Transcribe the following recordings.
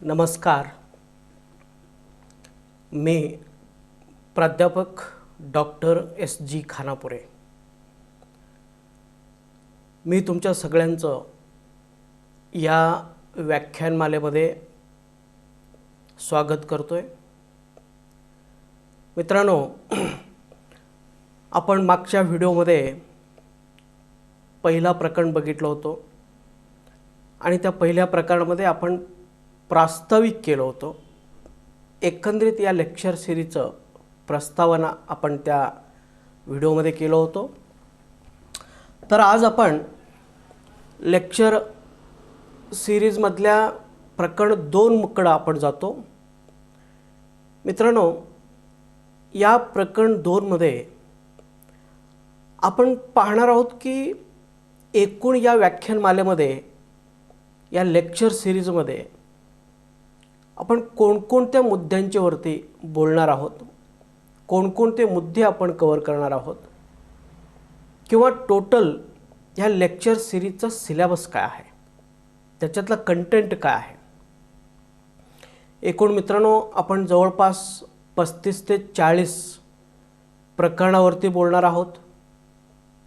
नमस्कार. मी प्राध्यापक doctor S.G. Khanapure. मी तुमच्या सगळ्यांचं या व्याख्यानमालेमध्ये स्वागत करतोय. मित्रांनो, आपण मागच्या व्हिडिओमध्ये पहिला प्रकरण बघितलं होतं आणि त्या पहिल्या प्रकरणामध्ये आपण प्रास्ताविक केलं होतं. एकंदरीत या लेक्चर सिरीजचं प्रस्तावना आपण त्या व्हिडिओमध्ये केलं होतं. तर आज आपण लेक्चर सिरीजमधल्या प्रकरण 2 आपण जातो. मित्रांनो, या प्रकरण 2मध्ये आपण पाहणार आहोत की एकूण या व्याख्यानमालेमध्ये, या लेक्चर सिरीजमध्ये आपण कोणकोणत्या मुद्द्यांच्यावरती बोलणार आहोत, कोणकोणते मुद्दे आपण कव्हर करणार आहोत, किंवा टोटल ह्या लेक्चर सिरीजचा सिलेबस काय आहे, त्याच्यातला कंटेंट काय आहे. एकूण मित्रांनो, आपण जवळपास 35 ते 40 प्रकरणावरती बोलणार आहोत.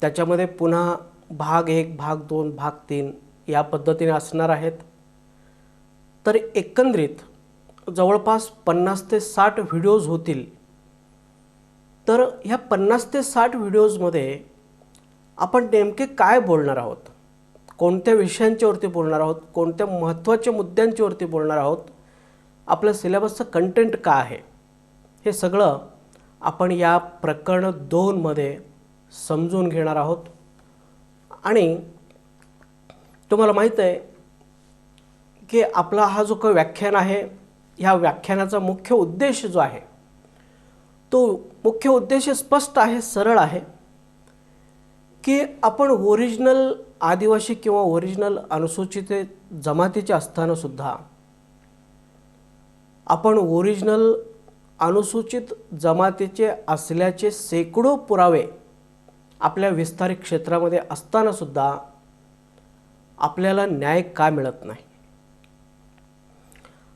त्याच्यामध्ये पुन्हा भाग 1, भाग 2, भाग 3 या पद्धतीने असणार आहेत. तर एकंदरीत जवळपास 50 ते 60 व्हिडिओज होतील. तर ह्या 50 ते 60 व्हिडिओजमध्ये आपण नेमके काय बोलणार आहोत, कोणत्या विषयांच्यावरती बोलणार आहोत, कोणत्या महत्त्वाच्या मुद्द्यांच्यावरती बोलणार आहोत, आपलं सिलेबसचं कंटेंट काय आहे, हे सगळं आपण या प्रकरण 2मध्ये समजून घेणार आहोत. आणि तुम्हाला माहीत आहे की आपला हा जो काही व्याख्यान आहे, ह्या व्याख्यानाचा मुख्य उद्देश जो आहे तो मुख्य उद्देश स्पष्ट आहे, सरळ आहे की आपण ओरिजिनल आदिवासी किंवा ओरिजिनल अनुसूचित जमातीचे असतानासुद्धा आपण ओरिजिनल अनुसूचित जमातीचे असल्याचे शेकडो पुरावे आपल्या विस्तारित क्षेत्रामध्ये असतानासुद्धा आपल्याला न्याय का मिळत नाही.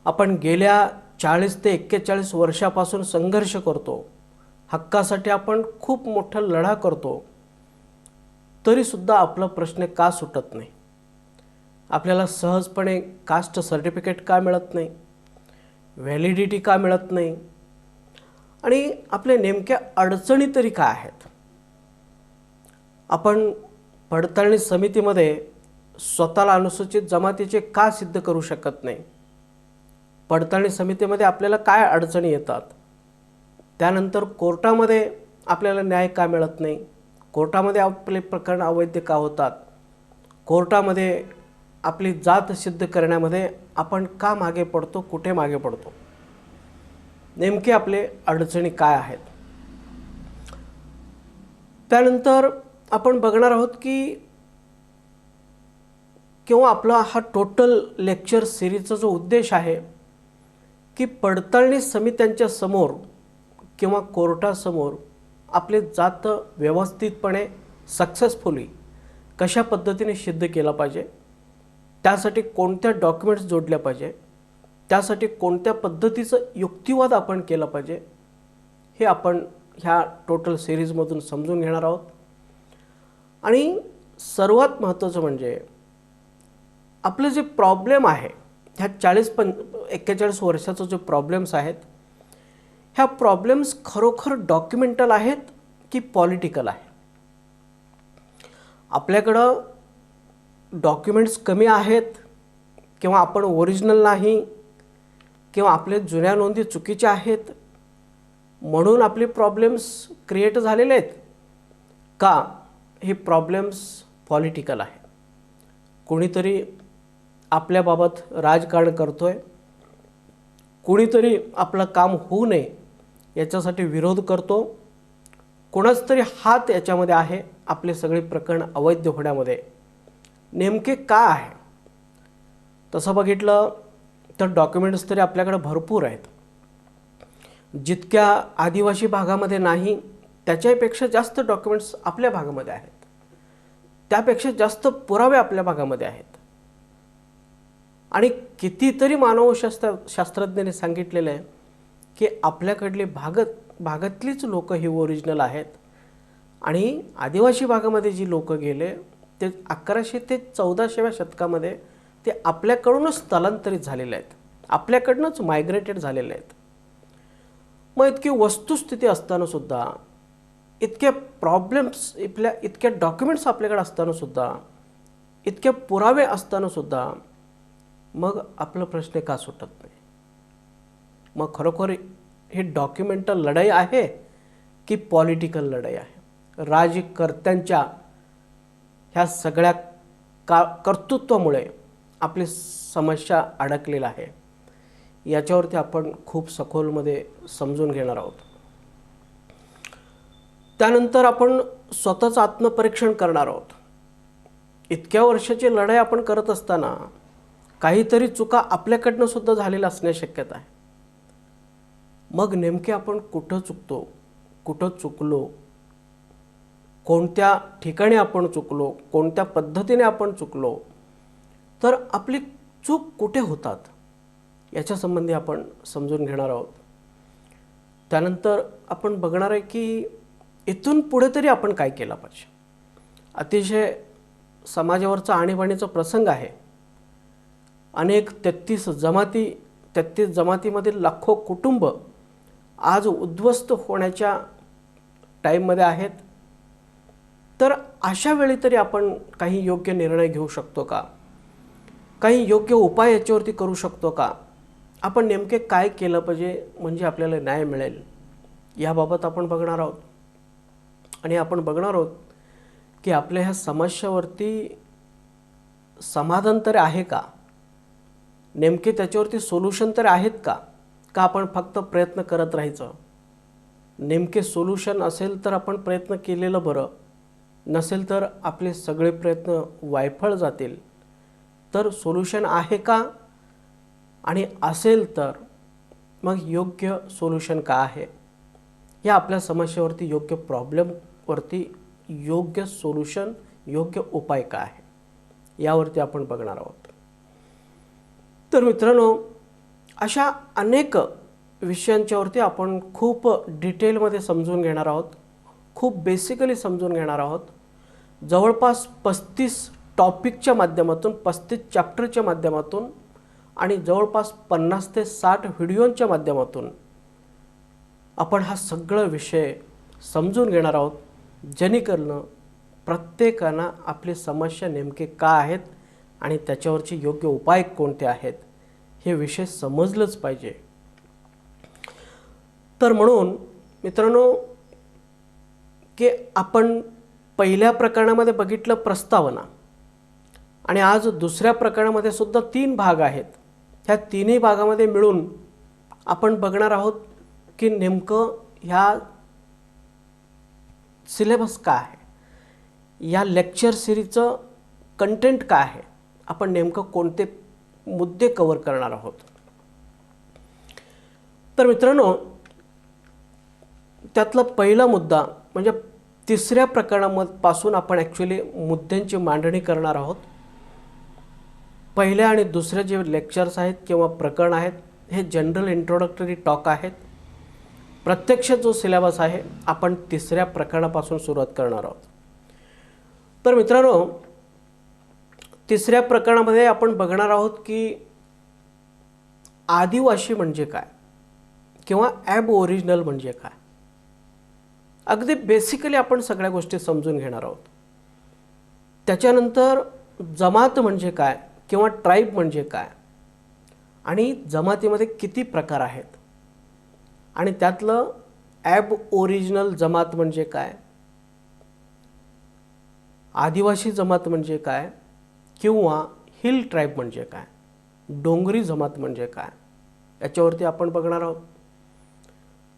आपण गेल्या 40 ते 41 वर्षापासून संघर्ष करतो, हक्कासाठी आपण खूप मोठा लढा करतो, तरीसुद्धा आपला प्रश्न का सुटत नाही. आपल्याला सहजपणे कास्ट सर्टिफिकेट का मिळत नाही, व्हॅलिडिटी का मिळत नाही, आणि आपल्या नेमक्या अडचणी तरी काय आहेत. आपण पडताळणी समितीमध्ये स्वतःला अनुसूचित जमातीचे का सिद्ध करू शकत नाही. पडताळणी समितीमध्ये आपल्याला काय अडचणी येतात. त्यानंतर कोर्टामध्ये आपल्याला न्याय का मिळत नाही, कोर्टामध्ये आपले प्रकरण अवैध का होतात, कोर्टामध्ये आपली जात सिद्ध करण्यामध्ये आपण का मागे पडतो, कुठे मागे पडतो, नेमके आपले अडचणी काय आहेत. त्यानंतर आपण बघणार आहोत की किंवा आपला हा टोटल लेक्चर सिरीजचा जो उद्देश आहे की पडताळणी समित्यांच्या समोर किंवा कोर्टासमोर आपले जात व्यवस्थितपणे सक्सेसफुली कशा पद्धतीने सिद्ध केला पाहिजे, त्यासाठी कोणत्या डॉक्युमेंट्स जोडल्या पाहिजे, त्यासाठी कोणत्या पद्धतीचं युक्तिवाद आपण केला पाहिजे, हे आपण ह्या टोटल सिरीजमधून समजून घेणार आहोत. आणि सर्वात महत्त्वाचं म्हणजे आपलं जे प्रॉब्लेम आहे, ह्या 41 वर्षाचं जे प्रॉब्लेम्स आहेत, ह्या प्रॉब्लेम्स खरोखर डॉक्युमेंटल आहेत की पॉलिटिकल आहे. आपल्याकडं डॉक्युमेंट्स कमी आहेत, किंवा आपण ओरिजिनल नाही, किंवा आपले जुन्या नोंदी चुकीच्या आहेत म्हणून आपले प्रॉब्लेम्स क्रिएट झालेले आहेत, का हे प्रॉब्लेम्स पॉलिटिकल आहे. कोणीतरी आपल्याबाबत राजकारण करतोय, कोणीतरी आपलं काम होऊ नये याच्यासाठी विरोध करतो, कोणाच तरी हात याच्यामध्ये आहे आपले सगळे प्रकरण अवैध होण्यामध्ये. नेमके का आहे. तसं बघितलं तर डॉक्युमेंट्स तरी आपल्याकडे भरपूर आहेत. जितक्या आदिवासी भागामध्ये नाही त्याच्यापेक्षा जास्त डॉक्युमेंट्स आपल्या भागामध्ये आहेत, त्यापेक्षा जास्त पुरावे आपल्या भागामध्ये आहेत. आणि कितीतरी शास्त्रज्ञांनी सांगितलेलं आहे की आपल्याकडली भागातलीच लोकं ही ओरिजिनल आहेत आणि आदिवासी भागामध्ये जी लोकं गेले ते 1100 ते 1400व्या शतकामध्ये ते आपल्याकडूनच स्थलांतरित झालेले आहेत, आपल्याकडूनच मायग्रेटेड झालेले आहेत. मग इतकी वस्तुस्थिती असतानासुद्धा, इतके प्रॉब्लेम्स इतके डॉक्युमेंट्स आपल्याकडे असतानासुद्धा, इतके पुरावे असतानासुद्धा मग आपला प्रश्न का सुटत नाही? मग खरोखर ही डॉक्युमेंटल लढाई आहे की पॉलिटिकल लढाई आहे? राजकर्त्यांच्या ह्या सगळ्या कर्तृत्वामुळे आपली समस्या अडकलेला आहे. याच्यावरती आपण खूप सखोलमध्ये समजून घेणार आहोत. त्यानंतर आपण स्वतःचं आत्मपरीक्षण करणार आहोत. इतक्या वर्षाची लढाई आपण करत असताना काहीतरी चुका आपल्याकडनं सुद्धा झालेल्या असण्याची शक्यता आहे. मग नेमके आपण कुठं चुकतो, कुठं चुकलो, कोणत्या ठिकाणी आपण चुकलो, कोणत्या पद्धतीने आपण चुकलो, तर आपली चूक कुठे होतात याच्या संबंधी आपण समजून घेणार आहोत. त्यानंतर आपण बघणार आहे की इथून पुढे तरी आपण काय केलं पाहिजे. अतिशय समाजावरचा आणीबाणीचा प्रसंग आहे. अनेक 33 जमातीमधील लाखो कुटुंब आज उद्ध्वस्त होण्याच्या टाईममध्ये आहेत. तर अशा वेळी तरी आपण काही योग्य निर्णय घेऊ शकतो का? काही योग्य उपाय याच्यावरती करू शकतो का? आपण नेमके काय केलं पाहिजे म्हणजे आपल्याला न्याय मिळेल, याबाबत आपण बघणार आहोत. आणि आपण बघणार आहोत की आपल्या ह्या समस्यावरती समाधान तरी आहे का? नेमके त्याच्यावरती सोल्युशन तरी आहेत का? का आपण फक्त प्रयत्न करत राहायचं? नेमके सोल्युशन असेल तर आपण प्रयत्न केलेलं बरं, नसेल तर आपले सगळे प्रयत्न वायफळ जातील. तर सोल्युशन आहे का? आणि असेल तर मग योग्य सोल्युशन का आहे? या आपल्या समस्येवरती, योग्य प्रॉब्लेमवरती योग्य सोल्युशन, योग्य उपाय काय आहे, यावरती आपण बघणार आहोत. तर मित्रांनो, अशा अनेक विषयांच्यावरती आपण खूप डिटेलमध्ये समजून घेणार आहोत, खूप बेसिकली समजून घेणार आहोत. जवळपास 35 टॉपिकच्या माध्यमातून, 35 चॅप्टरच्या माध्यमातून आणि जवळपास 50 ते 60 व्हिडिओंच्या माध्यमातून आपण हा सगळं विषय समजून घेणार आहोत, जेणेकरून प्रत्येकानं आपली समस्या नेमके का आहेत आणि त्याच्यावरचे योग्य उपाय कोणते आहेत हे विषय समजलंच पाहिजे. तर म्हणून मित्रांनो, की आपण पहिल्या प्रकरणामध्ये बघितलं प्रस्तावना, आणि आज दुसऱ्या प्रकरणामध्ये सुद्धा 3 भाग आहेत. ह्या तिन्ही भागामध्ये मिळून आपण बघणार आहोत की नेमकं ह्या सिलेबस काय आहे, या लेक्चर सिरीजचं कंटेंट काय आहे, आपण नेमकं कोणते मुद्दे कव्हर करणार आहोत. तर मित्रांनो, त्यातला पहिला मुद्दा म्हणजे तिसऱ्या प्रकरणापासून आपण ॲक्च्युली मुद्द्यांची मांडणी करणार आहोत. पहिल्या आणि दुसऱ्या जे लेक्चर्स आहेत किंवा प्रकरण आहेत हे जनरल इंट्रोडक्टरी टॉक आहेत. प्रत्यक्ष जो सिलेबस आहे आपण तिसऱ्या प्रकरणापासून सुरुवात करणार आहोत. तर मित्रांनो, तिसऱ्या प्रकरणामध्ये आपण बघणार आहोत की आदिवासी म्हणजे काय किंवा ॲबओरिजिनल म्हणजे काय. अगदी बेसिकली आपण सगळ्या गोष्टी समजून घेणार आहोत. त्याच्यानंतर जमात म्हणजे काय किंवा ट्राईब म्हणजे काय, आणि जमातीमध्ये किती प्रकार आहेत, आणि त्यातलं ॲबओरिजिनल जमात म्हणजे काय, आदिवासी जमात म्हणजे काय, किंवा हिल ट्राईब म्हणजे काय, डोंगरी जमात म्हणजे काय, याच्यावरती आपण बघणार आहोत.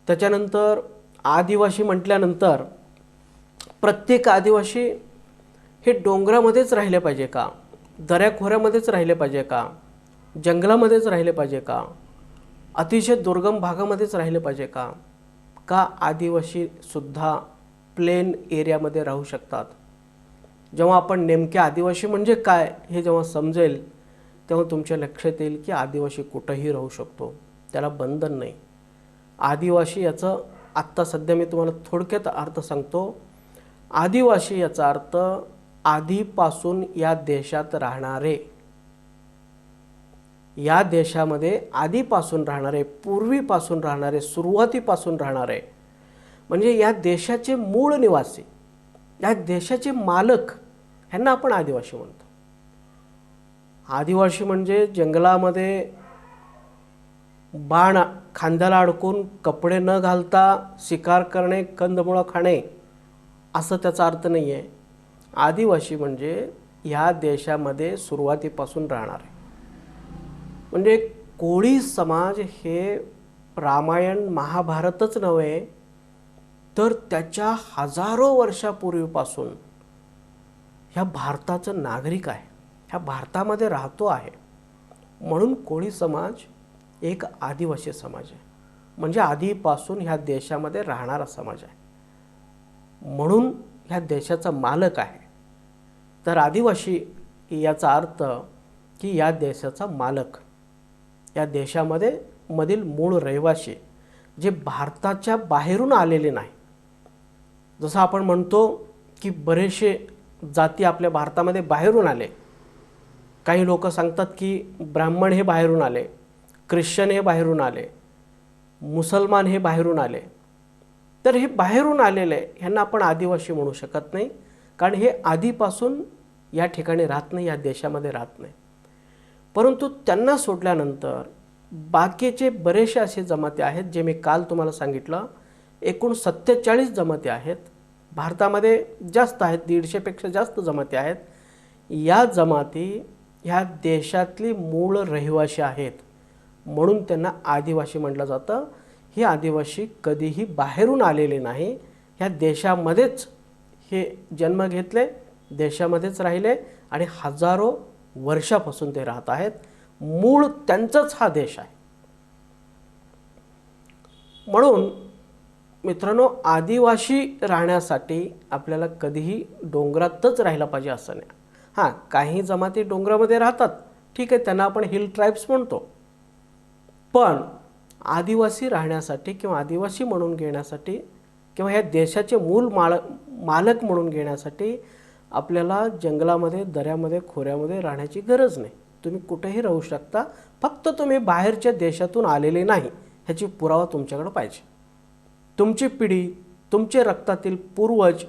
त्याच्यानंतर आदिवासी म्हटल्यानंतर प्रत्येक आदिवासी हे डोंगरामध्येच राहिले पाहिजे का, दऱ्याखोऱ्यामध्येच राहिले पाहिजे का, जंगलामध्येच राहिले पाहिजे का, अतिशय दुर्गम भागामध्येच राहिले पाहिजे का, का आदिवासीसुद्धा प्लेन एरियामध्ये राहू शकतात. जेव्हा आपण नेमके आदिवासी म्हणजे काय हे जेव्हा समजेल तेव्हा तुमच्या लक्षात येईल की आदिवासी कुठंही राहू शकतो, त्याला बंधन नाही. आदिवासी याचं आत्ता सध्या मी तुम्हाला थोडक्यात अर्थ सांगतो. आदिवासी याचा अर्थ आधीपासून या देशात राहणारे, या देशामध्ये आधीपासून राहणारे, पूर्वीपासून राहणारे, सुरुवातीपासून राहणारे, म्हणजे या देशाचे मूळ निवासी, या देशाचे मालक, ह्यांना आपण आदिवासी म्हणतो. आदिवासी म्हणजे जंगलामध्ये बाण खांद्याला अडकून कपडे न घालता शिकार करणे, कंदमुळं खाणे, असं त्याचा अर्थ नाही आहे. आदिवासी म्हणजे ह्या देशामध्ये सुरुवातीपासून राहणारे. म्हणजे कोळी समाज हे रामायण महाभारतच नव्हे तर त्याच्या हजारो वर्षापूर्वीपासून ह्या भारताचं नागरिक आहे, ह्या भारतामध्ये राहतो आहे. म्हणून कोळी समाज एक आदिवासी समाज आहे, म्हणजे आधीपासून ह्या देशामध्ये राहणारा समाज आहे, म्हणून ह्या देशाचा मालक आहे. तर आदिवासी याचा अर्थ की या देशाचा मालक, या देशामध्ये मधील मूळ रहिवासी, जे भारताच्या बाहेरून आलेले नाही. जसं आपण म्हणतो की बरेचसे जाती आपल्या भारतामध्ये बाहेरून आले. काही लोक सांगतात की ब्राह्मण हे बाहेरून आले, ख्रिश्चन हे बाहेरून आले, मुसलमान हे बाहेरून आले. तर हे बाहेरून आलेले ह्यांना आपण आदिवासी म्हणू शकत नाही, कारण हे आधीपासून या ठिकाणी राहत नाही, या देशामध्ये राहत नाही. परंतु त्यांना सोडल्यानंतर बाकीचे बरेचसे असे जमाती आहेत, जे मी काल तुम्हाला सांगितलं, एकूण 47 जमाती आहेत. भारतामध्ये जास्त आहेत, 150पेक्षा जास्त जमाती आहेत. या जमाती ह्या देशातली मूळ रहिवासी आहेत, म्हणून त्यांना आदिवासी म्हटलं जातं. हे आदिवासी कधीही बाहेरून आलेले नाही, ह्या देशामध्येच हे जन्म घेतले, देशामध्येच राहिले आणि हजारो वर्षापासून ते राहत आहेत. मूळ त्यांचाच हा देश आहे. म्हणून मित्रांनो, आदिवासी राहण्यासाठी आपल्याला कधीही डोंगरातच राहायला पाहिजे असं नाही. हां, काही जमाती डोंगरामध्ये राहतात, ठीक आहे, त्यांना आपण हिल ट्राईब्स म्हणतो. पण आदिवासी राहण्यासाठी किंवा आदिवासी म्हणून घेण्यासाठी किंवा ह्या देशाचे मूल मालक म्हणून घेण्यासाठी आपल्याला जंगलामध्ये, दऱ्यामध्ये, खोऱ्यामध्ये राहण्याची गरज नाही. तुम्ही कुठेही राहू शकता, फक्त तुम्ही बाहेरच्या देशातून आलेले नाही ह्याची पुरावा तुमच्याकडे पाहिजे. तुमची पिढी, तुमचे रक्तातील पूर्वज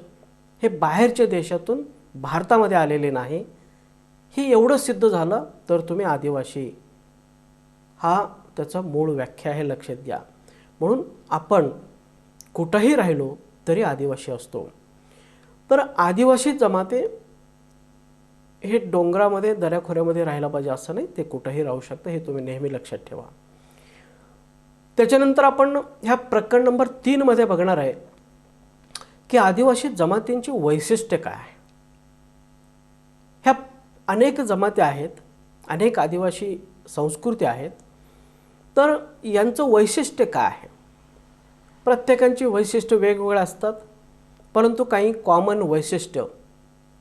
हे बाहेरच्या देशातून भारतामध्ये आलेले नाही, हे एवढं सिद्ध झालं तर तुम्ही आदिवासी, हा त्याचा मूळ व्याख्या आहे, लक्षात घ्या. म्हणून आपण कुठंही राहिलो तरी आदिवासी असतो. तर आदिवासी जमाते हे डोंगरामध्ये, दऱ्याखोऱ्यामध्ये राहायला पाहिजे असं नाही, ते कुठंही राहू शकतं, हे तुम्ही नेहमी लक्षात ठेवा. त्याच्यानंतर आपण ह्या प्रकरण नंबर 3 मध्ये बघणार आहे की आदिवासी जमातींची वैशिष्ट्य काय आहे. ह्या अनेक जमाती आहेत, अनेक आदिवासी संस्कृती आहेत, तर यांचं वैशिष्ट्य काय आहे. प्रत्येकांची वैशिष्ट्य वेगवेगळी असतात, परंतु काही कॉमन वैशिष्ट्य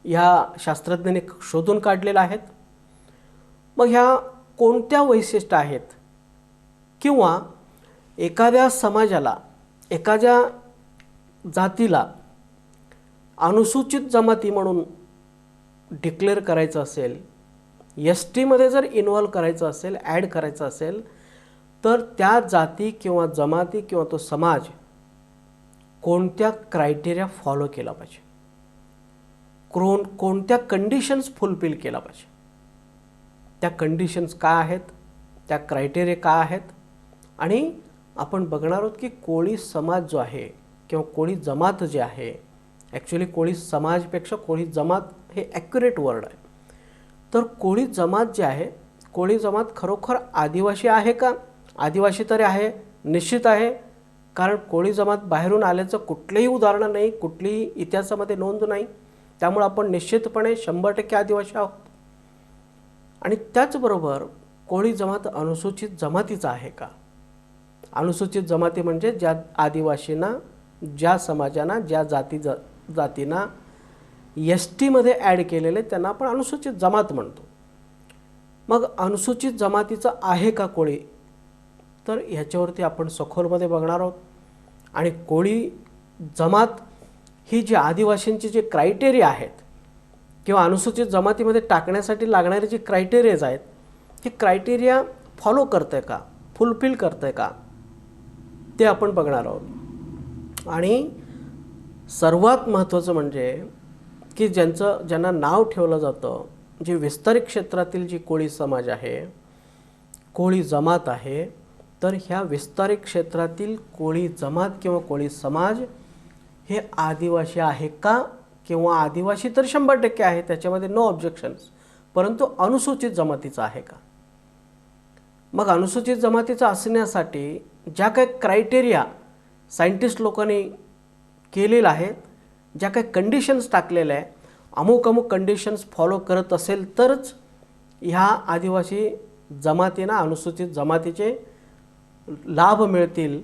ह्या शास्त्रज्ञांनी शोधून काढलेलं आहेत. मग ह्या कोणत्या वैशिष्ट्य आहेत, किंवा एखाद्या समाजाला, एखाद्या जातीला अनुसूचित जमाती म्हणून डिक्लेअर करायचं असेल, STमध्ये जर इन्व्हॉल्व करायचं असेल, ॲड करायचं असेल, तर त्या जाती किंवा जमाती किंवा तो समाज कोणत्या क्रायटेरिया फॉलो केला पाहिजे, कोणत्या कंडिशन्स फुलफिल केला पाहिजे, त्या कंडिशन्स काय आहेत, त्या क्रायटेरिया काय आहेत. आणि आपण बघणार आहोत की कोळी समाज जो आहे किंवा कोळी जमात जे आहे, ॲक्च्युली कोळी समाजपेक्षा कोळी जमात हे ॲक्युरेट वर्ड आहे. तर कोळी जमात जे आहे, कोळी जमात खरोखर आदिवासी आहे का? आदिवासी तरी आहे, निश्चित आहे, कारण कोळी जमात बाहेरून आल्याचं कुठलंही उदाहरण नाही, कुठलीही इतिहासामध्ये नोंद नाही. त्यामुळे आपण निश्चितपणे 100% आदिवासी आहोत. आणि त्याचबरोबर कोळी जमात अनुसूचित जमातीचा आहे का? अनुसूचित जमाती म्हणजे ज्या आदिवासींना, ज्या समाजांना, ज्या जातींना STमध्ये ॲड केलेले त्यांना आपण अनुसूचित जमात म्हणतो. मग अनुसूचित जमातीचं आहे का कोळी, तर ह्याच्यावरती आपण सखोलमध्ये बघणार आहोत. आणि कोळी जमात ही जी आदिवासींची जे क्रायटेरिया आहेत किंवा अनुसूचित जमातीमध्ये टाकण्यासाठी लागणारे जे क्रायटेरियाज आहेत, हे क्रायटेरिया फॉलो करतं आहे का, फुलफिल करतं आहे का, ते आपण बघणार आहोत. आणि सर्वात महत्त्वाचं म्हणजे की ज्यांना नाव ठेवलं जातं, जे विस्तारित क्षेत्रातील जी कोळी समाज आहे, कोळी जमात आहे, तर ह्या विस्तारित क्षेत्रातील कोळी जमात किंवा कोळी समाज हे आदिवासी आहे का, किंवा आदिवासी तर 100% आहे, त्याच्यामध्ये नो ऑब्जेक्शन्स, परंतु अनुसूचित जमातीचा आहे का. मग अनुसूचित जमातीचा असण्यासाठी ज्या काही क्रायटेरिया सायंटिस्ट लोकांनी केलेलं आहे, ज्या काही कंडिशन्स टाकलेल्या आहे, अमुक अमुक कंडिशन्स फॉलो करत असेल तरच ह्या आदिवासी जमातींना अनुसूचित जमातीचे लाभ मिळतील,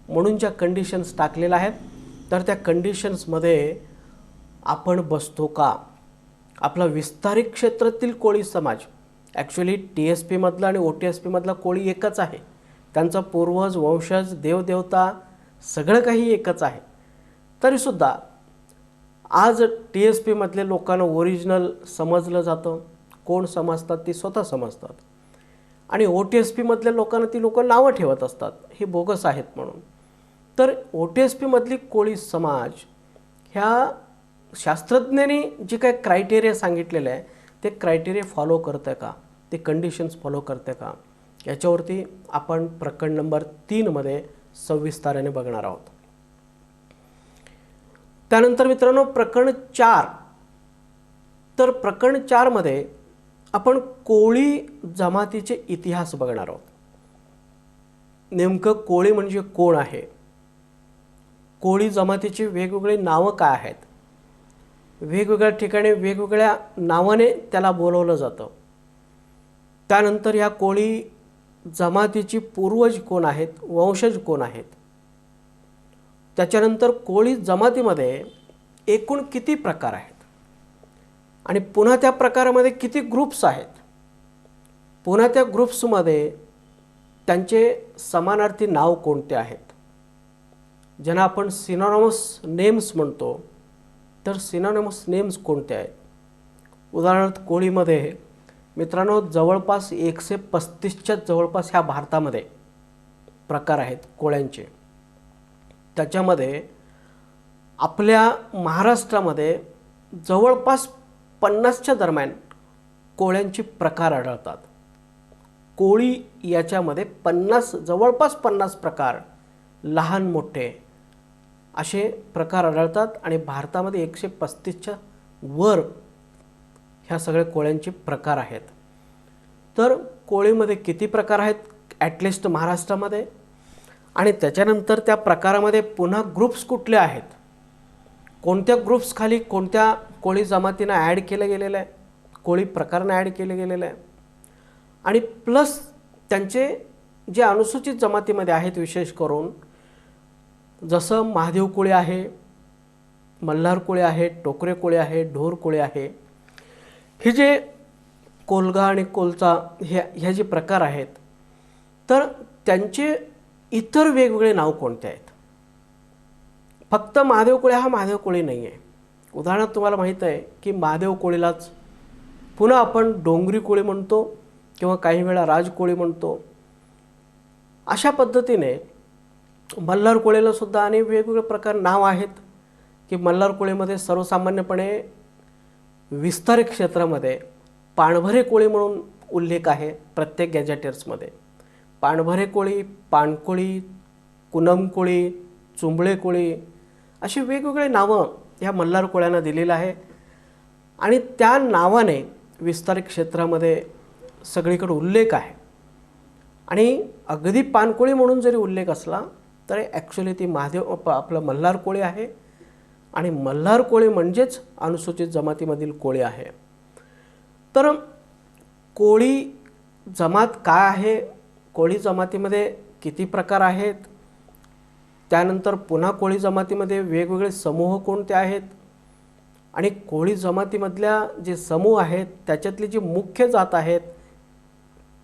म्हणून ज्या कंडिशन्स टाकलेल्या आहेत, तर त्या कंडिशन्समध्ये आपण बसतो का. आपला विस्तारित क्षेत्रातील कोळी समाज ॲक्च्युली TSPमधला आणि OTSPमधला कोळी एकच आहे, त्यांचा पूर्वज वंशज देवदेवता सगळं काही एकच आहे. तरीसुद्धा आज TSPमधले लोकांना ओरिजिनल समजलं जातं. कोण समजतात, ती स्वतः समजतात. आणि OTSPमधल्या लोकांना ती लोक नावं ठेवत असतात, हे बोगस आहेत म्हणून. तर OTSPमधली कोळी समाज ह्या शास्त्रज्ञांनी जे काही क्रायटेरिया सांगितलेले आहे, ते क्रायटेरिया फॉलो करतं आहे का, ते कंडिशन्स फॉलो करते का, याच्यावरती आपण प्रकरण नंबर 3मध्ये सविस्ताराने बघणार आहोत. त्यानंतर मित्रांनो प्रकरण 4. तर प्रकरण 4मध्ये आपण कोळी जमातीचे इतिहास बघणार आहोत. नेमकं कोळी म्हणजे कोण आहे, कोळी जमातीची वेगवेगळी नावं काय आहेत, वेगवेगळ्या ठिकाणी वेगवेगळ्या नावाने त्याला बोलवलं जातं. त्यानंतर ह्या कोळी जमातीची पूर्वज कोण आहेत, वंशज कोण आहेत. त्याच्यानंतर कोळी जमातीमध्ये एकूण किती प्रकार आहेत, आणि पुन्हा त्या प्रकारामध्ये किती ग्रुप्स आहेत, पुन्हा त्या ग्रुप्समध्ये त्यांचे समानार्थी नाव कोणते आहेत, ज्यांना आपण सिनॉनिमस नेम्स म्हणतो, तर सिनॉनिमस नेम्स कोणते आहेत. उदाहरणार्थ कोळीमध्ये मित्रांनो जवळपास 135च्या जवळपास ह्या भारतामध्ये प्रकार आहेत कोळ्यांचे. त्याच्यामध्ये आपल्या महाराष्ट्रामध्ये जवळपास 50च्या दरम्यान कोळ्यांचे प्रकार आढळतात. कोळी याच्यामध्ये जवळपास 50 प्रकार लहान मोठे असे प्रकार आढळतात, आणि भारतामध्ये 135च्या वर ह्या सगळे कोळ्यांचे प्रकार आहेत. तर कोळीमध्ये किती प्रकार आहेत ॲटलिस्ट महाराष्ट्रामध्ये, आणि त्याच्यानंतर त्या प्रकारामध्ये पुन्हा ग्रुप्स कुठले आहेत, कोणत्या ग्रुप्स खाली कोणत्या कोळी जमातींना ॲड केलं गेलेलं आहे, कोळी प्रकारांना ॲड केलं गेलेलं आहे, आणि प्लस त्यांचे जे अनुसूचित जमातीमध्ये आहेत, विशेष करून जसं महादेव कोळी आहे, मल्हार कोळी आहे, टोकरे कोळी आहे, ढोर कोळी आहे, हे जे कोलगा आणि कोलचा ह्या जे प्रकार आहेत, तर त्यांचे इतर वेगवेगळे नाव कोणते आहेत. फक्त महादेव कोळी हा महादेव कोळी नाही आहे. उदाहरणार्थ तुम्हाला माहीत आहे की महादेव कोळीलाच पुन्हा आपण डोंगरी कोळी म्हणतो किंवा काही वेळा राज कोळी म्हणतो. अशा पद्धतीने मल्हार कोळीला सुद्धा अनेक वेगवेगळे प्रकार नाव आहेत की मल्हार कोळीमध्ये सर्वसामान्यपणे विस्तारित क्षेत्रामध्ये पाणभरे कोळी म्हणून उल्लेख आहे प्रत्येक गॅजेटर्समध्ये. पाणभरे कोळी, पाणकोळी, कुनम कोळी, चुंबळे कोळी अशी वेगवेगळे नावं ह्या मल्हार कोळ्यांना दिलेलं आहे, आणि त्या नावाने विस्तारित क्षेत्रामध्ये सगळीकडे उल्लेख आहे. आणि अगदी पाणकोळी म्हणून जरी उल्लेख असला तरी ॲक्च्युली ती आपलं मल्हार कोळी आहे, आणि मल्हार कोळी म्हणजेच अनुसूचित जमातीमधील कोळी आहे. तर कोळी जमात काय आहे, कोळी जमातीमध्ये किती प्रकार आहेत, त्यानंतर पुन्हा कोळी जमातीमध्ये वेगवेगळे समूह कोणते आहेत, आणि कोळी जमातीमधल्या जे समूह आहेत त्याच्यातली जी मुख्य जात आहेत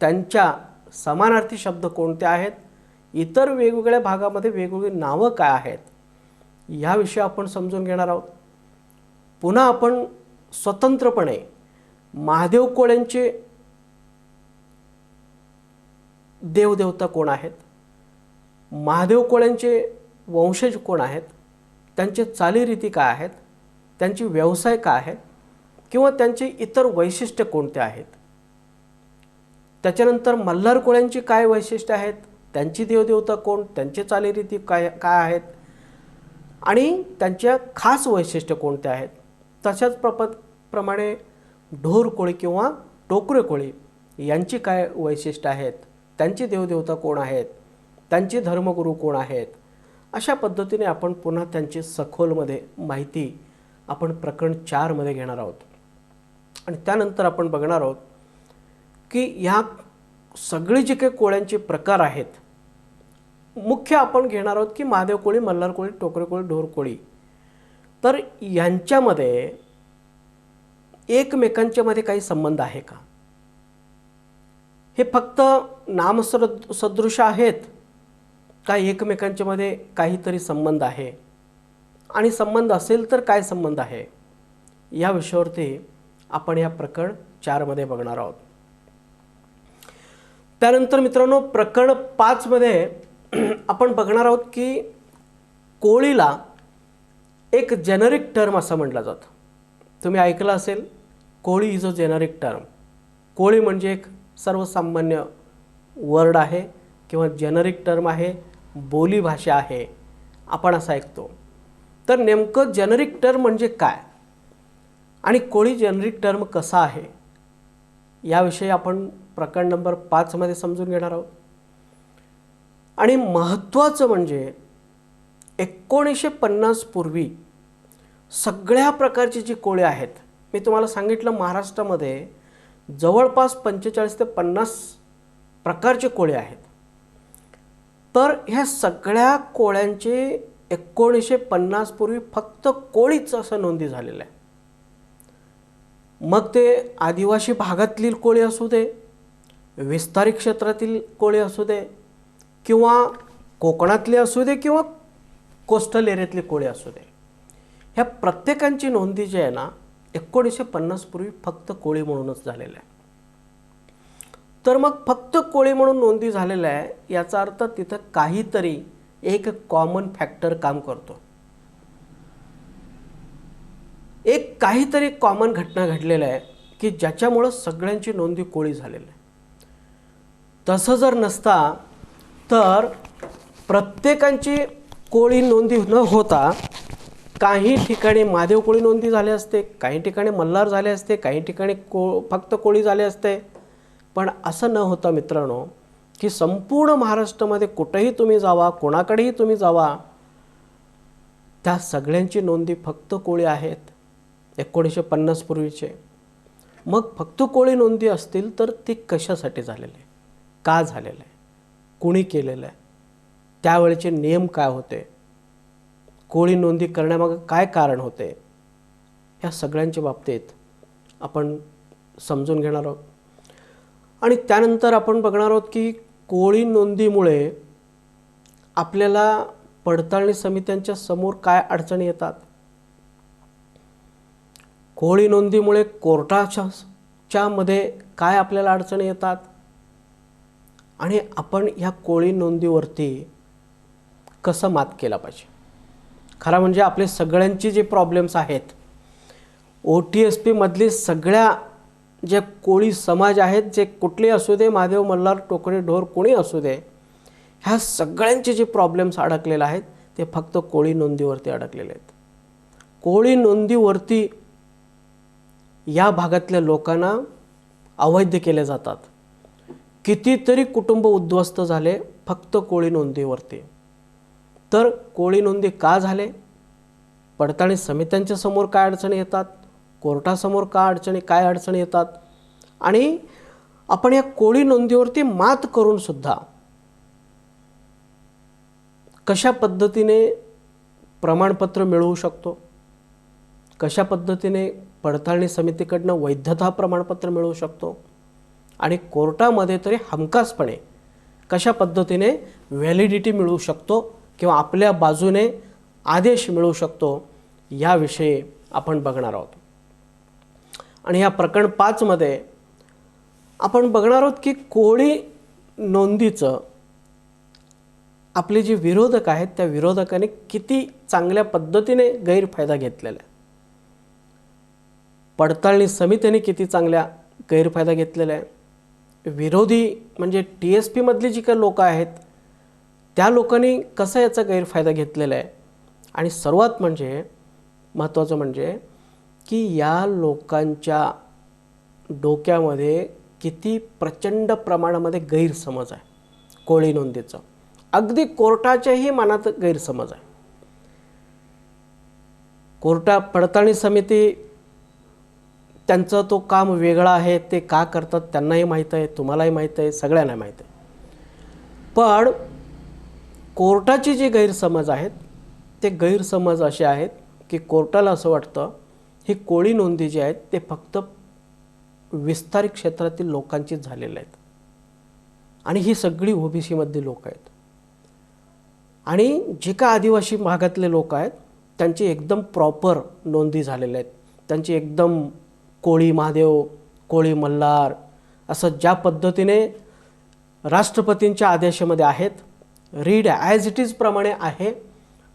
त्यांच्या समानार्थी शब्द कोणते आहेत, इतर वेगवेगळ्या भागामध्ये वेगवेगळी नावं काय आहेत, ह्याविषयी आपण समजून घेणार आहोत. पुन्हा आपण स्वतंत्रपणे महादेव कोळ्यांचे देवदेवता कोण आहेत, महादेव कोळ्यांचे वंशज कोण आहेत, त्यांचे चालीरीती काय आहेत, त्यांचे व्यवसाय काय आहेत किंवा त्यांचे इतर वैशिष्ट्य कोणते आहेत, त्याच्यानंतर मल्हार कोळ्यांची काय वैशिष्ट्य आहेत, त्यांची देवदेवता कोण, त्यांचे चालीरीती काय काय आहेत आणि त्यांच्या खास वैशिष्ट्य कोणते आहेत. तशाच प्रमाणे ढोर कोळी किंवा टोकरे कोळी यांची काय वैशिष्ट्य आहेत, त्यांची देवदेवता कोण आहेत, त्यांचे धर्मगुरू कोण आहेत. अशा पद्धतीने आपण पुन्हा त्यांची सखोलमध्ये माहिती आपण प्रकरण 4 मध्ये घेणार आहोत. आणि त्यानंतर आपण बघणार आहोत की ह्या सगळे जे काही कोळ्यांचे प्रकार आहेत, मुख्य आपण घेणार आहोत की महादेव कोळी, मल्हार कोळी, टोकरे कोळी, ढोर कोळी. तर यांच्यामध्ये एकमेकांच्यामध्ये काही संबंध आहे का, हे फक्त नामसदृश आहेत का एकमेकांच्यामध्ये काहीतरी संबंध आहे, आणि संबंध असेल तर काय संबंध आहे, या विषयावरती आपण या प्रकरण 4 मध्ये बघणार आहोत. त्यानंतर मित्रांनो प्रकरण 5 मध्ये आपण बघणार आहोत की कोळीला एक जेनरिक टर्म असं म्हटलं जातं. तुम्ही ऐकलं असेल, कोळी इज अ जेनरिक टर्म. कोळी म्हणजे एक सर्वसामान्य वर्ड आहे किंवा जेनरिक टर्म आहे, बोलीभाषा आहे, आपण असं ऐकतो. तर नेमकं जेनरिक टर्म म्हणजे काय आणि कोळी जेनरिक टर्म कसा आहे, याविषयी आपण प्रकरण नंबर 5 मध्ये समजून घेणार आहोत. आणि महत्त्वाचं म्हणजे 1950 पूर्वी सगळ्या प्रकारची जी कोळी आहेत, मी तुम्हाला सांगितलं महाराष्ट्रामध्ये जवळपास 45 ते 50 प्रकारचे कोळी आहेत. तर ह्या सगळ्या कोळ्यांचे 1950 पूर्वी फक्त कोळीच असं नोंदी झालेलं आहे. मग ते आदिवासी भागातील कोळी असू दे, विस्तारित क्षेत्रातील कोळी असू दे, किंवा कोकणातले असू दे, किंवा कोस्टल एरियातले कोळी असू दे, ह्या प्रत्येकांची नोंदी जी आहे ना 1950 पूर्वी फक्त कोळी म्हणूनच झालेलं आहे. तर मग फक्त कोळी म्हणून नोंदी झालेलं आहे, याचा अर्थ तिथं काहीतरी एक कॉमन फॅक्टर काम करतो, एक काहीतरी कॉमन घटना घडलेलं आहे की ज्याच्यामुळं सगळ्यांची नोंदी कोळी झालेली आहे. तसं जर नसता तर प्रत्येकांची कोळी नोंदी न होता काही ठिकाणी महादेव कोळी नोंदी झाले असते, काही ठिकाणी मल्हार झाले असते, काही ठिकाणी फक्त कोळी झाले असते. पण असं न होता मित्रांनो की संपूर्ण महाराष्ट्रामध्ये कुठेही तुम्ही जावा, कोणाकडेही तुम्ही जावा, त्या सगळ्यांची नोंदी फक्त कोळी आहेत 1950 पूर्वीचे. मग फक्त कोळी नोंदी असतील तर ती कशासाठी झालेली आहे, का झालेलं आहे, कुणी केलेलं आहे, त्यावेळेचे नियम काय होते, कोळी नोंदी करण्यामागं काय कारण होते, ह्या सगळ्यांच्या बाबतीत आपण समजून घेणार आहोत. आणि त्यानंतर आपण बघणार आहोत की कोळी नोंदीमुळे आपल्याला पडताळणी समित्यांच्या समोर काय अडचणी येतात, कोळी नोंदीमुळे कोर्टाच्या मध्ये काय आपल्याला अडचणी येतात, आणि आपण ह्या कोळी नोंदीवरती कसं मात केला पाहिजे. खरं म्हणजे आपले सगळ्यांची जे प्रॉब्लेम्स आहेत, OTSP मधली सगळ्या जे कोळी समाज आहेत, जे कुठले असू दे, महादेव, मल्हार, टोकरे, ढोर कोणी असू दे, ह्या सगळ्यांचे जे प्रॉब्लेम्स अडकलेले आहेत ते फक्त कोळी नोंदीवरती अडकलेले आहेत. कोळी नोंदीवरती या भागातल्या लोकांना अवैध केले जातात. कितीतरी कुटुंब उद्ध्वस्त झाले फक्त कोळी नोंदीवरती. तर कोळी नोंदी का झाले, पडताळणी समित्यांच्या समोर काय अडचणी येतात, कोर्टासमोर काय अडचणी येतात, आणि आपण या कोळी नोंदीवरती मात करून सुद्धा कशा पद्धतीने प्रमाणपत्र मिळवू शकतो, कशा पद्धतीने पडताळणी समितीकडनं वैधता प्रमाणपत्र मिळवू शकतो, आणि कोर्टामध्ये तरी हमखासपणे कशा पद्धतीने व्हॅलिडिटी मिळू शकतो किंवा आपल्या बाजूने आदेश मिळू शकतो याविषयी आपण बघणार आहोत. आणि या प्रकरण 5 मध्ये आपण बघणार आहोत की कोळी नोंदीचं आपले जे विरोधक आहेत त्या विरोधकांनी किती चांगल्या पद्धतीने गैरफायदा घेतलेला आहे, पडताळणी समितीने किती चांगल्या गैरफायदा घेतलेला आहे, विरोधी म्हणजे TSP मधली जी काही लोक आहेत त्या लोकांनी कसा याचा गैरफायदा घेतलेला आहे, आणि सर्वात म्हणजे महत्त्वाचं म्हणजे की या लोकांच्या डोक्यामध्ये किती प्रचंड प्रमाणामध्ये गैरसमज आहे कोळी नोंदीचा. अगदी कोर्टाच्याही मनात गैरसमज आहे. कोर्टा पडताळणी समिती त्यांचा तो काम वेगळा आहे, ते का करतात त्यांनाही माहीत आहे, तुम्हालाही माहीत आहे, सगळ्यांना माहीत आहे. पण कोर्टाचे जे गैरसमज आहेत ते गैरसमज असे आहेत की कोर्टाला असं वाटतं ही कोळी नोंदी जी आहेत ते फक्त विस्तारित क्षेत्रातील लोकांची झालेले आहेत आणि ही सगळी OBC मधली लोक आहेत. आणि जे का आदिवासी भागातले लोक आहेत त्यांची एकदम प्रॉपर नोंदी झालेल्या आहेत. त्यांची एकदम कोळी महादेव, कोळी मल्हार असं ज्या पद्धतीने राष्ट्रपतींच्या आदेशामध्ये आहेत, रीड ॲज इट इज प्रमाणे आहे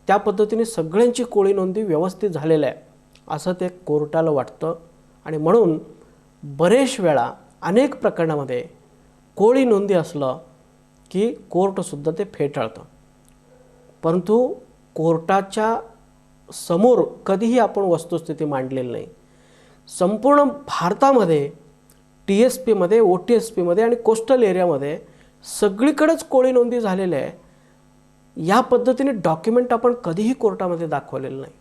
त्या पद्धतीने सगळ्यांची कोळी नोंदी व्यवस्थित झालेल्या आहे असं ते कोर्टाला वाटतं. आणि म्हणून बरेच वेळा अनेक प्रकरणामध्ये कोळी नोंदी असलं की कोर्टसुद्धा ते फेटाळतं. परंतु कोर्टाच्या समोर कधीही आपण वस्तुस्थिती मांडलेली नाही. संपूर्ण भारतामध्ये TSP मध्ये, OTSP मध्ये आणि कोस्टल एरियामध्ये सगळीकडेच कोळी नोंदी झालेल्या आहे. या पद्धतीने डॉक्युमेंट आपण कधीही कोर्टामध्ये दाखवलेलं नाही.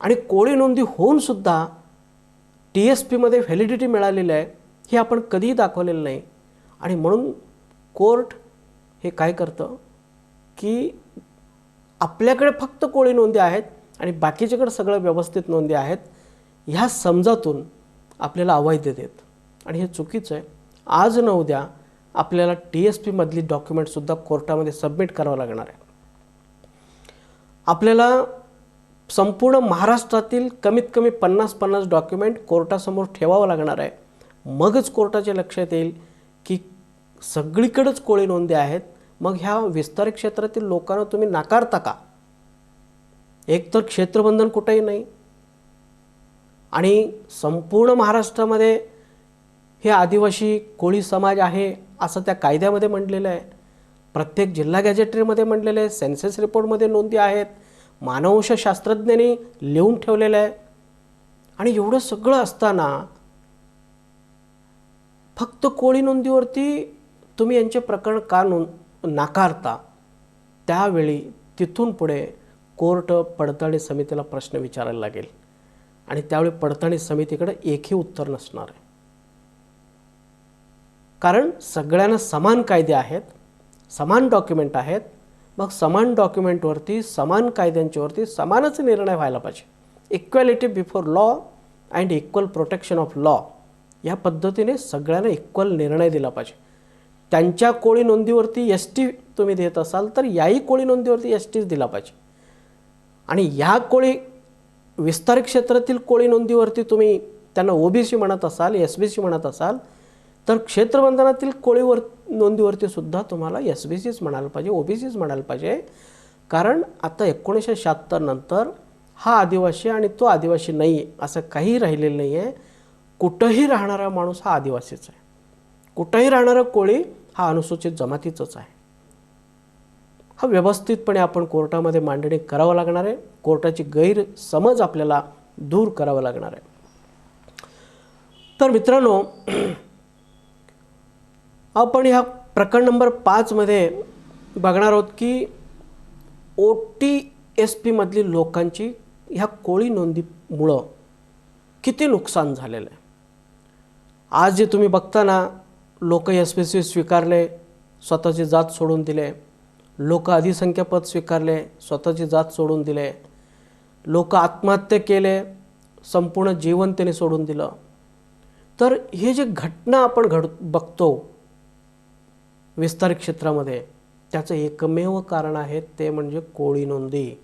आणि कोळी नोंदी होऊनसुद्धा TSP मध्ये व्हॅलिडिटी मिळालेली आहे हे आपण कधीही दाखवलेलं नाही. आणि म्हणून कोर्ट हे काय करतं की आपल्याकडे फक्त कोळी नोंदी आहेत आणि बाकीच्याकडे सगळं व्यवस्थित नोंदी आहेत ह्या समजातून आपल्याला अवैध देत, आणि हे चुकीचं आहे. आज न उद्या आपल्याला TSP मधली डॉक्युमेंटसुद्धा कोर्टामध्ये सबमिट करावं लागणार आहे. आपल्याला संपूर्ण महाराष्ट्रातील कमीत कमी 50-50 डॉक्युमेंट कोर्टासमोर ठेवावं लागणार आहे. मगच कोर्टाच्या लक्षात येईल की सगळीकडेच कोळी नोंदी आहेत. मग ह्या विस्तारित क्षेत्रातील लोकांना तुम्ही नाकारता का? एक तर क्षेत्रबंधन कुठेही नाही आणि संपूर्ण महाराष्ट्रामध्ये हे आदिवासी कोळी समाज आहे असं त्या कायद्यामध्ये म्हटलेलं आहे. प्रत्येक जिल्हा गॅजेटरीमध्ये म्हटलेलं आहे, सेन्सस रिपोर्टमध्ये नोंदी आहेत, मानववंशशास्त्रज्ञांनी लिहून ठेवलेलं आहे. आणि एवढं सगळं असताना फक्त कोळी नोंदीवरती तुम्ही यांचे प्रकरण का नाकारता? त्यावेळी तिथून पुढे कोर्ट पडताळणी समितीला प्रश्न विचारायला लागेल आणि त्यावेळी पडताळणी समितीकडे एकही उत्तर नसणार आहे. कारण सगळ्यांना समान कायदे आहेत, समान डॉक्युमेंट आहेत. मग समान डॉक्युमेंटवरती, समान कायद्यांच्यावरती समानच निर्णय व्हायला पाहिजे. Equality before law and equal protection of law या पद्धतीने सगळ्यांना इक्वल निर्णय दिला पाहिजे. त्यांच्या कोळी नोंदीवरती ST तुम्ही देत असाल तर याही कोळी नोंदीवरती STच दिला पाहिजे. आणि या कोळी विस्तारित क्षेत्रातील कोळी नोंदीवरती तुम्ही त्यांना OBC म्हणत असाल, SBC म्हणत असाल तर क्षेत्रबंधनातील कोळीवर नोंदीवरती सुद्धा तुम्हाला SBCच म्हणायला पाहिजे, OBCच म्हणायला पाहिजे. कारण आता 1976 नंतर हा आदिवासी आणि तो आदिवासी नाही असं काही राहिलेलं नाही आहे. कुठंही राहणारा माणूस हा आदिवासीच आहे, कुठंही राहणारा कोळी हा अनुसूचित जमातीचाच आहे. हा व्यवस्थितपणे आपण कोर्टामध्ये मांडणी करावं लागणार आहे. कोर्टाची गैरसमज आपल्याला दूर करावं लागणार आहे. तर मित्रांनो, आपण ह्या प्रकरण नंबर 5 मध्ये बघणार आहोत की OTSP मधली लोकांची ह्या कोळी नोंदीमुळं किती नुकसान झालेलं आहे. आज जे तुम्ही बघता ना, लोक SBC स्वीकारले, स्वतःची जात सोडून दिले. लोक अधिसंख्यापद स्वीकारले, स्वतःची जात सोडून दिले. लोक आत्महत्या केले, संपूर्ण जीवन त्याने सोडून दिलं. तर हे जे घटना आपण बघतो विस्तारित क्षेत्रामध्ये, त्याचं एकमेव कारण आहे ते म्हणजे कोळी नोंदी.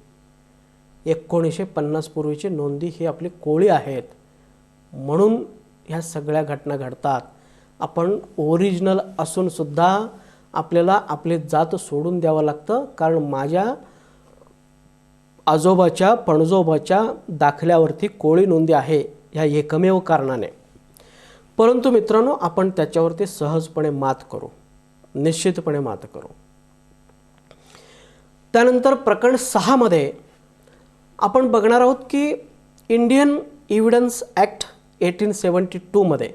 1950 पूर्वीची नोंदी ही आपली कोळी आहेत, म्हणून ह्या सगळ्या घटना घडतात. आपण ओरिजिनल असून सुद्धा आपल्याला आपले जात सोडून द्यावं लागतं, कारण माझ्या आजोबाच्या पणजोबाच्या दाखल्यावरती कोळी नोंदी आहे ह्या एकमेव कारणाने. परंतु मित्रांनो, आपण त्याच्यावरती सहजपणे मात करू, निश्चितपणे मात करू. त्यानंतर प्रकरण 6 मध्ये आपण बघणार आहोत की इंडियन एव्हिडन्स ॲक्ट 1872 मध्ये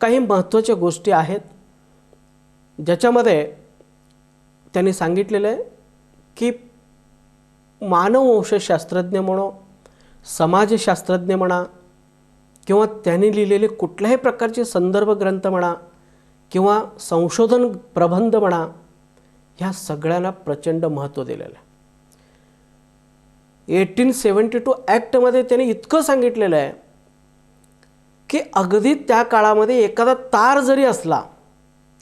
काही महत्त्वाच्या गोष्टी आहेत, ज्याच्यामध्ये त्यांनी सांगितलेलं आहे की मानववंशशास्त्रज्ञ म्हणा, समाजशास्त्रज्ञ म्हणा, किंवा त्यांनी लिहिलेले कुठल्याही प्रकारचे संदर्भ ग्रंथ म्हणा किंवा संशोधन प्रबंध म्हणा, ह्या सगळ्यांना प्रचंड महत्त्व दिलेलं आहे. 1872 ॲक्टमध्ये त्यांनी इतकं सांगितलेलं आहे की अगदी त्या काळामध्ये एखादा तार जरी असला,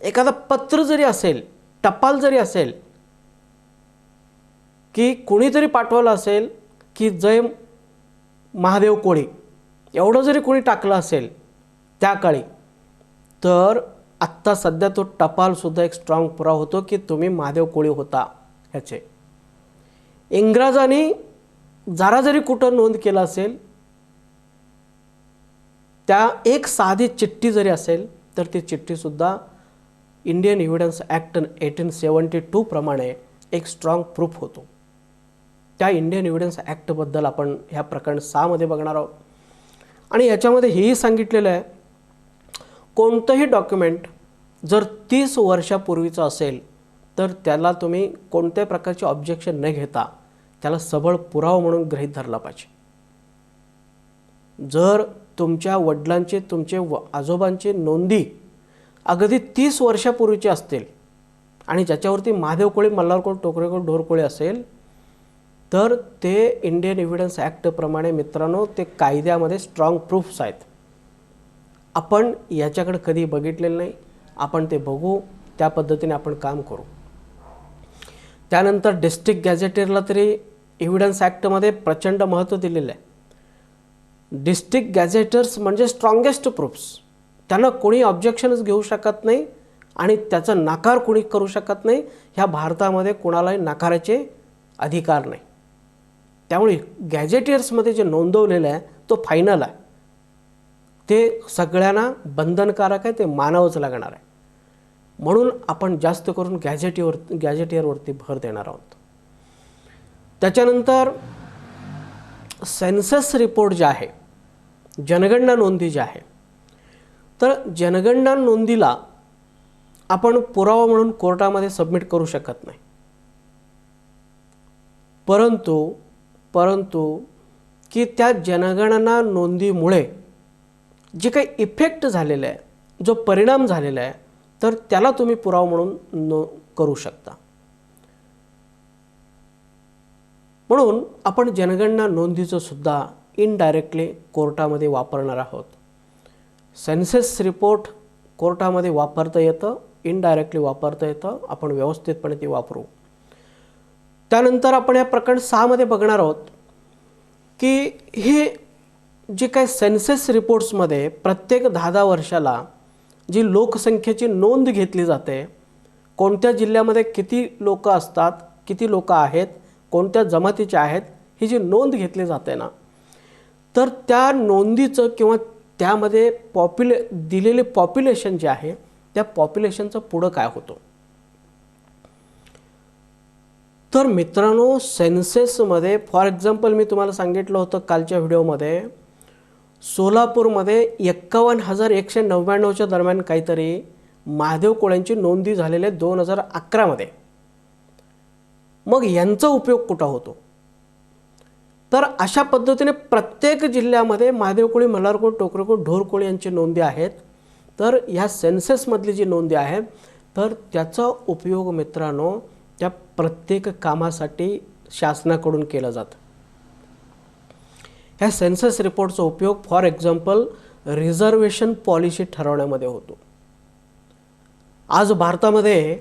एखादा पत्र जरी असेल, टपाल जरी असेल, की कुणीतरी पाठवलं असेल की जय महादेव कोळी एवढं जरी कोणी टाकलं असेल त्या काळी, तर आत्ता सध्या तो टपालसुद्धा एक स्ट्रॉंग पुरावा होतो की तुम्ही महादेव कोळी होता ह्याचे. इंग्रजांनी जरा जरी कुठं नोंद केलं असेल, त्या एक साधी चिठ्ठी जरी असेल, तर ती चिठ्ठीसुद्धा इंडियन एव्हिडन्स ॲक्ट 1872 प्रमाणे एक स्ट्रॉंग प्रूफ होतो. त्या इंडियन एव्हिडन्स ॲक्टबद्दल आपण ह्या प्रकरण 6 मध्ये बघणार आहोत. आणि याच्यामध्ये हेही सांगितलेलं आहे, कोणतंही डॉक्युमेंट जर 30 वर्षापूर्वीचं असेल तर त्याला तुम्ही कोणत्याही प्रकारचे ऑब्जेक्शन न घेता त्याला सबळ पुरावा म्हणून गृहीत धरला पाहिजे. जर तुमच्या वडिलांचे, तुमचे आजोबांचे नोंदी अगदी 30 वर्षापूर्वीचे असतील आणि ज्याच्यावरती महादेव कोळी, मल्हार कोळी, टोकरे कोळी, ढोर कोळी असेल, तर ते इंडियन एव्हिडन्स ॲक्टप्रमाणे मित्रांनो ते कायद्यामध्ये स्ट्रॉंग प्रूफ्स आहेत. आपण याच्याकडे कधी बघितलेलं नाही, आपण ते बघू, त्या पद्धतीने आपण काम करू. त्यानंतर डिस्ट्रिक्ट गॅझेटियरला तरी एव्हिडन्स ॲक्टमध्ये प्रचंड महत्त्व दिलेलं आहे. डिस्ट्रिक्ट गॅझेटर्स म्हणजे स्ट्रॉंगेस्ट प्रूफ्स. त्यांना कोणी ऑब्जेक्शनच घेऊ शकत नाही आणि त्याचा नाकार कोणी करू शकत नाही. ह्या भारतामध्ये कोणालाही नाकाराचे अधिकार नाही. त्यामुळे गॅझेटियर्समध्ये जे नोंदवलेलं आहे तो फायनल आहे, ते सगळ्यांना बंधनकारक आहे, ते मानावंच लागणार आहे. म्हणून आपण जास्त करून गॅझेटियरवरती भर देणार आहोत. त्याच्यानंतर सेन्सस रिपोर्ट जे आहे, जनगणना नोंदी जे आहे, तर जनगणना नोंदीला आपण पुरावा म्हणून कोर्टामध्ये सबमिट करू शकत नाही. परंतु की त्या जनगणना नोंदीमुळे जे काही इफेक्ट झालेला आहे, जो परिणाम झालेला आहे, तर त्याला तुम्ही पुरावा म्हणून करू शकता. म्हणून आपण जनगणना नोंदीचं सुद्धा इनडायरेक्टली कोर्टामध्ये वापरणार आहोत. सेन्सस रिपोर्ट कोर्टामध्ये वापरता येतं, इनडायरेक्टली वापरता येतं, आपण व्यवस्थितपणे ते वापरू. त्यानंतर आपण या प्रकरण 6 मध्ये बघणार आहोत की हे जे काही सेन्सस रिपोर्ट्समध्ये प्रत्येक 10-10 वर्षाला जी लोकसंख्येची नोंद घेतली जाते, कोणत्या जिल्ह्यामध्ये किती लोक असतात, किती लोक आहेत, कोणत्या जमातीचे आहेत, ही जी नोंद घेतली जाते ना, तर त्या नोंदीचं किंवा त्यामध्ये दिलेले पॉप्युलेशन जे आहे त्या पॉप्युलेशनचं पुढं काय होतं. तर मित्रांनो, सेन्सेसमध्ये फॉर एक्झाम्पल मी तुम्हाला सांगितलं होतं कालच्या व्हिडिओमध्ये, सोलापूरमध्ये 51,199च्या दरम्यान काहीतरी महादेव कोळ्यांची नोंदी झालेली 2011 मध्ये. मग यांचा उपयोग कुठं होतो, तर अशा पद्धतीने प्रत्येक जिल्ह्यामध्ये महादेव कोळी, मल्हार कोळी, टोकरे कोळी, ढोर कोळी यांची नोंदी आहेत. तर ह्या सेन्ससमधली जी नोंदी आहे, तर त्याचा उपयोग मित्रांनो त्या प्रत्येक कामासाठी शासनाकडून केला जातो. ह्या सेन्सस रिपोर्टचा उपयोग फॉर एक्झाम्पल रिझर्वेशन पॉलिसी ठरवण्यामध्ये होतो. आज भारतामध्ये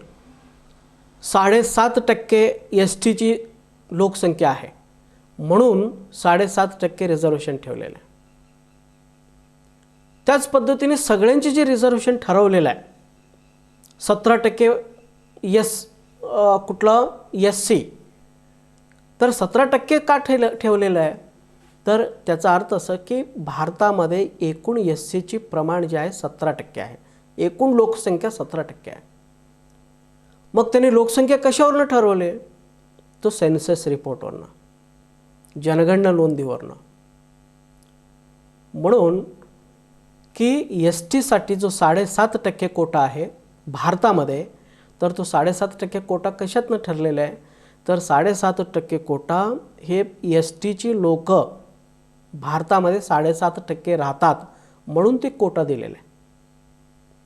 7.5% STची लोकसंख्या आहे, म्हणून 7.5% रिझर्वेशन ठेवलेलं आहे. त्याच पद्धतीने सगळ्यांची जी रिझर्वेशन ठरवलेलं आहे 17% कुठलं SC, तर 17% का ठेवलेलं आहे, तर त्याचा अर्थ असं की भारतामध्ये एकूण SCची प्रमाण जे आहे 17% आहे, एकूण लोकसंख्या 17% आहे. मग त्यांनी लोकसंख्या कशावरनं ठरवले, तो सेन्सस रिपोर्टवरनं, जनगणना नोंदीवरनं. म्हणून की STसाठी जो 7.5% कोटा आहे भारतामध्ये, तर तो 7.5% कोटा कशातनं ठरलेला आहे, तर 7.5% कोटा हे STची लोक भारतामध्ये 7.5% राहतात म्हणून ते कोटा दिलेला आहे.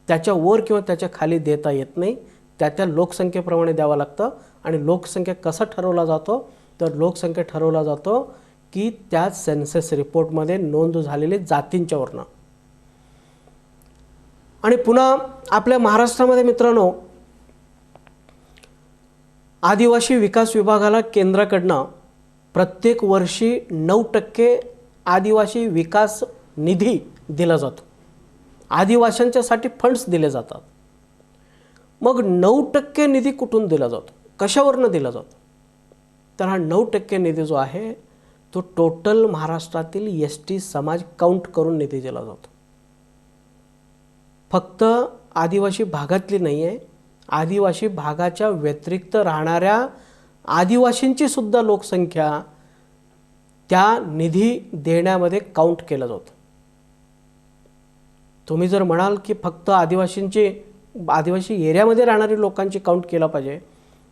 त्याच्या वर किंवा त्याच्या खाली देता येत नाही, त्या लोकसंख्येप्रमाणे द्यावं लागतं. आणि लोकसंख्या कसा ठरवला जातो, तर लोकसंख्या ठरवला जातो की त्या सेन्सस रिपोर्टमध्ये नोंद झालेले जातींच्या वरनं. आणि पुन्हा आपल्या महाराष्ट्रामध्ये मित्रांनो, आदिवासी विकास विभागाला केंद्राकडनं प्रत्येक वर्षी 9% आदिवासी विकास निधी दिला जातो. आदिवासींच्यासाठी फंड्स दिले जातात. मग 9% निधी कुठून दिला जातो, कशावरनं दिला जातो, तर हा 9% निधी जो आहे तो टोटल महाराष्ट्रातील ST समाज काउंट करून निधी दिला जातो. फक्त आदिवासी भागातली नाही आहे, आदिवासी भागाच्या व्यतिरिक्त राहणाऱ्या आदिवासींची सुद्धा लोकसंख्या त्या निधी देण्यामध्ये काउंट केलं जातं. तुम्ही जर म्हणाल की फक्त आदिवासी एरियामध्ये राहणारी लोकांची काउंट केला पाहिजे,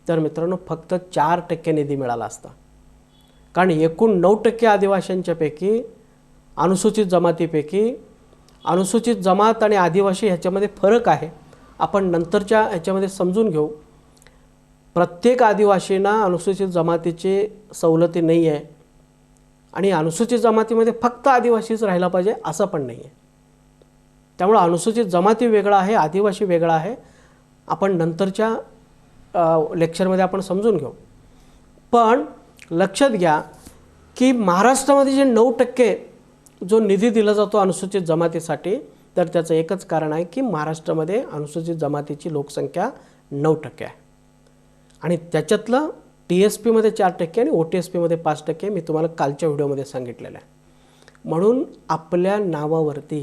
तर मित्रांनो फक्त 4% निधी मिळाला असता. कारण एकूण 9% आदिवासींच्यापैकी, अनुसूचित जमातीपैकी, अनुसूचित जमात आणि आदिवासी ह्याच्यामध्ये फरक आहे, आपण नंतरच्या ह्याच्यामध्ये समजून घेऊ. प्रत्येक आदिवासींना अनुसूचित जमातीची सवलती नाही आहे आणि अनुसूचित जमातीमध्ये फक्त आदिवासीच राहिला पाहिजे असं पण नाही आहे. त्यामुळे अनुसूचित जमाती वेगळा आहे, आदिवासी वेगळा आहे, आपण नंतरच्या लेक्चरमध्ये आपण समजून घेऊ. पण लक्षात घ्या की महाराष्ट्रामध्ये जे 9% जो निधी दिला जातो अनुसूचित जमातीसाठी, तर त्याचं एकच कारण आहे की महाराष्ट्रामध्ये अनुसूचित जमातीची लोकसंख्या 9% आहे. आणि त्याच्यातलं TSPमध्ये 4% आणि OTSPमध्ये 5% मी तुम्हाला कालच्या व्हिडिओमध्ये सांगितलेलं आहे. म्हणून आपल्या नावावरती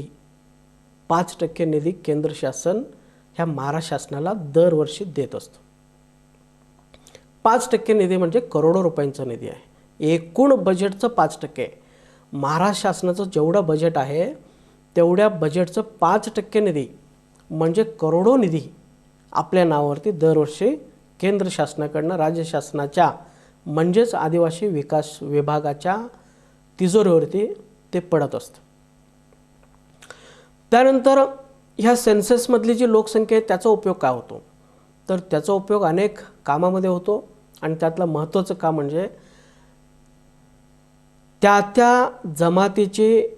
5% निधी केंद्र शासन ह्या महाराष्ट्र शासनाला दरवर्षी देत असतो. 5% निधी म्हणजे करोडो रुपयांचा निधी आहे. एकूण बजेटचं 5%. महाराष्ट्र शासनाचं जेवढं बजेट आहे तेवढ्या बजेटचं 5% निधी म्हणजे करोडो निधी आपल्या नावावरती दरवर्षी केंद्र शासनाकडनं राज्य शासनाच्या म्हणजेच आदिवासी विकास विभागाच्या तिजोरीवरती ते पडत असतं. त्यानंतर ह्या सेन्ससमधली जी लोकसंख्या आहे त्याचा उपयोग काय होतो, तर त्याचा उपयोग अनेक कामामध्ये होतो. आणि त्यातलं महत्त्वाचं काम म्हणजे त्या जमातीचे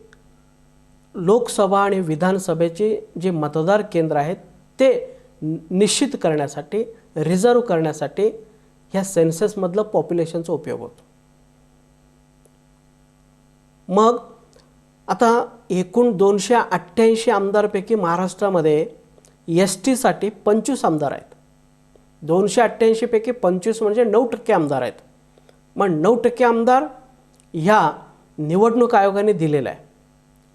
लोकसभा आणि विधानसभेचे जे मतदार केंद्र आहेत ते निश्चित करण्यासाठी, रिझर्व करण्यासाठी ह्या सेन्ससमधलं पॉप्युलेशनचा उपयोग होतो. मग आता एकूण 288 आमदारपैकी महाराष्ट्रामध्ये STसाठी 25 आमदार आहेत. 288 पैकी 25 म्हणजे 9% आमदार आहेत. मग 9% आमदार ह्या निवडणूक आयोगाने दिलेला आहे.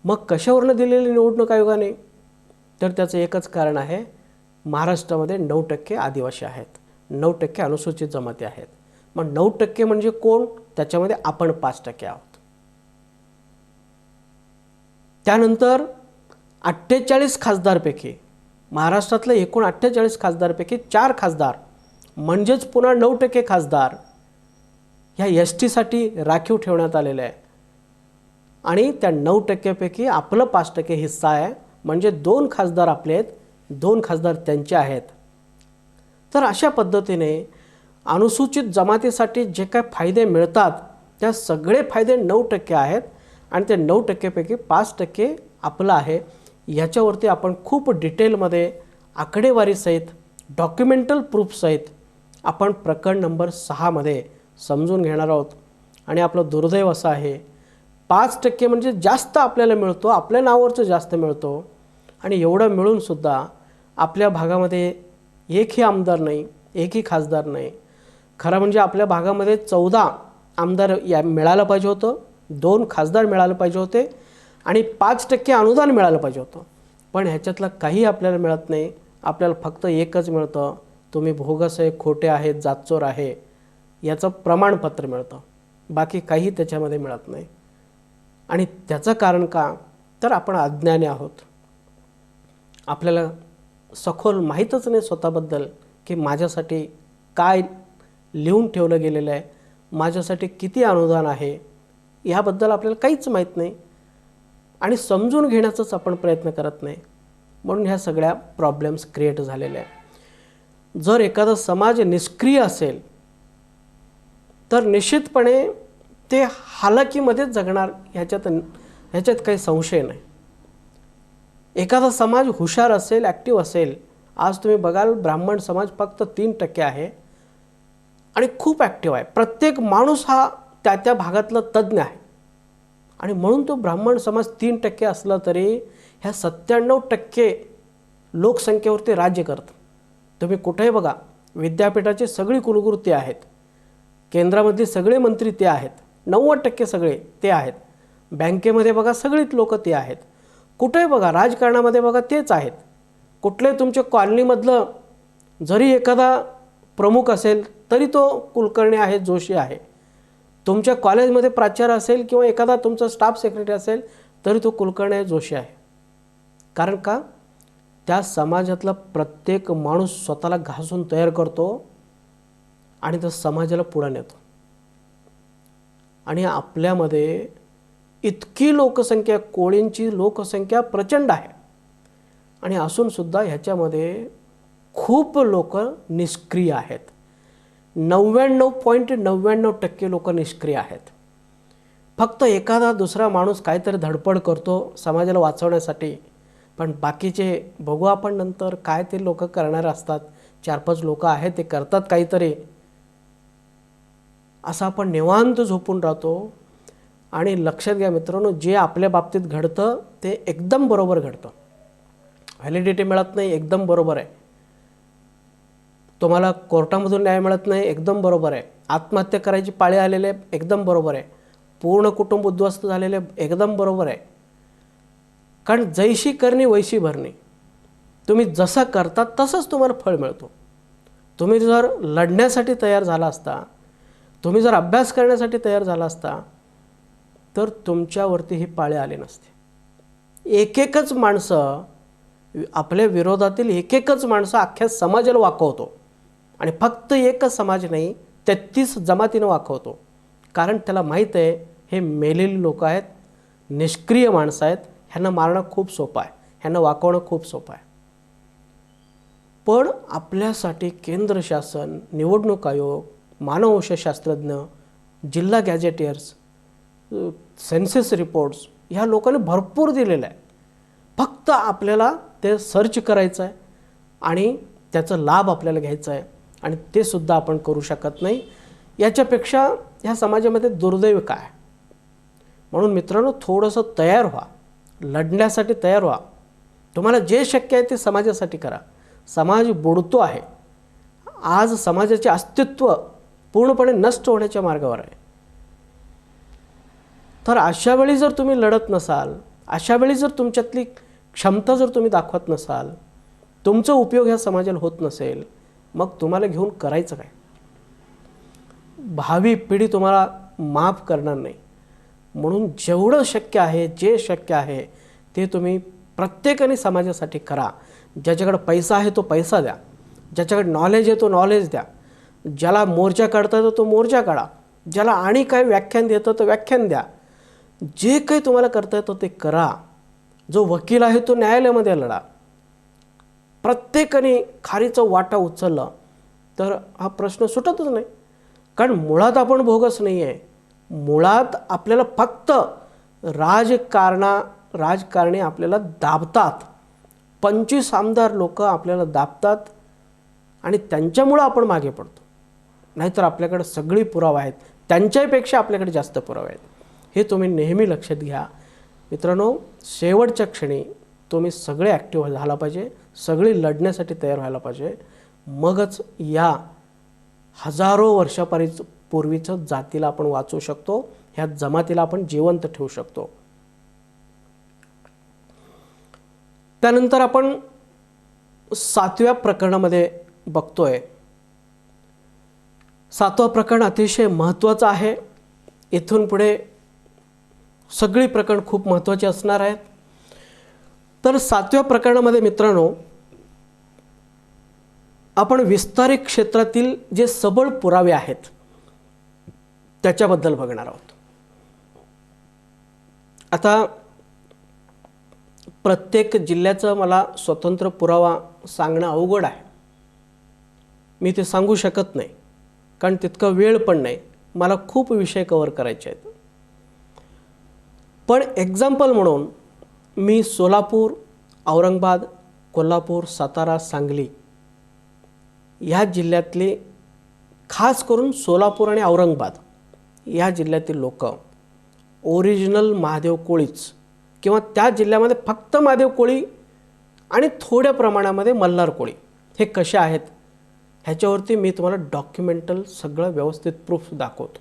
मग कशावरनं दिलेले निवडणूक आयोगाने, तर त्याचं एकच कारण आहे, महाराष्ट्रामध्ये 9% आदिवासी आहेत, 9% अनुसूचित जमाती आहेत. मग 9% म्हणजे कोण, त्याच्यामध्ये आपण 5% आहोत. त्यानंतर 48 खासदारपैकी, महाराष्ट्रातलं एकूण 48 खासदारपैकी 4 खासदार म्हणजेच पुन्हा 9% खासदार ह्या STसाठी राखीव ठेवण्यात आलेले आहे. आणि त्या 9% पैकी आपलं 5% हिस्सा आहे, म्हणजे 2 खासदार आपले आहेत, 2 खासदार त्यांचे आहेत. तर अशा पद्धतीने अनुसूचित जमातीसाठी जे काय फायदे मिळतात त्या सगळे फायदे 9% आहेत आणि त्या 9% पैकी 5% आपलं आहे याच्यावरती आपण खूप डिटेलमध्ये आकडेवारीसहित डॉक्युमेंटल प्रूफसहित आपण प्रकरण नंबर 6मध्ये समजून घेणार आहोत. आणि आपलं दुर्दैव असं आहे 5% म्हणजे जास्त आपल्याला मिळतो, आपल्या नावावरचं जास्त मिळतो आणि एवढं मिळूनसुद्धा आपल्या भागामध्ये एकही आमदार नाही, एकही खासदार नाही. खरं म्हणजे आपल्या भागामध्ये 14 आमदार मिळालं पाहिजे होतं, 2 खासदार मिळालं पाहिजे होते आणि 5% अनुदान मिळालं पाहिजे होतं. पण ह्याच्यातलं काही आपल्याला मिळत नाही. आपल्याला फक्त एकच मिळतं, तुम्ही भोगस आहे, खोटे आहेत, जातचोर आहे याचं प्रमाणपत्र मिळतं, बाकी काही त्याच्यामध्ये मिळत नाही. आणि त्याचं कारण का, तर आपण अज्ञानी आहोत. आपल्याला सखोल माहीतच नाही स्वतःबद्दल की माझ्यासाठी काय लिहून ठेवलं गेलेलं आहे, माझ्यासाठी किती अनुदान आहे याबद्दल आपल्याला काहीच माहीत नाही आणि समजून घेण्याचाच आपण प्रयत्न करत नाही. म्हणून ह्या सगळ्या प्रॉब्लेम्स क्रिएट झालेल्या आहे. जर एखादा समाज निष्क्रिय असेल तर निश्चितपणे ते हालाकीमध्येच जगणार, ह्याच्यात काही संशय नाही. एखादा समाज हुशार असेल, ॲक्टिव्ह असेल, आज तुम्ही बघाल ब्राह्मण समाज फक्त 3% आहे आणि खूप ॲक्टिव्ह आहे. प्रत्येक माणूस हा त्या त्या भागातला तज्ज्ञ आहे आणि म्हणून तो ब्राह्मण समाज 3% असला तरी ह्या 97% लोकसंख्येवरती राज्य करतं. तुम्ही कुठेही बघा, विद्यापीठाचे सगळी कुलगुरू ते आहेत, केंद्रामधले सगळे मंत्री ते आहेत, 90% सगळे ते आहेत, बँकेमध्ये बघा सगळीच लोक ते आहेत, कुठेही बघा राजकारणामध्ये बघा तेच आहेत. कुठले तुमच्या कॉलनीमधलं जरी एखादा प्रमुख असेल तरी तो कुलकर्णी आहे, जोशी आहे. तुमच्या कॉलेजमध्ये प्राचार्य असेल किंवा एखादा तुमचा स्टाफ सेक्रेटरी असेल तरी तो कुलकर्णी आहे, जोशी आहे. कारण का, त्या समाजातला प्रत्येक माणूस स्वतःला घासून तयार करतो आणि तो समाजाला पुढे नेतो. आणि आपल्यामध्ये इतकी लोकसंख्या, कोळींची लोकसंख्या प्रचंड आहे आणि असूनसुद्धा ह्याच्यामध्ये खूप लोक निष्क्रिय आहेत. 99.99% लोक निष्क्रिय आहेत. फक्त एखादा दुसरा माणूस काहीतरी धडपड करतो समाजाला वाचवण्यासाठी, पण बाकीचे बघू आपण नंतर काय ते लोक करणारे असतात. 4-5 लोक आहेत ते करतात काहीतरी, असं आपण निवांत झोपून राहतो. आणि लक्षात घ्या मित्रांनो, जे आपल्या बाबतीत घडतं ते एकदम बरोबर घडतं. व्हॅलिडिटी मिळत नाही, एकदम बरोबर आहे. तुम्हाला कोर्टामधून न्याय मिळत नाही, एकदम बरोबर आहे. आत्महत्या करायची पाळी आलेले, एकदम बरोबर आहे. पूर्ण कुटुंब उद्ध्वस्त झालेले, एकदम बरोबर आहे. कारण जैशी करणी वैशी भरणी, तुम्ही जसं करता तसंच तुम्हाला फळ मिळतो. तुम्ही जर लढण्यासाठी तयार झाला असता, तुम्ही जर अभ्यास करण्यासाठी तयार झाला असता तर तुमच्यावरती ही पाळी आली नसते. एक माणसं, आपल्या विरोधातील एकच माणसं अख्ख्या समाजाला वाकवतो आणि फक्त एकच समाज नाही, 33 जमातीनं वाकवतो. कारण त्याला माहीत आहे हे मेलेली लोक आहेत, निष्क्रिय माणसं आहेत, ह्यांना मारणं खूप सोपं आहे, ह्यांना वाकवणं खूप सोपं आहे. पण आपल्यासाठी केंद्र शासन, निवडणूक आयोग, मानववंशशास्त्रज्ञ, जिल्हा गॅजेटियर्स, सेन्सस रिपोर्ट्स ह्या लोकांनी भरपूर दिलेलं आहे. फक्त आपल्याला ते सर्च करायचं आहे आणि त्याचा लाभ आपल्याला घ्यायचा आहे आणि ते सुद्धा आपण करू शकत नाही. याच्यापेक्षा ह्या समाजामध्ये दुर्दैव काय. म्हणून मित्रांनो, थोडंसं तयार व्हा, लढण्यासाठी तयार व्हा. तुम्हाला जे शक्य आहे ते समाजासाठी करा. समाज बुडतो आहे. आज समाजाचे अस्तित्व पूर्णपणे नष्ट होण्याच्या मार्गावर आहे. तर अशा वेळी जर तुम्ही लढत नसाल, अशा वेळी जर तुमच्यातली क्षमता जर तुम्ही दाखवत नसाल, तुमचा उपयोग ह्या समाजाला होत नसेल, मग तुम्हाला घेऊन करायचं काय. भावी पिढी तुम्हाला माफ करणार नाही. म्हणून जेवढं शक्य आहे, जे शक्य आहे ते तुम्ही प्रत्येकाने समाजासाठी करा. ज्याच्याकडे पैसा आहे तो पैसा द्या, ज्याच्याकडे नॉलेज आहे तो नॉलेज द्या, ज्याला मोर्चा काढता येतो तो मोर्चा काढा, ज्याला आणि काय व्याख्यान देतं तर व्याख्यान द्या. जे काही तुम्हाला करता येतं ते करा. जो वकील आहे तो न्यायालयामध्ये लढा. प्रत्येकाने खारीचा वाटा उचलला तर हा प्रश्न सुटतच नाही. कारण मुळात आपण भोगस नाही आहे. मुळात आपल्याला फक्त राजकारणी आपल्याला दाबतात, 25 आमदार लोक आपल्याला दाबतात आणि त्यांच्यामुळं आपण मागे पडतो. नाहीतर आपल्याकडे सगळी पुरावा आहेत, त्यांच्यापेक्षा आपल्याकडे जास्त पुरावे आहेत. हे तुम्ही नेहमी लक्षात घ्या मित्रांनो. शेवटच्या क्षणी तुम्ही सगळे ॲक्टिव्ह झाला पाहिजे, सगळी लढण्यासाठी तयार व्हायला पाहिजे. मगच या हजारो वर्षापूर्वीचं जातीला आपण वाचवू शकतो, ह्या जमातीला आपण जिवंत ठेवू शकतो. त्यानंतर आपण 7व्या प्रकरणामध्ये बघतोय. 7वं प्रकरण अतिशय महत्त्वाचं आहे. इथून पुढे सगळी प्रकरण खूप महत्त्वाची असणार आहेत. तर 7व्या प्रकरणामध्ये मित्रांनो आपण विस्तारित क्षेत्रातील जे सबळ पुरावे आहेत त्याच्याबद्दल बघणार आहोत. आता प्रत्येक जिल्ह्याचं मला स्वतंत्र पुरावा सांगणं अवघड आहे. मी ते सांगू शकत नाही कारण तितका वेळ पण नाही. मला खूप विषय कव्हर करायचे आहेत. पण एक्झाम्पल म्हणून मी सोलापूर, औरंगाबाद, कोल्हापूर, सातारा, सांगली ह्या जिल्ह्यातले, खास करून सोलापूर आणि औरंगाबाद या जिल्ह्यातील लोक ओरिजिनल महादेव कोळीच किंवा त्या जिल्ह्यामध्ये फक्त महादेव कोळी आणि थोड्या प्रमाणामध्ये मल्हार कोळी हे कसे आहेत ह्याच्यावरती मी तुम्हाला डॉक्युमेंटल सगळं व्यवस्थित प्रूफ दाखवतो.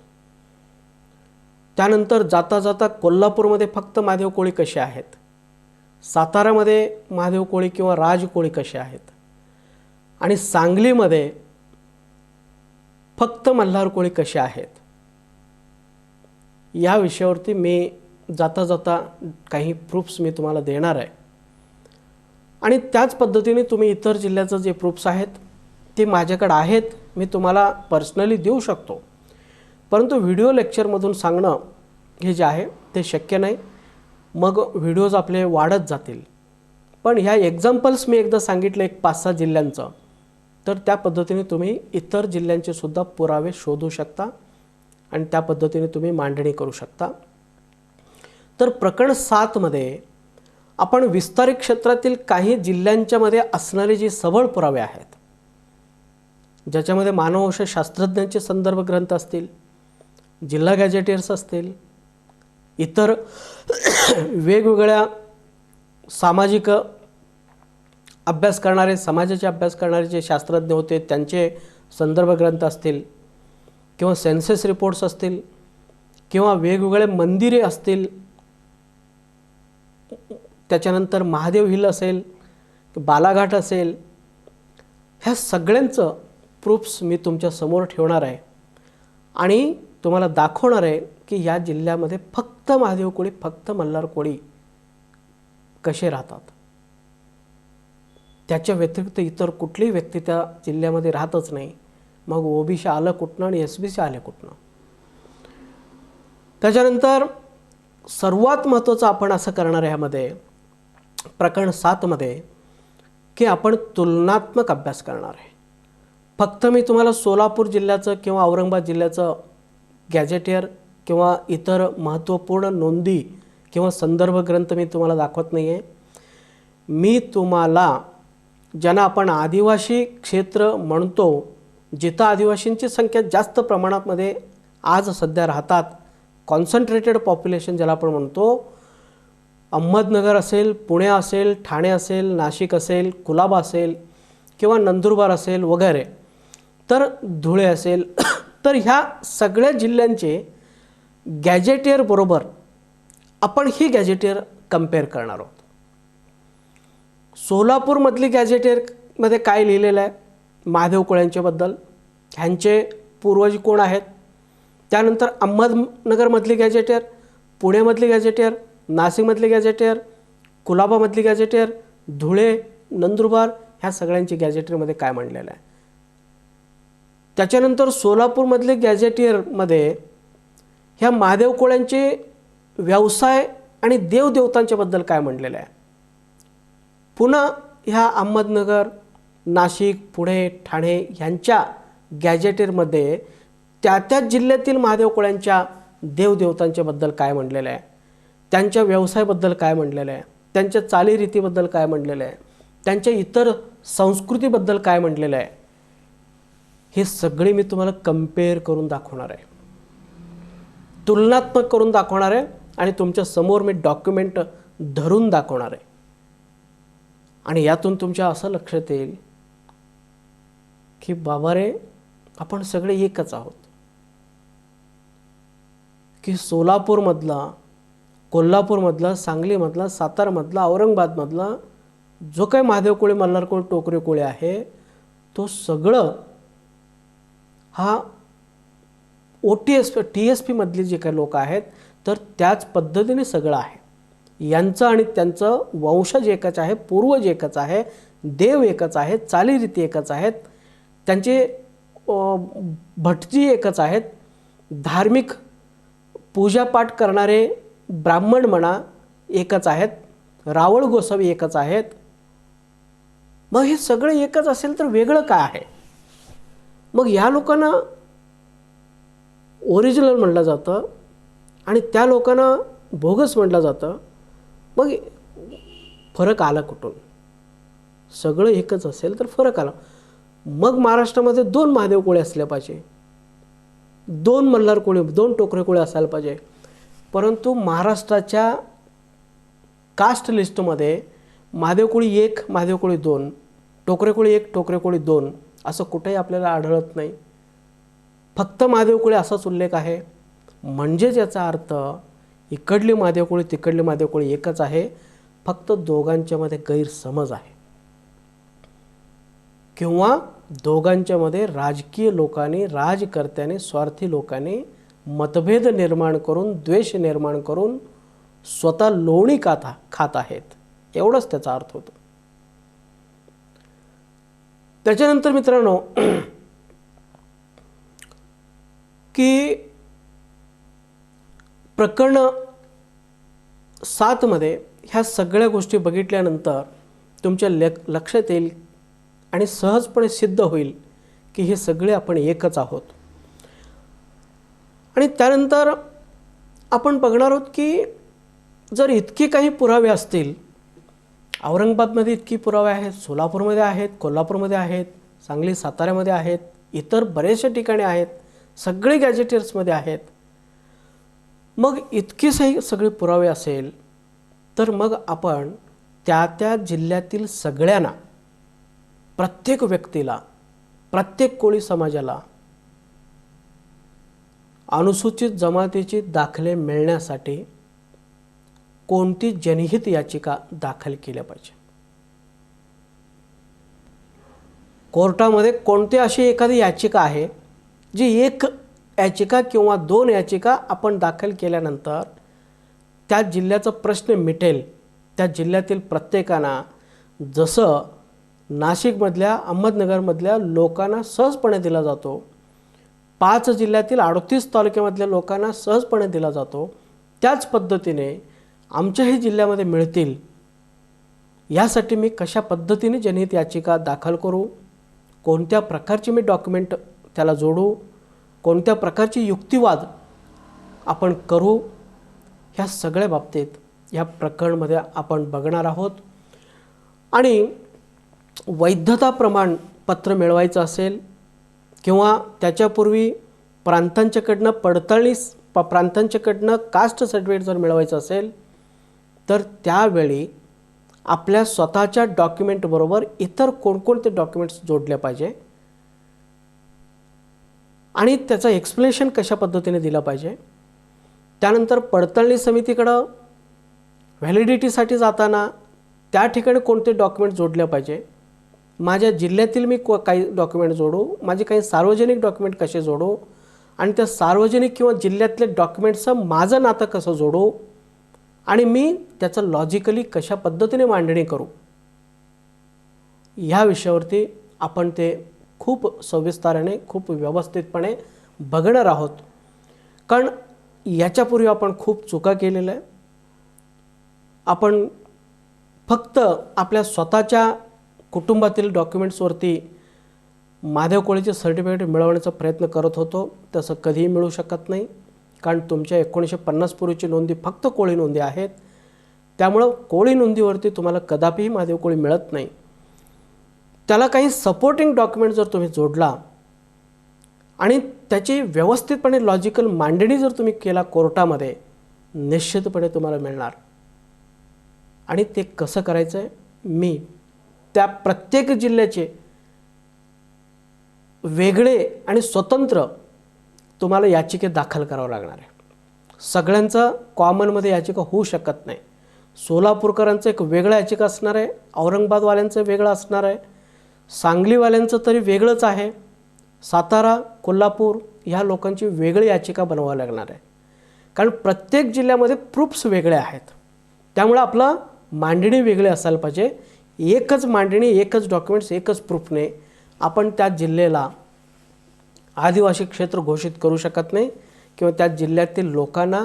त्यानंतर जाता जाता कोल्हापूरमध्ये फक्त महादेव कोळी कसे आहेत, सातारामध्ये महादेव कोळी किंवा राज कोळी कसे आहेत आणि सांगलीमध्ये फक्त मल्हार कोळी कसे आहेत, या विषयावरती मी जाता जाता काही प्रूफ्स मी तुम्हाला देणार आहे. आणि त्याच पद्धतीने तुम्ही इतर जिल्ह्याचं जे प्रूफ्स आहेत ते माझ्याकडे आहेत, मी तुम्हाला पर्सनली देऊ शकतो. परंतु व्हिडिओ लेक्चरमधून सांगणं हे जे आहे ते शक्य नाही. मग व्हिडिओज आपले वाढत जातील. पण ह्या एक्झाम्पल्स मी एकदा सांगितलं एक 5-6 जिल्ह्यांचं, तर त्या पद्धतीने तुम्ही इतर जिल्ह्यांचे सुद्धा पुरावे शोधू शकता आणि त्या पद्धतीने तुम्ही मांडणी करू शकता. तर प्रकरण 7 मध्ये आपण विस्तारित क्षेत्रातील काही जिल्ह्यांच्यामध्ये असणारे जे सबळ पुरावे आहेत, ज्याच्यामध्ये मानववंशशास्त्रज्ञांचे संदर्भ ग्रंथ असतील, जिल्हा गॅजेटियर्स असतील, इतर वेगवेगळ्या सामाजिक अभ्यास करणारे, समाजाचे अभ्यास करणारे जे शास्त्रज्ञ होते त्यांचे संदर्भ ग्रंथ असतील किंवा सेन्सस रिपोर्ट्स असतील किंवा वेगवेगळे मंदिरे असतील, त्याच्यानंतर महादेव हिल असेल, बालाघाट असेल, ह्या सगळ्यांचं प्रूफ्स मी तुमच्या समोर ठेवणार आहे आणि तुम्हाला दाखवणार आहे की या जिल्ह्यामध्ये फक्त महादेव कोळी, फक्त मल्हार कोळी कसे राहतात. त्याच्या व्यतिरिक्त इतर कुठलीही व्यक्ती त्या जिल्ह्यामध्ये राहतच नाही. मग ओबीसी आलं कुठनं आणि एसबीसी आले कुठनं. त्याच्यानंतर सर्वात महत्त्वाचं आपण असं करणार आहे ह्यामध्ये प्रकरण 7 मध्ये की आपण तुलनात्मक अभ्यास करणार आहे. फक्त मी तुम्हाला सोलापूर जिल्ह्याचं किंवा औरंगाबाद जिल्ह्याचं गॅजेटियर किंवा इतर महत्त्वपूर्ण नोंदी किंवा संदर्भ ग्रंथ मी तुम्हाला दाखवत नाही आहे. मी तुम्हाला ज्यांना आपण आदिवासी क्षेत्र म्हणतो, जिथं आदिवासींची संख्या जास्त प्रमाणामध्ये आज सध्या राहतात, कॉन्सन्ट्रेटेड पॉप्युलेशन ज्याला आपण म्हणतो, अहमदनगर असेल, पुणे असेल, ठाणे असेल, नाशिक असेल, कुलाबा असेल किंवा नंदुरबार असेल वगैरे, तर धुळे असेल, तर ह्या सगळ्या जिल्ह्यांचे गॅजेटियर बरोबर आपण ही गॅजेटियर कंपेअर करणार आहोत. सोलापूरमधली गॅजेटियरमध्ये काय लिहिलेलं आहे महादेव कोळ्यांच्याबद्दल, ह्यांचे पूर्वज कोण आहेत. त्यानंतर अहमदनगरमधली गॅजेटियर, पुण्यामधली गॅजेटियर, नाशिकमधली गॅजेटियर, कुलाबामधली गॅजेटियर, धुळे, नंदुरबार ह्या सगळ्यांची गॅजेटियरमध्ये काय म्हणलेलं आहे. त्याच्यानंतर सोलापूरमधले गॅजेटियरमध्ये ह्या महादेव कोळ्यांचे व्यवसाय आणि देवदेवतांच्याबद्दल काय म्हणलेलं आहे. पुन्हा ह्या अहमदनगर, नाशिक, पुणे, ठाणे ह्यांच्या गॅजेटियरमध्ये त्या जिल्ह्यातील महादेव कोळ्यांच्या देवदेवतांच्याबद्दल काय म्हणलेलं आहे. त्यांच्या व्यवसायाबद्दल काय म्हणलेलं आहे, त्यांच्या चालीरीतीबद्दल काय म्हणलेलं आहे, त्यांच्या इतर संस्कृतीबद्दल काय म्हणलेलं आहे, हे सगळे मी तुम्हाला कंपेअर करून दाखवणार आहे, तुलनात्मक करून दाखवणार आहे आणि तुमच्या समोर मी डॉक्युमेंट धरून दाखवणार आहे. आणि यातून तुमच्या असं लक्षात येईल की बाबा रे, आपण सगळे एकच आहोत. की सोलापूरमधला, कोल्हापूरमधला, सांगलीमधला, सातारमधला, औरंगाबादमधला जो काही महादेव कोळी, मल्हार कोळी, टोकरे कोळी आहे, तो सगळं हा TSP मधले जे काही लोक आहेत तर त्याच पद्धतीने सगळं आहे. यांचं आणि त्यांचं वंशज एकच आहे, पूर्वज एकच आहे, देव एकच आहेत, चालीरीती एकच आहेत, त्यांचे भटजी एकच आहेत, धार्मिक पूजापाठ करणारे ब्राह्मण म्हणा एकच आहेत, रावळ गोसावी एकच आहेत. मग हे सगळं एकच असेल तर वेगळं काय आहे? मग या लोकांना ओरिजिनल म्हटलं जातं आणि त्या लोकांना बोगस म्हटलं जातं. मग फरक आला कुठून? सगळं एकच असेल तर फरक आला. मग महाराष्ट्रामध्ये 2 महादेव कोळी असले पाहिजे, 2 मल्हार कोळी, 2 टोकरे कोळी असायला पाहिजे. परंतु महाराष्ट्राच्या कास्ट लिस्टमध्ये महादेव कोळी 1, महादेव कोळी 2, टोकरे कोळी 1, टोकरे कोळी 2 असं कुठेही आपल्याला आढळत नाही. फक्त महादेव कोळी असाच उल्लेख आहे. म्हणजेच याचा अर्थ इकडली महादेव कोळी, तिकडली महादेव कोळी एकच आहे, फक्त दोघांच्या मध्ये गैरसमज आहे किंवा दोघांच्या मध्ये राजकीय लोकांनी, राजकर्त्यांनी, स्वार्थी लोकांनी मतभेद निर्माण करून, द्वेष निर्माण करून स्वतः लोणी खात आहेत, एवढंच त्याचा अर्थ होतो. त्याच्यानंतर मित्रांनो की प्रकरण 7 मध्ये ह्या सगळ्या गोष्टी बघितल्यानंतर तुमच्या लक्षात येईल आणि सहजपणे सिद्ध होईल की हे सगळे आपण एकच आहोत. आणि त्यानंतर आपण बघणार आहोत की जर इतके काही पुरावे असतील, औरंगाबादमध्ये इतकी पुरावे आहेत, सोलापूरमध्ये आहेत, कोल्हापूरमध्ये आहेत, सांगली साताऱ्यामध्ये आहेत, इतर बरेचशा ठिकाणी आहेत, सगळे गॅजेटियर्समध्ये आहेत. मग इतके सगळे पुरावे असेल तर मग आपण त्या जिल्ह्यातील सगळ्यांना, प्रत्येक व्यक्तीला, प्रत्येक कोळी समाजाला अनुसूचित जमातीचे दाखले मिळण्यासाठी कोणती जनहित याचिका दाखल केल्या पाहिजे. कोर्टामध्ये कोणती अशी एखादी याचिका आहे जी एक याचिका किंवा 2 याचिका आपण दाखल केल्यानंतर त्या जिल्ह्याचा प्रश्न मिटेल. त्या जिल्ह्यातील प्रत्येकांना, जसं नाशिकमधल्या, अहमदनगरमधल्या लोकांना सहजपणे दिला जातो, 5 जिल्ह्यातील 38 तालुक्यामधल्या लोकांना सहजपणे दिला जातो, त्याच पद्धतीने आमच्याही जिल्ह्यामध्ये मिळतील. यासाठी मी कशा पद्धतीने जनहित याचिका दाखल करू, कोणत्या प्रकारची मी डॉक्युमेंट त्याला जोडू, कोणत्या प्रकारची युक्तिवाद आपण करू, ह्या सगळ्या बाबतीत ह्या प्रकरणामध्ये आपण बघणार आहोत. आणि वैधता प्रमाणपत्र मिळवायचं असेल किंवा त्याच्यापूर्वी प्रांतांच्याकडनं प्रांतांच्याकडनं कास्ट सर्टिफिकेट जर मिळवायचं असेल तर त्यावेळी आपल्या स्वतःच्या डॉक्युमेंटबरोबर इतर कोणकोणते डॉक्युमेंट्स जोडले पाहिजे आणि त्याचं एक्सप्लेनेशन कशा पद्धतीने दिलं पाहिजे. त्यानंतर पडताळणी समितीकडं व्हॅलिडिटीसाठी जाताना त्या ठिकाणी कोणते डॉक्युमेंट जोडले पाहिजे, माझ्या जिल्ह्यातील मी काही डॉक्युमेंट जोडू, माझे काही सार्वजनिक डॉक्युमेंट कसे जोडू आणि त्या सार्वजनिक किंवा जिल्ह्यातले डॉक्युमेंटचं माझं नातं कसं जोडू आणि मी त्याचं लॉजिकली कशा पद्धतीने मांडणी करू, ह्या विषयावरती आपण ते खूप सविस्ताराने, खूप व्यवस्थितपणे बघणार आहोत. कारण याच्यापूर्वी आपण खूप चुका केलेल्या आहे. आपण फक्त आपल्या स्वतःच्या कुटुंबातील डॉक्युमेंट्सवरती महादेव कोळीचे सर्टिफिकेट मिळवण्याचा प्रयत्न करत होतो. तसं कधीही मिळू शकत नाही. कारण तुमच्या 1950 पूर्वीची नोंदी फक्त कोळी नोंदी आहेत. त्यामुळं कोळी नोंदीवरती तुम्हाला कदापिही महादेव कोळी मिळत नाही. त्याला काही सपोर्टिंग डॉक्युमेंट जर तुम्ही जोडला आणि त्याची व्यवस्थितपणे लॉजिकल मांडणी जर तुम्ही केला कोर्टामध्ये, निश्चितपणे तुम्हाला मिळणार. आणि ते कसं करायचं आहे, मी त्या प्रत्येक जिल्ह्याचे वेगळे आणि स्वतंत्र तुम्हाला याचिका दाखल करावं लागणार आहे. सगळ्यांचं कॉमनमध्ये याचिका होऊ शकत नाही. सोलापूरकरांचं एक वेगळं याचिका असणार आहे, औरंगाबादवाल्यांचं वेगळं असणार आहे, सांगलीवाल्यांचं तरी वेगळंच आहे, सातारा कोल्हापूर ह्या लोकांची वेगळी याचिका बनवावी लागणार आहे. कारण प्रत्येक जिल्ह्यामध्ये प्रूफ्स वेगळे आहेत. त्यामुळे आपलं मांडणी वेगळी असायला पाहिजे. एकच मांडणी, एकच डॉक्युमेंट्स, एकच प्रूफने आपण त्या जिल्ह्याला आदिवासी क्षेत्र घोषित करू शकत नाही किंवा त्या जिल्ह्यातील लोकांना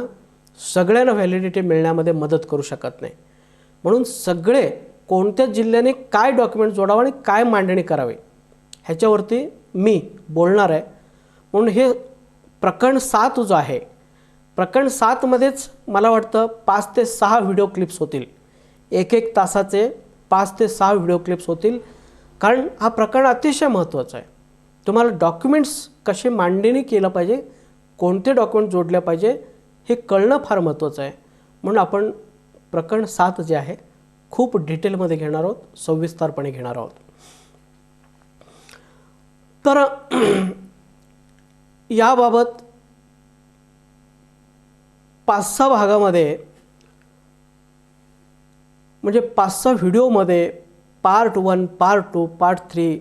सगळ्यांना व्हॅलिडिटी मिळण्यामध्ये मदत करू शकत नाही. म्हणून सगळे कोणत्या जिल्ह्याने काय डॉक्युमेंट जोडावं आणि काय मांडणी करावी ह्याच्यावरती मी बोलणार आहे. म्हणून हे प्रकरण 7 जो आहे, प्रकरण 7मध्येच मला वाटतं 5 ते 6 व्हिडिओ क्लिप्स होतील. 1-1 तासाचे 5 ते 6 व्हिडिओ क्लिप्स होतील. कारण हा प्रकरण अतिशय महत्त्वाचा आहे. तुम्हाला डॉक्युमेंट्स कसे मांडणी केलं पाहिजे, कोणते डॉक्युमेंट जोडले पाहिजे हे कळणं फार महत्त्वाचं आहे. म्हणून आपण प्रकरण 7 जे आहे खूप डिटेलमध्ये घेणार आहोत, सविस्तरपणे घेणार आहोत. तर याबाबत 5-6 भागामध्ये म्हणजे 5-6 व्हिडिओमध्ये पार्ट 1, पार्ट 2, पार्ट 3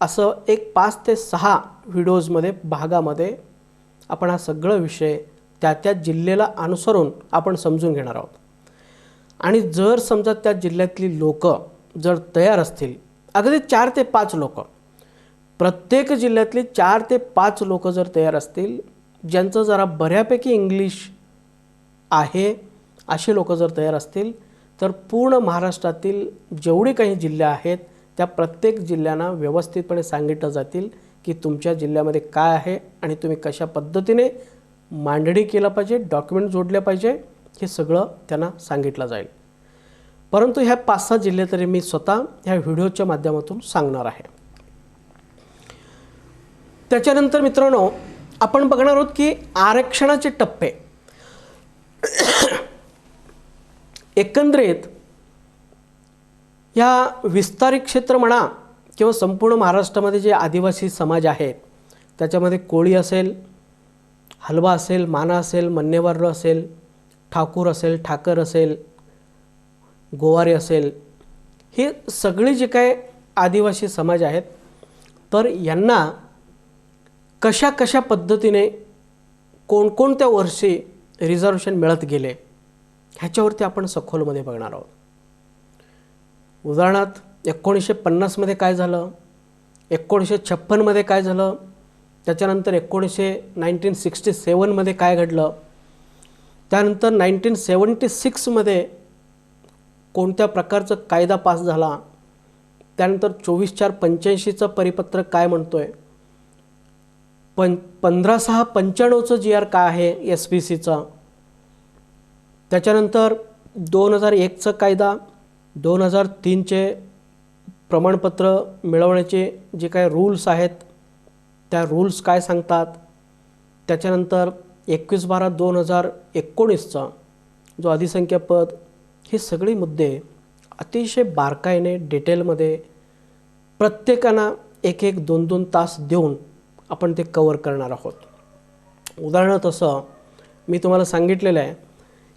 असं एक 5 ते 6 व्हिडिओजमध्ये भागामध्ये आपण हा सगळा विषय त्या जिल्ह्याला अनुसरून आपण समजून घेणार आहोत. आणि जर समजा त्या जिल्ह्यातली लोक जर तयार असतील, अगदी 4 ते 5 लोक, प्रत्येक जिल्ह्यातली 4 ते 5 लोक जर तयार असतील, ज्यांचं जरा बऱ्यापैकी इंग्लिश आहे असे लोक जर तयार असतील, तर पूर्ण महाराष्ट्रातील जेवढे काही जिल्हे आहेत त्या प्रत्येक जिल्ह्यांना व्यवस्थितपणे सांगितलं जातील की तुमच्या जिल्ह्यामध्ये काय आहे आणि तुम्ही कशा पद्धतीने मांडणी केलं पाहिजे, डॉक्युमेंट जोडले पाहिजे, हे सगळं त्यांना सांगितलं जाईल. परंतु ह्या 5-6 जिल्हे तरी मी स्वतः ह्या व्हिडिओच्या माध्यमातून सांगणार आहे. त्याच्यानंतर मित्रांनो आपण बघणार आहोत की आरक्षणाचे टप्पे. एकंदरीत या विस्तारित क्षेत्र म्हणा किंवा संपूर्ण महाराष्ट्रामध्ये जे आदिवासी समाज आहेत त्याच्यामध्ये कोळी असेल, हलवा असेल, माना असेल, मन्नेवार असेल, ठाकूर असेल, ठाकर असेल, गोवारी असेल, हे सगळे जे काय आदिवासी समाज आहेत, तर यांना कशा कशा पद्धतीने कोणकोणत्या वर्षी रिझर्वेशन मिळत गेले ह्याच्यावरती आपण सखोलमध्ये बघणार आहोत. उदाहरणार्थ 1950मध्ये काय झालं, 1956मध्ये काय झालं, त्याच्यानंतर 1967मध्ये काय घडलं, त्यानंतर 1976मध्ये कोणत्या प्रकारचा कायदा पास झाला, त्यानंतर 24/4/85चं परिपत्रक काय म्हणतोय, 15/6/95चं GR काय आहे SBCचं, त्याच्यानंतर 2001चं कायदा, 2003चे प्रमाणपत्र मिळवण्याचे जे काय रूल्स आहेत त्या रूल्स काय सांगतात, त्याच्यानंतर 21/12/2019चा जो अधिसंख्या पद, हे सगळे मुद्दे अतिशय बारकाईने डिटेलमध्ये प्रत्येकाला 1-1, 2-2 तास देऊन आपण ते कवर करणार आहोत. उदाहरणार्थ असं मी तुम्हाला सांगितलेलं आहे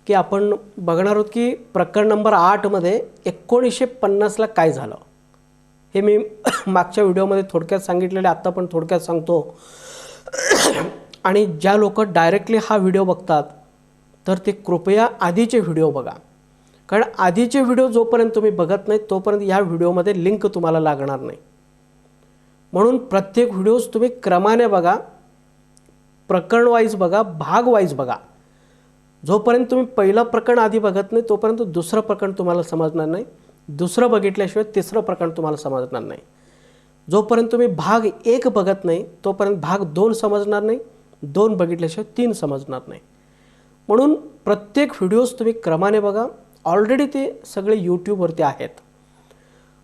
की आपण बघणार आहोत की प्रकरण नंबर 8मध्ये 1950ला काय झालं, हे मी मागच्या व्हिडिओमध्ये थोडक्यात सांगितलेलं आहे, आत्ता पण थोडक्यात सांगतो. आणि ज्या लोक डायरेक्टली हा व्हिडिओ बघतात तर ते कृपया आधीचे व्हिडिओ बघा, कारण आधीचे व्हिडिओ जोपर्यंत तुम्ही बघत नाही तोपर्यंत या व्हिडिओमध्ये लिंक तुम्हाला लागणार नाही. म्हणून प्रत्येक व्हिडिओज तुम्ही क्रमाने बघा, प्रकरण वाईज बघा, भाग वाईज बघा. जोपर्यंत तुम्ही पहिलं प्रकरण आधी बघत नाही तोपर्यंत दुसरं प्रकरण तुम्हाला समजणार नाही, दुसरं बघितल्याशिवाय तिसरं प्रकरण तुम्हाला समजणार नाही. जोपर्यंत तुम्ही भाग 1 बघत नाही तोपर्यंत भाग 2 समजणार नाही, 2 बघितल्याशिवाय 3 समजणार नाही. म्हणून प्रत्येक व्हिडिओज तुम्ही क्रमाने बघा. ऑलरेडी ते सगळे यूट्यूबवरती आहेत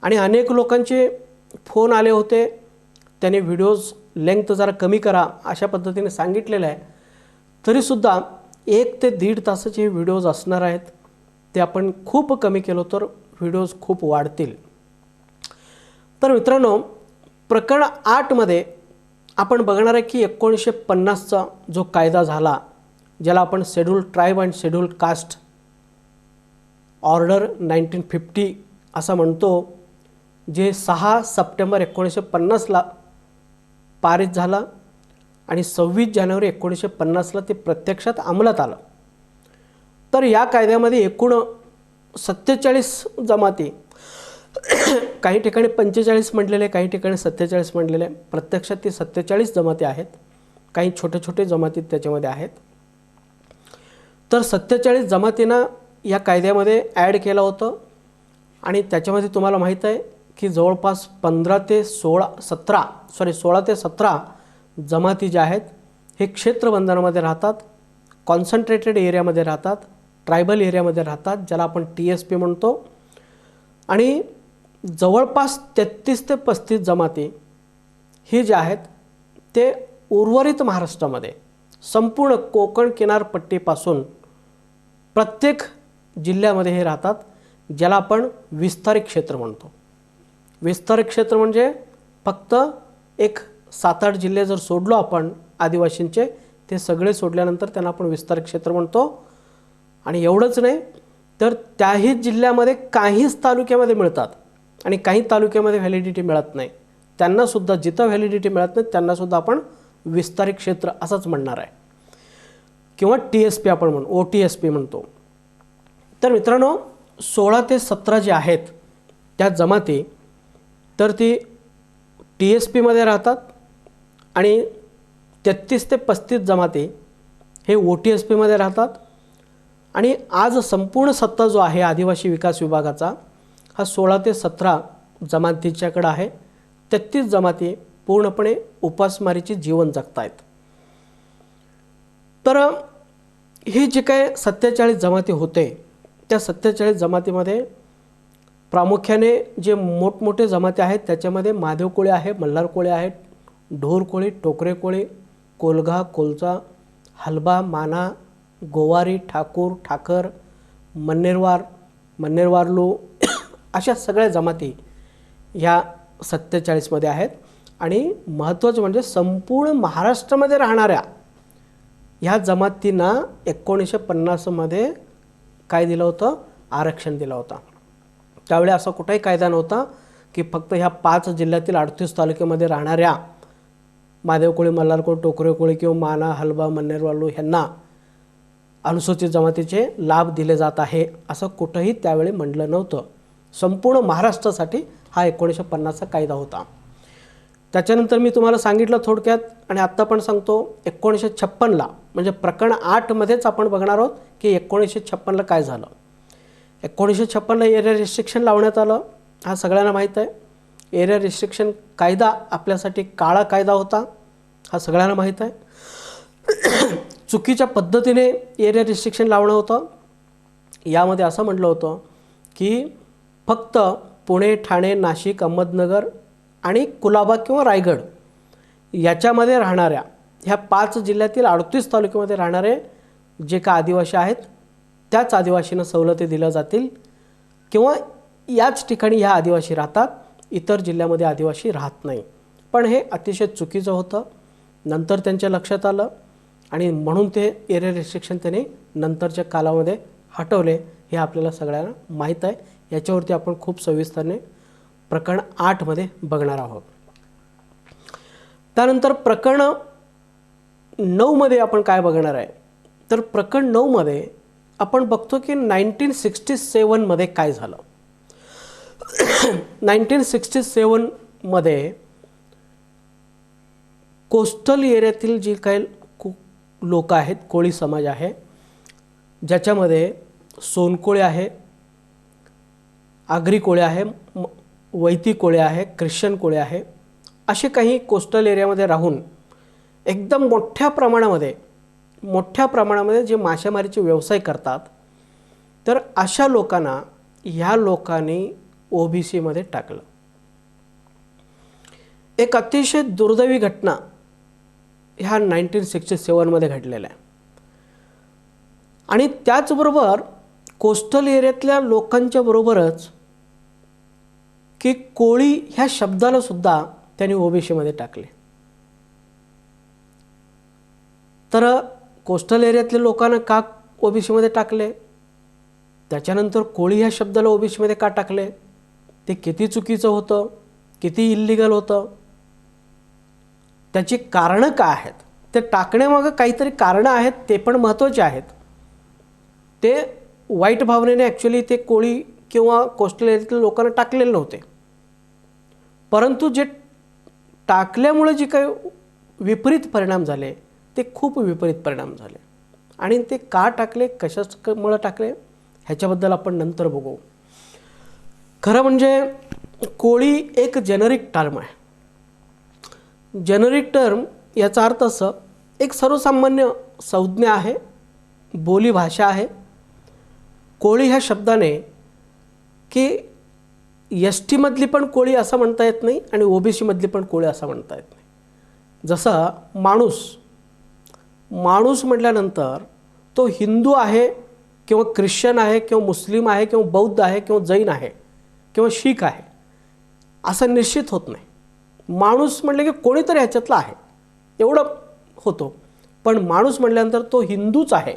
आणि अनेक लोकांचे फोन आले होते, त्याने व्हिडिओज लेंथ जरा कमी करा अशा पद्धतीने सांगितलेलं आहे. तरीसुद्धा 1 ते 1.5 तासाचे हे व्हिडिओज असणार आहेत. ते आपण खूप कमी केलो तर व्हिडिओज खूप वाढतील. तर मित्रांनो, प्रकरण 8मध्ये आपण बघणार आहे की 1950चा जो कायदा झाला, ज्याला आपण schedule tribe and schedule caste order 1950 असं म्हणतो, जे 6 सप्टेंबर 1950ला पारित झाला आणि 26 जानेवारी 1950ला ते प्रत्यक्षात अंमलात आलं. तर या कायद्यामध्ये एकूण 47 जमाती, काही ठिकाणी 45 म्हटलेले, काही ठिकाणी 47 म्हटलेले, प्रत्यक्षात ते 47 जमाती आहेत. काही छोटे छोटे जमाती त्याच्यामध्ये आहेत. तर 47 जमातींना या कायद्यामध्ये ॲड केलं होतं आणि त्याच्यामध्ये तुम्हाला माहीत आहे की जवळपास 16 ते 17 जमाती ज्या आहेत हे क्षेत्रबंधनामध्ये राहतात, कॉन्सन्ट्रेटेड एरियामध्ये राहतात, ट्रायबल एरियामध्ये राहतात, ज्याला आपण TSP म्हणतो. आणि जवळपास 33 ते 35 जमाती हे जे आहेत ते उर्वरित महाराष्ट्रामध्ये संपूर्ण कोकण किनारपट्टीपासून प्रत्येक जिल्ह्यामध्ये हे राहतात, ज्याला आपण विस्तारित क्षेत्र म्हणतो. विस्तारित क्षेत्र म्हणजे फक्त एक 7-8 जिल्हे जर सोडलो आपण आदिवासींचे, ते सगळे सोडल्यानंतर त्यांना आपण विस्तारित क्षेत्र म्हणतो. आणि एवढंच नाही तर त्याही जिल्ह्यामध्ये काहीच तालुक्यामध्ये मिळतात आणि काही तालुक्यामध्ये व्हॅलिडिटी मिळत नाही. त्यांनासुद्धा जिथं व्हॅलिडिटी मिळत नाही त्यांनासुद्धा आपण विस्तारित क्षेत्र असंच म्हणणार आहे किंवा TSP आपण OTSP म्हणतो. तर मित्रांनो, 16 ते 17 जे आहेत त्या जमाती, तर ती TSPमध्ये राहतात आणि 33 ते 35 जमाती हे OTSPमध्ये राहतात. आणि आज संपूर्ण सत्ता जो आहे आदिवासी विकास विभागाचा हा 16 ते 17 जमातीच्याकडे आहे. 33 जमाती पूर्णपणे उपासमारीचे जीवन जगत आहेत. तर हे जे काय 47 जमाती होते, त्या 47 जमातीमध्ये प्रामुख्याने जे मोठमोठे जमाती आहेत त्याच्यामध्ये महादेव कोळी आहे, मल्हार कोळी आहेत, ढोर कोळी, टोकरे कोळी, कोलघा, कोलचा, हलबा, माना, गोवारी, ठाकूर, ठाकर, मन्नेरवारलू अशा सगळ्या जमाती ह्या 47मध्ये आहेत. आणि महत्त्वाचं म्हणजे संपूर्ण महाराष्ट्रामध्ये राहणाऱ्या ह्या जमातींना 1950मध्ये काय दिलं होतं? आरक्षण दिलं होतं. त्यावेळी असा कुठलाही कायदा नव्हता की फक्त ह्या 5 जिल्ह्यातील 38 तालुक्यामध्ये राहणाऱ्या महादेव कोळी, मल्हार कोळी, टोकरे कोळी किंवा माना, हलबा, मन्नेरवारलू ह्यांना अनुसूचित जमातीचे लाभ दिले जात आहे असं कुठंही त्यावेळी म्हटलं नव्हतं. संपूर्ण महाराष्ट्रासाठी हा 1950चा कायदा होता. त्याच्यानंतर मी तुम्हाला सांगितलं थोडक्यात आणि आत्ता पण सांगतो, 1956ला म्हणजे प्रकरण 8मध्येच आपण बघणार आहोत की 1956ला काय झालं. 1956ला एरिया रिस्ट्रिक्शन लावण्यात आलं. हा सगळ्यांना माहीत आहे. एरिया रिस्ट्रिक्शन कायदा आपल्यासाठी काळा कायदा होता, हा सगळ्यांना माहीत आहे. चुकीच्या पद्धतीने एरिया रिस्ट्रिक्शन लावणं होतं. यामध्ये असं म्हटलं होतं की फक्त पुणे, ठाणे, नाशिक, अहमदनगर आणि कुलाबा किंवा रायगड याच्यामध्ये राहणाऱ्या ह्या 5 जिल्ह्यातील 38 तालुक्यामध्ये राहणारे जे का आदिवासी आहेत त्याच आदिवासींना सवलती दिल्या जातील किंवा याच ठिकाणी ह्या आदिवासी राहतात, इतर जिल्ह्यामध्ये आदिवासी राहत नाही. पण हे अतिशय चुकीचं होतं. नंतर त्यांच्या लक्षात आलं आणि म्हणून ते एरिया रिस्ट्रिक्शन त्यांनी नंतरच्या कालामध्ये हटवले. हे आपल्याला सगळ्यांना माहीत आहे. याच्यावरती आपण खूप सविस्तरने प्रकरण 8मध्ये बघणार आहोत. त्यानंतर प्रकरण 9मध्ये आपण काय बघणार आहे, तर प्रकरण 9मध्ये आपण बघतो की 1967मध्ये काय झालं. 1967मध्ये कोस्टल एरियातील जी काही लोक आहेत, कोळी समाज आहे, ज्याच्यामध्ये सोनकोळी आहे, आगरी कोळी आहे, वैती कोळी आहे, ख्रिश्चन कोळी आहे, असे काही कोस्टल एरियामध्ये राहून एकदम मोठ्या प्रमाणामध्ये जे मासेमारीचे व्यवसाय करतात, तर अशा लोकांना ह्या लोकांनी ओबीसीमध्ये टाकलं. एक अतिशय दुर्दैवी घटना ह्या 1967मध्ये घडलेल्या आहे. आणि त्याचबरोबर कोस्टल एरियातल्या लोकांच्या बरोबरच की कोळी ह्या शब्दाला सुद्धा त्यांनी ओबीसीमध्ये टाकले. तर कोस्टल एरियातल्या लोकांना का ओबीसीमध्ये टाकले, त्याच्यानंतर कोळी ह्या शब्दाला ओबीसीमध्ये का टाकले, ते किती चुकीचं होतं, किती इल्लिगल होतं, त्याची कारणं काय आहेत, ते टाकण्यामागं काहीतरी कारणं आहेत, ते पण महत्त्वाचे आहेत. ते वाईट भावनेने ॲक्च्युली ते कोळी किंवा कोस्टल एरियातल्या लोकांना टाकलेले नव्हते, परंतु जे टाकल्यामुळे जे काही विपरीत परिणाम झाले ते खूप विपरीत परिणाम झाले. आणि ते का टाकले, कशामुळे टाकले, ह्याच्याबद्दल आपण नंतर बघू. खरं म्हणजे कोळी एक जेनरिक टर्म आहे. जेनरिक टर्म याचा अर्थ असं, एक सर्वसामान्य संज्ञा आहे, बोलीभाषा आहे. कोळी ह्या शब्दाने की एस टीमधली पण कोळी असं म्हणता येत नाही आणि ओबीसीमधली पण कोळी असं म्हणता येत नाही. जसं माणूस म्हटल्यानंतर तो हिंदू आहे किंवा ख्रिश्चन आहे किंवा मुस्लिम आहे किंवा बौद्ध आहे किंवा जैन आहे किंवा शीख आहे असं निश्चित होत नाही. माणूस म्हटलं की कोणीतरी ह्याच्यातला आहे एवढं होतो, पण माणूस म्हटल्यानंतर तो हिंदूच आहे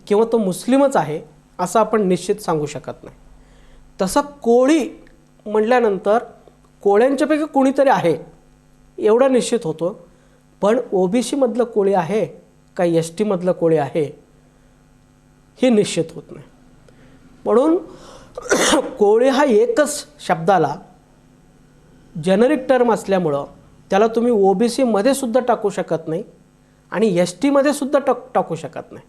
किंवा तो मुस्लिमच आहे असं आपण निश्चित सांगू शकत नाही. तसं कोळी म्हटल्यानंतर कोळ्यांच्यापैकी कोणीतरी आहे एवढं निश्चित होतो, पण ओबीसीमधलं कोळी आहे का एस टीमधलं कोळी आहे हे निश्चित होत नाही. म्हणून कोळी हा एकच शब्दाला जेनरिक टर्म असल्यामुळं त्याला तुम्ही ओबीसीमध्ये सुद्धा टाकू शकत नाही आणि एस टीमध्ये सुद्धा टाकू शकत नाही.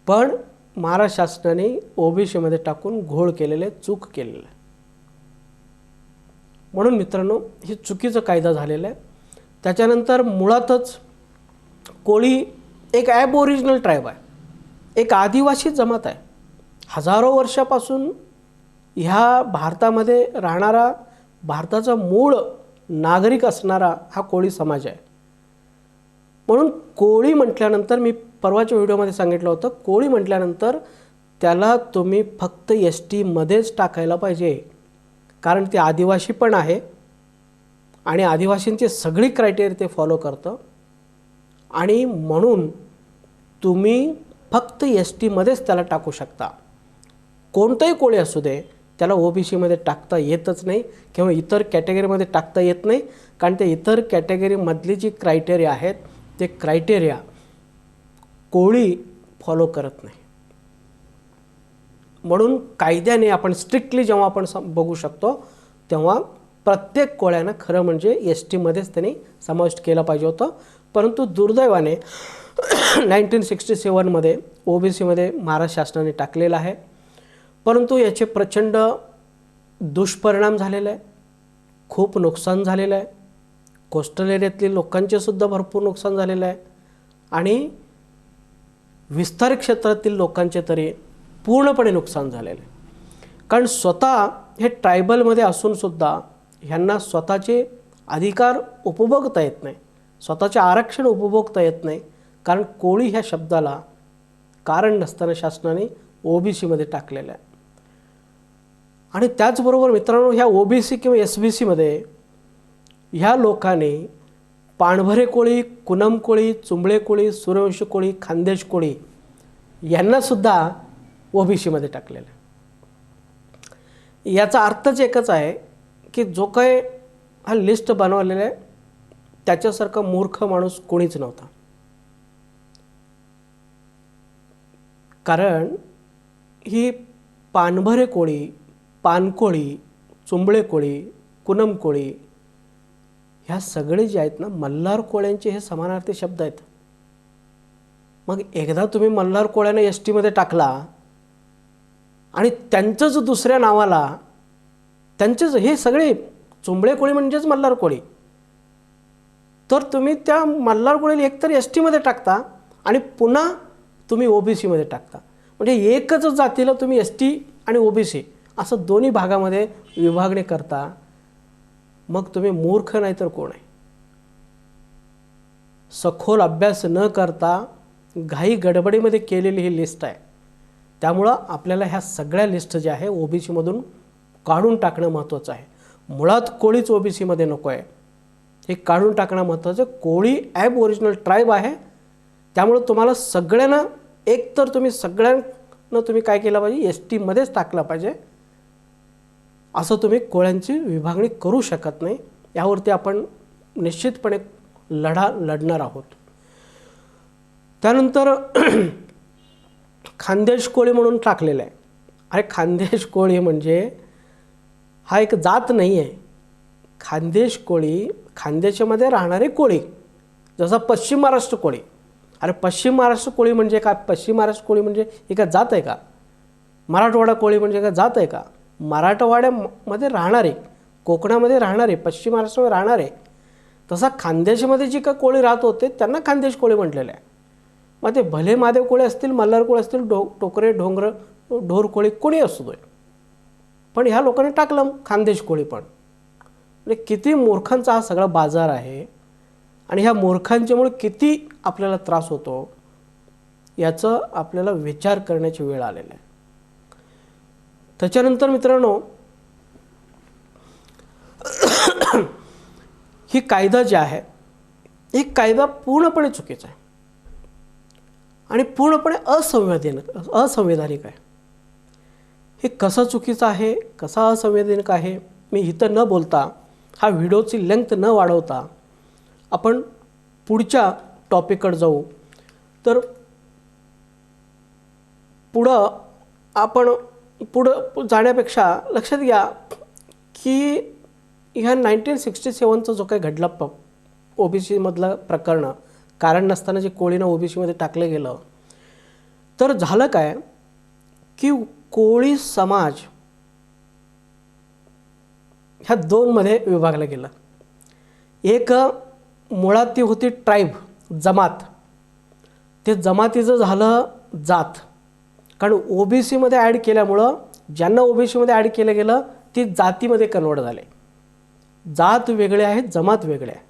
पण महाराष्ट्र शासनाने ओबीसीमध्ये टाकून घोळ केलेले, चूक केलेलं आहे. म्हणून मित्रांनो, हे चुकीचं कायदा झालेला आहे. त्याच्यानंतर मुळातच कोळी एक ॲबओरिजिनल ट्राईब आहे, एक आदिवासी जमात आहे. हजारो वर्षापासून ह्या भारतामध्ये राहणारा, भारताचा मूळ नागरिक असणारा हा कोळी समाज आहे. म्हणून कोळी म्हटल्यानंतर मी परवाच्या व्हिडिओमध्ये सांगितलं होतं, कोळी म्हटल्यानंतर त्याला तुम्ही फक्त एस टीमध्येच टाकायला पाहिजे, कारण ते आदिवासी पण आहे आणि आदिवासींची सगळी क्रायटेरिया ते फॉलो करतं. आणि म्हणून तुम्ही फक्त एस टीमध्येच त्याला टाकू शकता. कोणतंही कोळी असू दे, त्याला ओबीसीमध्ये टाकता येतच नाही किंवा इतर कॅटेगरीमध्ये टाकता येत नाही, कारण ते इतर कॅटेगरीमधली जी क्रायटेरिया आहेत ते क्रायटेरिया कोळी फॉलो करत नाही. म्हणून कायद्याने आपण स्ट्रिक्टली जेव्हा आपण बघू शकतो तेव्हा प्रत्येक कोळ्यानं खरं म्हणजे एस टीमध्येच त्यांनी समाविष्ट केलं पाहिजे होतं. परंतु दुर्दैवाने 1967मध्ये ओबीसीमध्ये महाराष्ट्र शासनाने टाकलेलं आहे, परंतु याचे प्रचंड दुष्परिणाम झालेले आहे, खूप नुकसान झालेलं आहे. कोस्टल एरियातली लोकांचे सुद्धा भरपूर नुकसान झालेलं आहे आणि विस्तारित क्षेत्रातील लोकांचे तरी पूर्णपणे नुकसान झालेलं आहे. कारण स्वतः हे ट्रायबलमध्ये असूनसुद्धा ह्यांना स्वतःचे अधिकार उपभोगता येत नाही, स्वतःचे आरक्षण उपभोगता येत नाही, कारण कोळी ह्या शब्दाला कारण नसताना शासनाने ओबीसीमध्ये टाकलेलं आहे. आणि त्याचबरोबर मित्रांनो, ह्या ओबीसी किंवा एसबीसीमध्ये ह्या लोकांनी पाणभरे कोळी, कुनम कोळी, चुंबळे कोळी, सूर्यवंशी कोळी, खानदेश कोळी यांनासुद्धा ओबीसीमध्ये टाकलेलं आहे. याचा अर्थच एकच आहे की जो काय हा लिस्ट बनवलेला आहे त्याच्यासारखा मूर्ख माणूस कोणीच नव्हता. कारण ही पाणभरे कोळी, पानकोळी, चुंबळे कोळी, कुनम कोळी ह्या सगळे जे आहेत ना, मल्हार कोळ्यांचे हे समानार्थी शब्द आहेत. मग एकदा तुम्ही मल्हार कोळ्याने एस टीमध्ये टाकला आणि त्यांचंच दुसऱ्या नावाला त्यांचेच हे सगळे चुंबळे कोळी म्हणजेच मल्हार कोळी, तर तुम्ही त्या मल्हार कोळीला एकतर एस टीमध्ये टाकता आणि पुन्हा तुम्ही OBCमध्ये टाकता. म्हणजे एकच जातीला तुम्ही ST आणि OBC असं दोन्ही भागामध्ये विभागणी करता. मग तुम्ही मूर्ख नाही तर कोण आहे? सखोल अभ्यास न करता घाई गडबडीमध्ये केलेली ही लिस्ट आहे. त्यामुळं आपल्याला ह्या सगळ्या लिस्ट ज्या आहे OBCमधून काढून टाकणं महत्त्वाचं आहे. मुळात कोळीच OBCमध्ये नको आहे, हे काढून टाकणं महत्त्वाचं. कोळी ॲब ओरिजिनल ट्राईब आहे. त्यामुळं तुम्हाला सगळ्यांना एकतर तुम्ही सगळ्यांना तुम्ही काय केलं पाहिजे, STमध्येच टाकलं पाहिजे. असं तुम्ही कोळ्यांची विभागणी करू शकत नाही. यावरती आपण निश्चितपणे लढा लढणार आहोत. त्यानंतर खानदेश कोळी म्हणून टाकलेलं आहे. अरे खानदेश कोळी म्हणजे हा एक जात नाही आहे. खानदेश कोळी खानदेशामध्ये राहणारे कोळी, जसा पश्चिम महाराष्ट्र कोळी. अरे पश्चिम महाराष्ट्र कोळी म्हणजे काय? पश्चिम महाराष्ट्र कोळी म्हणजे ही काय जात आहे का? मराठवाडा कोळी म्हणजे काय जात आहे का? मराठवाड्यामध्ये राहणारे, कोकणामध्ये राहणारे, पश्चिम महाराष्ट्रामध्ये राहणारे. तसा खानदेशामध्ये जी का कोळी राहत होते त्यांना खानदेश कोळी म्हटलेलं आहे. मग ते भले महादेव कोळी असतील, मल्हार कोळी असतील, टोकरे, ढोंगर, ढोर कोळी कोणी असतो, पण ह्या लोकांनी टाकलं खानदेश कोळी. पण म्हणजे किती मूर्खांचा हा सगळा बाजार आहे आणि ह्या मूर्खांच्यामुळे किती आपल्याला त्रास होतो याचं आपल्याला विचार करण्याची वेळ आलेला आहे. त्याच्यानंतर मित्रांनो, ही कायदा जे आहे ही कायदा पूर्णपणे चुकीचा आहे आणि पूर्णपणे असंवैधानिक आहे. हे कसं चुकीचं आहे, कसा असंवैधानिक आहे, मी इथं न बोलता, हा व्हिडिओची लेंथ न वाढवता आपण पुढच्या टॉपिककडे जाऊ. तर पुढं जाण्यापेक्षा लक्षात घ्या की ह्या 1967चा जो काही घडला OBCमधलं प्रकरण, कारण नसताना जे कोळीनं OBCमध्ये टाकलं गेलं, तर झालं काय की कोळी समाज ह्या दोनमध्ये विभागला गेला. एक मुळात ती होती ट्राईब, जमात. ते जमातीचं झालं जात. कारण OBCमध्ये ॲड केल्यामुळं ज्यांना OBCमध्ये ॲड केलं गेलं ती जातीमध्ये कन्वर्ट झाले. जात वेगळे आहेत, जमात वेगळे आहे,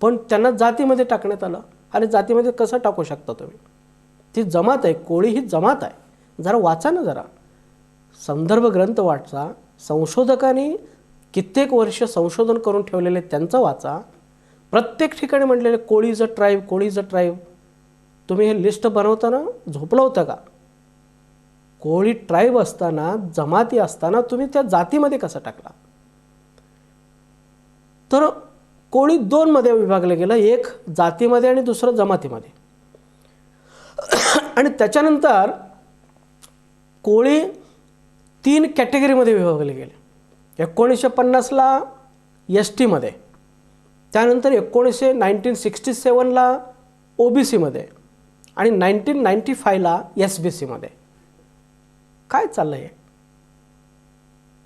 पण त्यांना जातीमध्ये टाकण्यात आलं. आणि जातीमध्ये कसं टाकू शकता तुम्ही? ती जमात आहे, कोळी ही जमात आहे. जरा वाचा ना, जरा संदर्भ ग्रंथ वाचा. संशोधकांनी कित्येक वर्ष संशोधन करून ठेवलेले त्यांचं वाचा. प्रत्येक ठिकाणी म्हटलेले Koli is a tribe, Koli is a tribe. तुम्ही हे लिस्ट बनवताना झोपलं होतं का? कोळी ट्राईब असताना, जमाती असताना तुम्ही त्या जातीमध्ये कसं टाकला? तर कोळी दोनमध्ये विभागलं गेलं, एक जातीमध्ये आणि दुसरं जमातीमध्ये. आणि त्याच्यानंतर कोळी 3 कॅटेगरीमध्ये विभागले गेले. 1950ला STमध्ये, त्यानंतर 1967ला OBCमध्ये आणि 1995ला SBCमध्ये. काय चाललं आहे?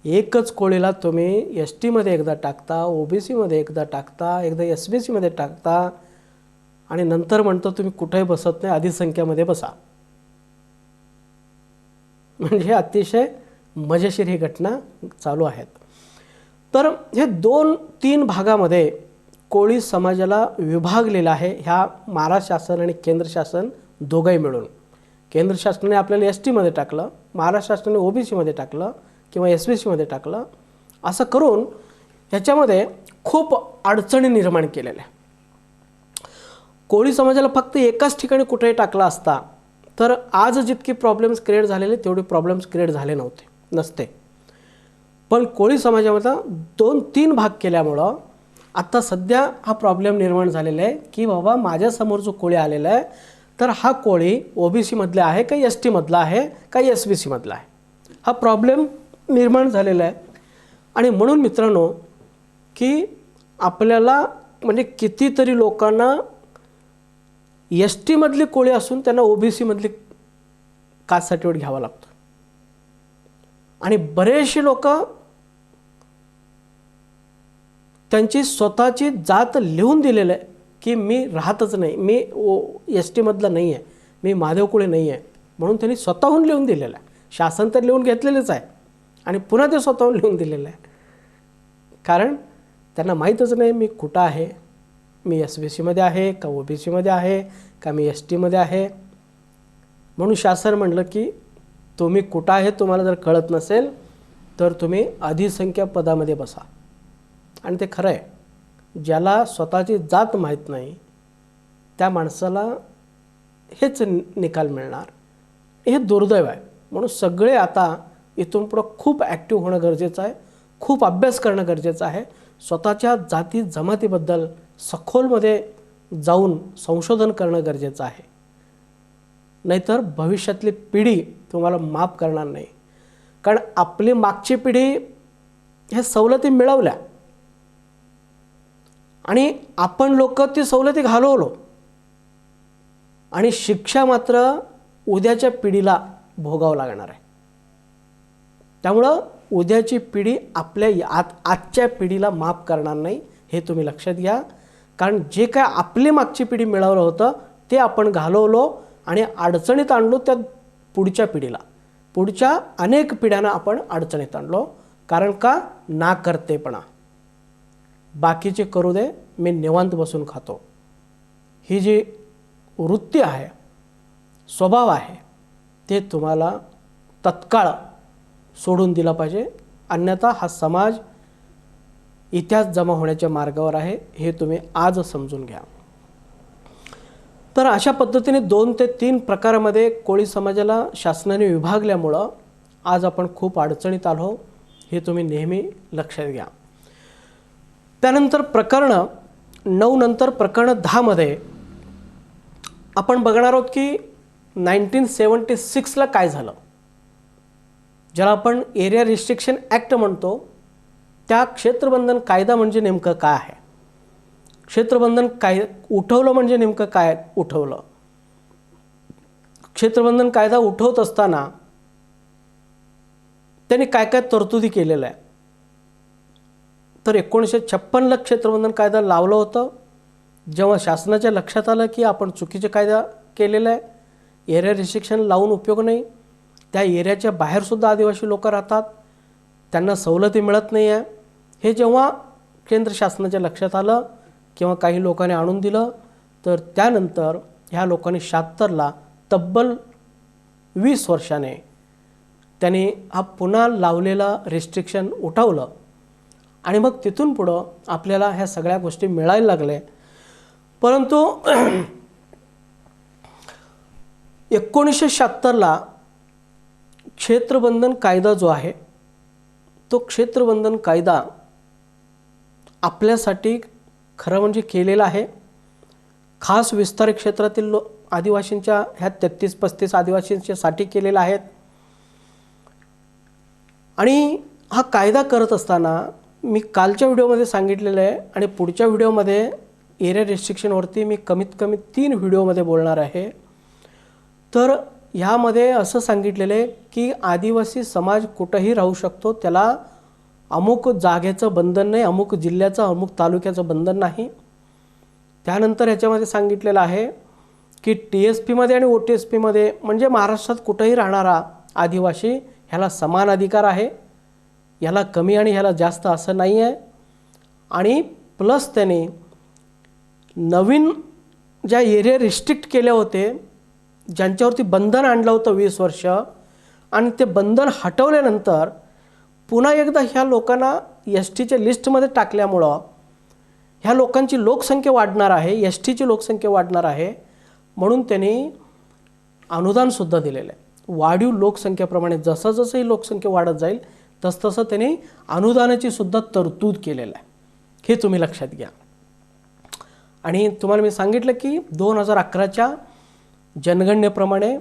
एकच कोळीला तुम्ही STमध्ये एकदा टाकता, OBCमध्ये एकदा टाकता, एकदा SBCमध्ये टाकता आणि नंतर म्हणतो तुम्ही कुठेही बसत नाही, अधिसंख्यामध्ये बसा. म्हणजे अतिशय मजेशीर ही घटना चालू आहेत. तर हे 2-3 भागामध्ये कोळी समाजाला विभागलेलं आहे, ह्या महाराष्ट्र शासन आणि केंद्र शासन दोघंही मिळून. केंद्र शासनाने आपल्याला STमध्ये टाकलं, महाराष्ट्र शासनाने OBCमध्ये टाकलं किंवा SBCमध्ये टाकलं. असं करून ह्याच्यामध्ये खूप अडचणी निर्माण केलेल्या. कोळी समाजाला फक्त एकाच ठिकाणी कुठेही टाकला असता तर आज जितके प्रॉब्लेम्स क्रिएट झालेले तेवढे प्रॉब्लेम्स क्रिएट झाले नसते. पण कोळी समाजामध्ये 2-3 भाग केल्यामुळं आता सध्या हा प्रॉब्लेम निर्माण झालेला आहे की बाबा माझ्यासमोर जो कोळी आलेला आहे तर हा कोळी OBCमधला आहे का STमधला आहे का SBCमधला आहे, हा प्रॉब्लेम निर्माण झालेला आहे. आणि म्हणून मित्रांनो की आपल्याला म्हणजे कितीतरी लोकांना STमधली कोळी असून त्यांना OBCमधली कास्ट सर्टिफिकेट घ्यावं लागतं. आणि बरेचसे लोक त्यांची स्वतःची जात लिहून दिलेलं आहे की मी राहतच नाही, मी एस टीमधला नाही आहे, मी महादेवकुळे नाही आहे, म्हणून त्यांनी स्वतःहून लिहून दिलेलं आहे. शासन तर लिहून घेतलेलंच आहे आणि पुन्हा ते स्वतःहून लिहून दिलेलं आहे. कारण त्यांना माहीतच नाही मी कुठं आहे, मी एस बी सीमध्ये आहे का ओ बी सीमध्ये आहे का मी एस टीमध्ये आहे. म्हणून शासन म्हणलं की तुम्ही कुठं आहे तुम्हाला जर कळत नसेल तर तुम्ही अधिसंख्य पदामध्ये बसा. आणि ते खरं आहे, ज्याला स्वतःची जात माहीत नाही त्या माणसाला हेच निकाल मिळणार, हे दुर्दैव आहे. म्हणून सगळे आता इथून पुढं खूप ॲक्टिव्ह होणं गरजेचं आहे, खूप अभ्यास करणं गरजेचं आहे. स्वतःच्या जाती जमातीबद्दल सखोलमध्ये जाऊन संशोधन करणं गरजेचं आहे. नाहीतर भविष्यातली पिढी तुम्हाला माफ करणार नाही. कारण आपली मागची पिढी हे सवलती मिळवल्या आणि आपण लोक ती सवलती घालवलो आणि शिक्षा मात्र उद्याच्या पिढीला भोगावं लागणार आहे. त्यामुळं उद्याची पिढी आपल्या आजच्या पिढीला माफ करणार नाही, हे तुम्ही लक्षात घ्या. कारण जे काय आपली मागची पिढी मिळवलं होतं ते आपण घालवलो आणि अडचणीत आणलो त्या पुढच्या पिढीला. पुढच्या अनेक पिढ्यांना आपण अडचणीत आणलो. कारण का? ना करतेपणा. बाकीचे करू दे, मी निवांत बसून खातो, ही जी वृत्ती आहे, स्वभाव आहे, ते तुम्हाला तत्काळ सोडून दिला पाहिजे. अन्यथा हा समाज इतिहास जमा होण्याच्या मार्गावर आहे, हे तुम्ही आज समजून घ्या. तर अशा पद्धतीने 2 ते 3 प्रकारामध्ये कोळी समाजाला शासनाने विभागल्यामुळं आज आपण खूप अडचणीत आलो, हे तुम्ही नेहमी लक्षात घ्या. त्यानंतर प्रकरण 9 नंतर प्रकरण 10 मध्ये आपण बघणार आहोत की 1976ला काय झालं, ज्याला आपण एरिया रिस्ट्रिक्शन ॲक्ट म्हणतो. त्या क्षेत्रबंधन कायदा म्हणजे नेमकं काय आहे, क्षेत्रबंधन उठवलं म्हणजे नेमकं काय उठवलं, क्षेत्रबंधन कायदा उठवत असताना त्यांनी काय काय तरतुदी केलेल्या आहे. तर 1956ला क्षेत्रबंधन कायदा लावलं होतं. जेव्हा शासनाच्या लक्षात आलं की आपण चुकीचे कायदा केलेला आहे, एरिया रिस्ट्रिक्शन लावून उपयोग नाही, त्या एरियाच्या बाहेरसुद्धा आदिवासी लोक राहतात, त्यांना सवलती मिळत नाही आहे, हे जेव्हा केंद्र शासनाच्या लक्षात आलं किंवा काही लोकांनी आणून दिलं, तर त्यानंतर ह्या लोकांनी 76ला तब्बल 20 वर्षाने त्यांनी हा पुन्हा लावलेला रिस्ट्रिक्शन उठवलं आणि मग तिथून पुढं आपल्याला ह्या सगळ्या गोष्टी मिळायला लागल्या. परंतु 1976ला क्षेत्रबंधन कायदा जो आहे, तो क्षेत्रबंधन कायदा आपल्यासाठी खरं म्हणजे केलेला आहे. खास विस्तारित क्षेत्रातील आदिवासींच्या ह्या 33-35 आदिवासींच्यासाठी केलेला आहे. आणि हा कायदा करत असताना मी कालच्या व्हिडिओमध्ये सांगितलेलं आहे आणि पुढच्या व्हिडिओमध्ये एरिया रिस्ट्रिक्शनवरती मी कमीत कमी 3 व्हिडिओमध्ये बोलणार आहे. तर ह्यामध्ये असं सांगितलेलं आहे की आदिवासी समाज कुठंही राहू शकतो, त्याला अमुक जागेचं बंधन नाही, अमुक जिल्ह्याचं अमुक तालुक्याचं बंधन नाही. त्यानंतर ह्याच्यामध्ये सांगितलेलं आहे की TSPमध्ये आणि OTSPमध्ये म्हणजे महाराष्ट्रात कुठंही राहणारा आदिवासी ह्याला समान अधिकार आहे, ह्याला कमी आणि ह्याला जास्त असं नाही आहे. आणि प्लस त्याने नवीन ज्या एरिया रिस्ट्रिक्ट केले होते, ज्यांच्यावरती बंधन आणलं होतं 20 वर्ष, आणि ते बंधन हटवल्यानंतर पुन्हा एकदा ह्या लोकांना STच्या लिस्टमध्ये टाकल्यामुळं ह्या लोकांची लोकसंख्या वाढणार आहे, STची लोकसंख्या वाढणार आहे, म्हणून त्यांनी अनुदानसुद्धा दिलेलं आहे. वाढीव लोकसंख्येप्रमाणे जसं जसं ही लोकसंख्या वाढत जाईल तसतसं त्यांनी अनुदानाची सुद्धा तरतूद केलेलं आहे, हे तुम्ही लक्षात घ्या. आणि तुम्हाला मी सांगितलं की 2011च्या जनगणनेप्रमाणे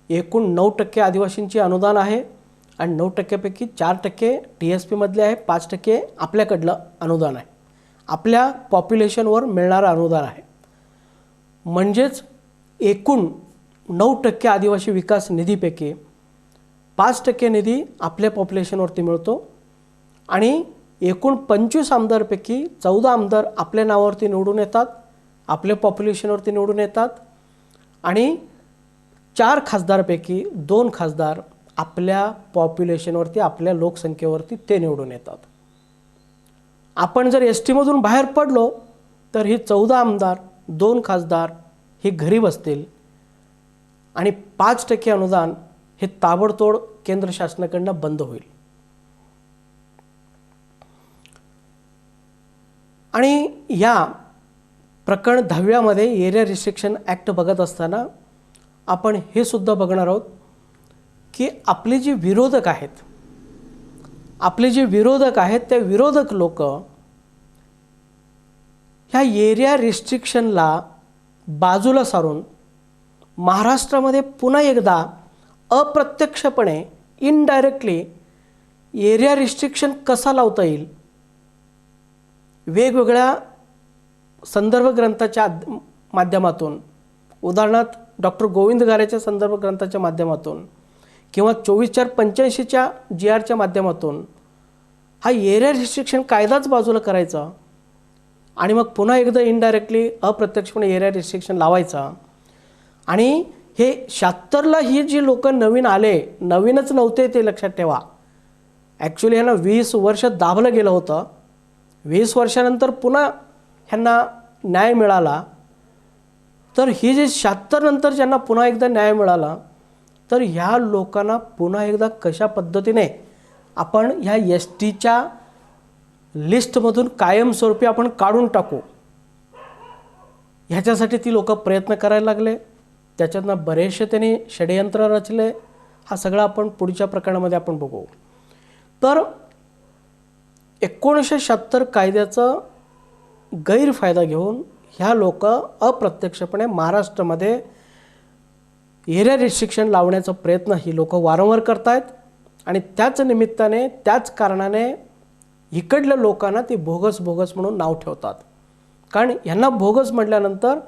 एकूण 9% आदिवासींची अनुदान आहे आणि 9%पैकी 4% TSPमधले आहे, 5% आपल्याकडलं अनुदान आहे, आपल्या पॉप्युलेशनवर मिळणारं अनुदान आहे. म्हणजेच एकूण 9% आदिवासी विकास निधीपैकी 5% निधी आपल्या पॉप्युलेशनवरती मिळतो आणि एकूण 25 आमदारपैकी 14 आमदार आपल्या नावावरती निवडून येतात, आपल्या पॉप्युलेशनवरती निवडून येतात आणि 4 खासदारपैकी 2 खासदार आपल्या पॉप्युलेशनवरती, आपल्या लोकसंख्येवरती ते निवडून येतात. आपण जर एस टीमधून बाहेर पडलो तर ही 14 आमदार, 2 खासदार ही घरी बसतील आणि 5% अनुदान हे ताबडतोड केंद्र शासनाकडनं बंद होईल. आणि या प्रकरण 10व्यामध्ये एरिया रिस्ट्रिक्शन ॲक्ट बघत असताना आपण हे सुद्धा बघणार आहोत की आपले जे विरोधक आहेत, त्या विरोधक लोक ह्या एरिया रिस्ट्रिक्शनला बाजूला सारून महाराष्ट्रामध्ये पुन्हा एकदा अप्रत्यक्षपणे इनडायरेक्टली एरिया रिस्ट्रिक्शन कसा लावता येईल, वेगवेगळ्या संदर्भ ग्रंथाच्या माध्यमातून, उदाहरणार्थ डॉक्टर गोविंद गारेच्या संदर्भ ग्रंथाच्या माध्यमातून किंवा 24/4/85च्या GRच्या माध्यमातून हा एरिया रिस्ट्रिक्शन कायदाच बाजूला करायचा आणि मग पुन्हा एकदा इनडायरेक्टली अप्रत्यक्षपणे एरिया रिस्ट्रिक्शन लावायचा. आणि हे 76ला ही जी लोक नवीन आले, नवीनच नव्हते ते लक्षात ठेवा. ॲक्च्युली ह्यांना 20 वर्ष दाबलं गेलं होतं. 20 वर्षानंतर पुन्हा ह्यांना न्याय मिळाला. तर ही जे 76 नंतर ज्यांना पुन्हा एकदा न्याय मिळाला, तर ह्या लोकांना पुन्हा एकदा कशा पद्धतीने आपण ह्या एस टीच्या लिस्टमधून कायमस्वरूपी आपण काढून टाकू, ह्याच्यासाठी ती लोक प्रयत्न करायला लागले. त्याच्यातनं बरेचसे त्यांनी षडयंत्र रचले. हा सगळा आपण पुढच्या प्रकरणामध्ये आपण बघू. तर 1976 कायद्याचा गैरफायदा घेऊन ह्या लोक अप्रत्यक्षपणे महाराष्ट्रामध्ये एरिया रिस्ट्रिक्शन लावण्याचा प्रयत्न ही लोक वारंवार करत आहेत. आणि त्याच निमित्ताने, त्याच कारणाने इकडल्या लोकांना ती बोगस म्हणून नाव ठेवतात. कारण यांना बोगस म्हटल्यानंतर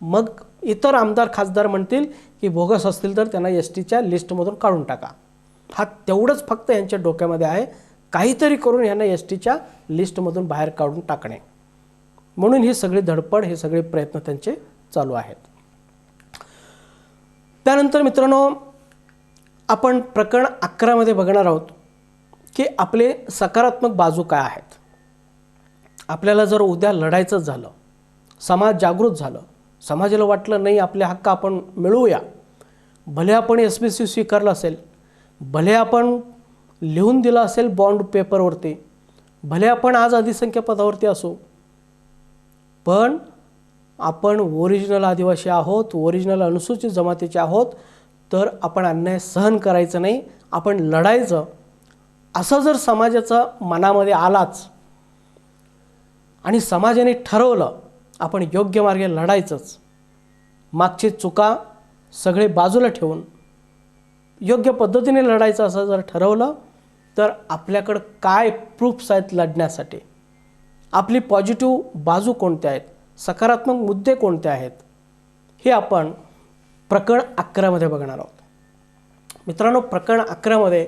मग इतर आमदार खासदार म्हणतील की बोगस असतील तर त्यांना एस टीच्या लिस्टमधून काढून टाका. हा तेवढंच फक्त यांच्या डोक्यामध्ये आहे, काहीतरी करून यांना एस टीच्या लिस्टमधून बाहेर काढून टाकणे. म्हणून ही सगळी धडपड, हे सगळे प्रयत्न त्यांचे चालू आहेत. त्यानंतर मित्रांनो, आपण प्रकरण 11मध्ये बघणार आहोत की आपले सकारात्मक बाजू काय आहेत. आपल्याला जर उद्या लढायचंच झालं, समाज जागृत झालं, समाजाला वाटलं नाही आपले हक्क आपण मिळवूया, भले आपण SBC स्वीकारलं असेल, भले आपण लिहून दिलं असेल बॉन्ड पेपरवरती, भले आपण आज अधिसंख्य पदावरती असू, पण आपण ओरिजिनल आदिवासी आहोत, ओरिजिनल अनुसूचित जमातीचे आहोत, तर आपण अन्याय सहन करायचं नाही, आपण लढायचं. असं जर समाजाचं मनामध्ये आलाच आणि समाजाने ठरवलं आपण योग्य मार्गे लढायचंच, मागची चुका सगळे बाजूला ठेवून योग्य पद्धतीने लढायचं असं जर ठरवलं, तर आपल्याकडं काय प्रूफ्स आहेत लढण्यासाठी, आपली पॉझिटिव्ह बाजू कोणत्या आहेत, सकारात्मक मुद्दे कोणते आहेत, हे आपण प्रकरण 11मध्ये बघणार आहोत. मित्रांनो, प्रकरण 11मध्ये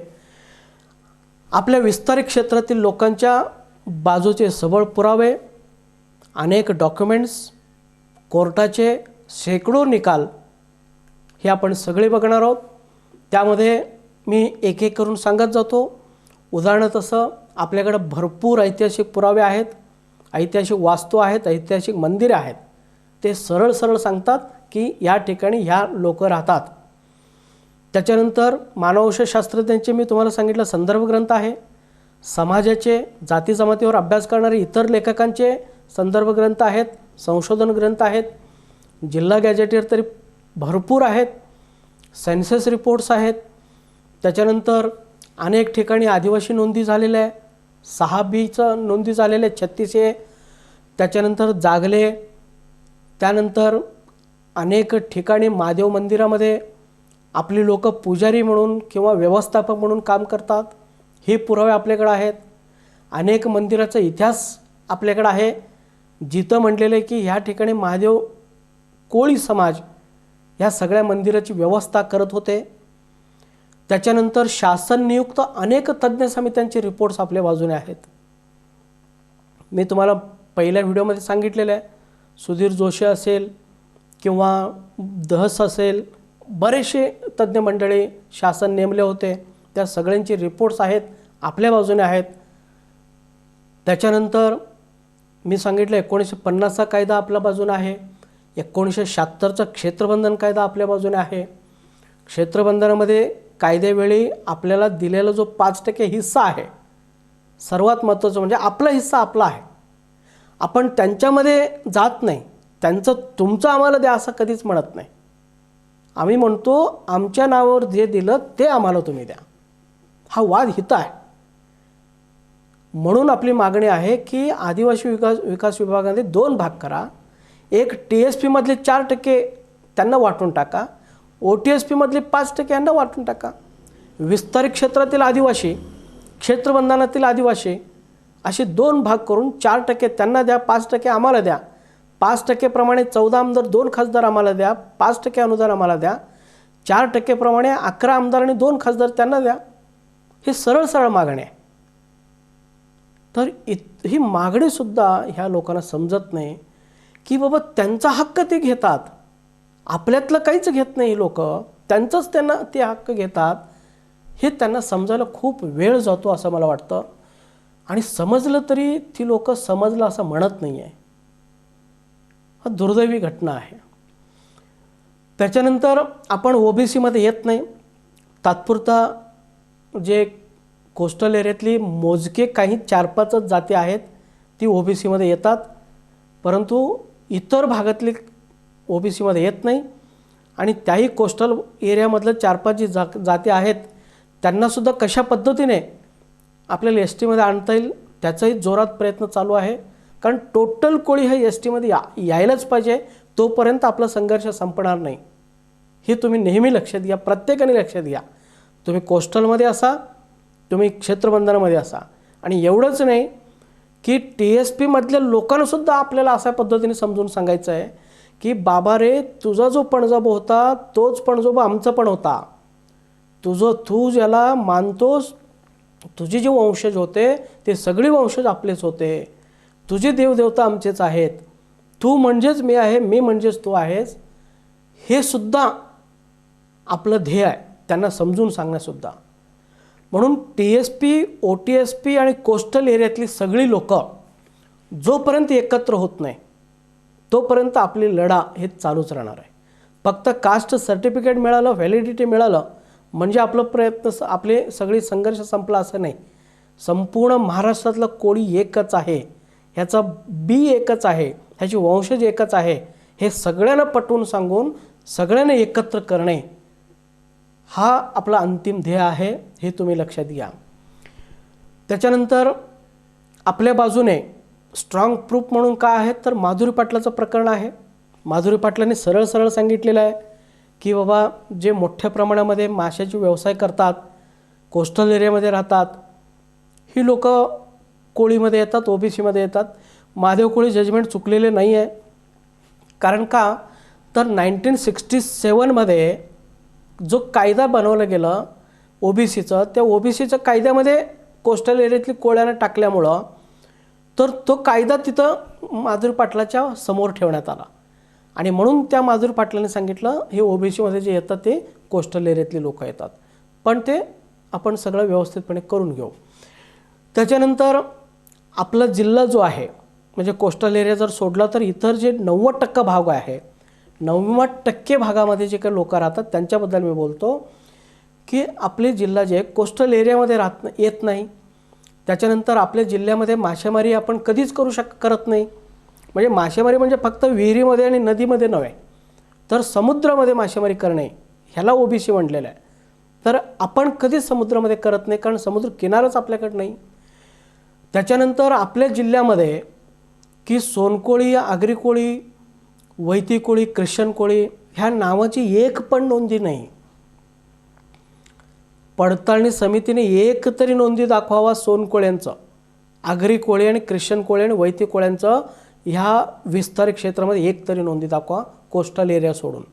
आपल्या विस्तारित क्षेत्रातील लोकांच्या बाजूचे सबळ पुरावे, अनेक डॉक्युमेंट्स, कोर्टाचे शेकडो निकाल, हे आपण सगळे बघणार आहोत. त्यामध्ये मी एक एक करून सांगत जातो. उदाहरण तसं आपल्याकडे भरपूर ऐतिहासिक पुरावे आहेत, ऐतिहासिक वास्तू आहेत, ऐतिहासिक मंदिरे आहेत. ते सरळ सांगतात की या ठिकाणी ह्या लोक राहतात. त्याच्यानंतर मानववंशशास्त्रज्ञांचे मी तुम्हाला सांगितलं संदर्भ ग्रंथ आहे. समाजाचे, जाती जमातीवर अभ्यास करणारे इतर लेखकांचे संदर्भ ग्रंथ आहेत, संशोधन ग्रंथ आहेत. जिल्हा गॅजेटियर तरी भरपूर आहेत. सेन्सस रिपोर्ट्स आहेत. त्याच्यानंतर अनेक ठिकाणी आदिवासी नोंदी झालेल्या आहे, 6Bचं नोंदी झालेल्या आहे, 36A. त्याच्यानंतर जागले. त्यानंतर अनेक ठिकाणी महादेव मंदिरामध्ये आपली लोक पुजारी म्हणून किंवा व्यवस्थापक म्हणून काम करतात, हे पुरावे आपल्याकडे आहेत. अनेक मंदिराचा इतिहास आपल्याकडे आहे, जिथं म्हटलेलं आहे की ह्या ठिकाणी महादेव कोळी समाज ह्या सगळ्या मंदिराची व्यवस्था करत होते. त्याच्यानंतर शासन नियुक्त अनेक तज्ज्ञ समित्यांचे रिपोर्ट्स आपल्या बाजूने आहेत. मी तुम्हाला पहिल्या व्हिडिओमध्ये सांगितलेलं आहे, सुधीर जोशी असेल किंवा धस असेल, बरेचसे तज्ज्ञ मंडळी शासन नेमले होते, त्या सगळ्यांचे रिपोर्ट्स आहेत, आपल्या बाजूने आहेत. त्याच्यानंतर मी सांगितलं 1950चा कायदा आपल्या बाजूने आहे, 1976चा क्षेत्रबंधन कायदा आपल्या बाजूने आहे. क्षेत्रबंधनामध्ये कायद्यावेळी आपल्याला दिलेला जो 5% हिस्सा आहे, सर्वात महत्त्वाचं म्हणजे आपला हिस्सा आपला आहे. आपण त्यांच्यामध्ये जात नाही, त्यांचं तुमचं आम्हाला द्या असं कधीच म्हणत नाही. आम्ही म्हणतो आमच्या नावावर जे दिलं ते आम्हाला तुम्ही द्या. हा वाद हित आहे. म्हणून आपली मागणी आहे की आदिवासी विकास विभागामध्ये 2 भाग करा. एक TSP मधले 4% त्यांना वाटून टाका, OTSP मधले 5% यांना वाटून टाका. विस्तारित क्षेत्रातील आदिवासी, क्षेत्रबंधनातील आदिवासी असे 2 भाग करून 4% त्यांना द्या, 5% आम्हाला द्या. 5% प्रमाणे 14 आमदार 2 खासदार आम्हाला द्या, 5% अनुदान आम्हाला द्या. 4% प्रमाणे 11 आमदार आणि 2 खासदार त्यांना द्या. हे सरळ सरळ मागणी आहे. तर ही मागणीसुद्धा ह्या लोकांना समजत नाही की बाबा त्यांचा हक्क ते घेतात, आपल्यातलं काहीच घेत नाही. लोक त्यांचंच त्यांना ते हक्क घेतात, हे त्यांना समजायला खूप वेळ जातो असं मला वाटतं. आणि समजलं तरी ती लोक समजलं असं म्हणत नाही आहे. हा दुर्दैवी घटना आहे. त्याच्यानंतर आपण OBCमध्ये येत नाही. तात्पुरता जे कोस्टल एरियातली मोजके काही 4-5 जाती आहेत ती OBCमध्ये येतात, परंतु इतर भागातली OBCमध्ये येत नाही. आणि त्याही कोस्टल एरियामधलं 4-5 जी जाती आहेत त्यांनासुद्धा कशा पद्धतीने आपल्याला STमध्ये आणता येईल त्याचाही जोरात प्रयत्न चालू आहे. कारण टोटल कोळी हे STमध्ये यायलाच पाहिजे, तोपर्यंत आपला संघर्ष संपणार नाही. हे तुम्ही नेहमी लक्षात घ्या, प्रत्येकाने लक्षात घ्या. तुम्ही कोस्टलमध्ये असा, तुम्ही क्षेत्रबंधनामध्ये असा. आणि एवढंच नाही की TSP मधल्या लोकांनासुद्धा आपल्याला अशा पद्धतीने समजून सांगायचं आहे की बाबा रे, तुझा जो पणजोबा होता तोच पणजोबा आमचा पण होता. तू ज्याला मानतोस, तुझे जे वंशज होते ते सगळे वंशज आपलेच होते. तुझे देवदेवता आमचेच आहेत. तू म्हणजेच मी आहे, मी म्हणजेच तू आहेस. हे सुद्धा आपलं ध्येय आहे त्यांना समजून सांगण्यासुद्धा. म्हणून TSP, OTSP आणि कोस्टल एरियातली सगळी लोक जोपर्यंत एकत्र होत नाही तोपर्यंत आपली लढा हे चालूच राहणार आहे. फक्त कास्ट सर्टिफिकेट मिळालं, व्हॅलिडिटी मिळालं म्हणजे आपलं प्रयत्न, आपले सगळे संघर्ष संपला असं नाही. संपूर्ण महाराष्ट्रातलं कोळी एकच आहे, ह्याचा बी एकच आहे, ह्याची वंशज एकच आहे, हे सगळ्यांना पटवून सांगून सगळ्यांना एकत्र करणे हा आपला अंतिम ध्येय आहे, हे तुम्ही लक्षात घ्या. त्याच्यानंतर आपल्या बाजूने स्ट्रॉंग प्रूफ म्हणून काय आहे तर माधुरी पाटलाचं प्रकरण आहे. माधुरी पाटलांनी सरळ सरळ सांगितलेलं आहे की बाबा जे मोठ्या प्रमाणामध्ये माशाचे व्यवसाय करतात, कोस्टल एरियामध्ये राहतात, ही लोक कोळीमध्ये येतात, OBCमध्ये येतात. महादेव कोळी जजमेंट चुकलेले नाही आहे. कारण का तर 1967मध्ये जो कायदा बनवला गेला OBCचं, त्या OBCच्या कायद्यामध्ये कोस्टल एरियातली कोळ्यांना टाकल्यामुळं तर तो कायदा तिथं माधुरी पाटलाच्या समोर ठेवण्यात आला. आणि म्हणून त्या माधुरी पाटलांनी सांगितलं हे OBCमध्ये जे येतात ते कोस्टल एरियातली लोक येतात, पण ते आपण सगळं व्यवस्थितपणे करून घेऊ. त्याच्यानंतर आपला जिल्हा जो आहे म्हणजे कोस्टल एरिया जर सोडला तर इतर जे 90% भाग आहे, 90% भागामध्ये जे काही लोक राहतात त्यांच्याबद्दल मी बोलतो की आपले जिल्हा जे कोस्टल एरियामध्ये येत नाही. त्याच्यानंतर आपल्या जिल्ह्यामध्ये मासेमारी आपण कधीच करत नाही. म्हणजे मासेमारी म्हणजे फक्त विहिरीमध्ये आणि नदीमध्ये नव्हे तर समुद्रामध्ये मासेमारी करणे ह्याला OBC म्हटलेलं आहे. तर आपण कधीच समुद्रामध्ये करत नाही, कारण समुद्र किनाराच आपल्याकडे नाही. त्याच्यानंतर आपल्या जिल्ह्यामध्ये की सोनकोळी, आगरी कोळी, वैती कोळी, ख्रिश्चन कोळी ह्या नावाची एक पण नोंदी नाही. पडताळणी समितीने एक तरी नोंदी दाखवावा सोनकोळ्यांचं, आगरी कोळी आणि ख्रिश्चन कोळी आणि वैती कोळ्यांचं ह्या विस्तारित क्षेत्रामध्ये एक तरी नोंदी दाखवा, कोस्टल एरिया सोडून.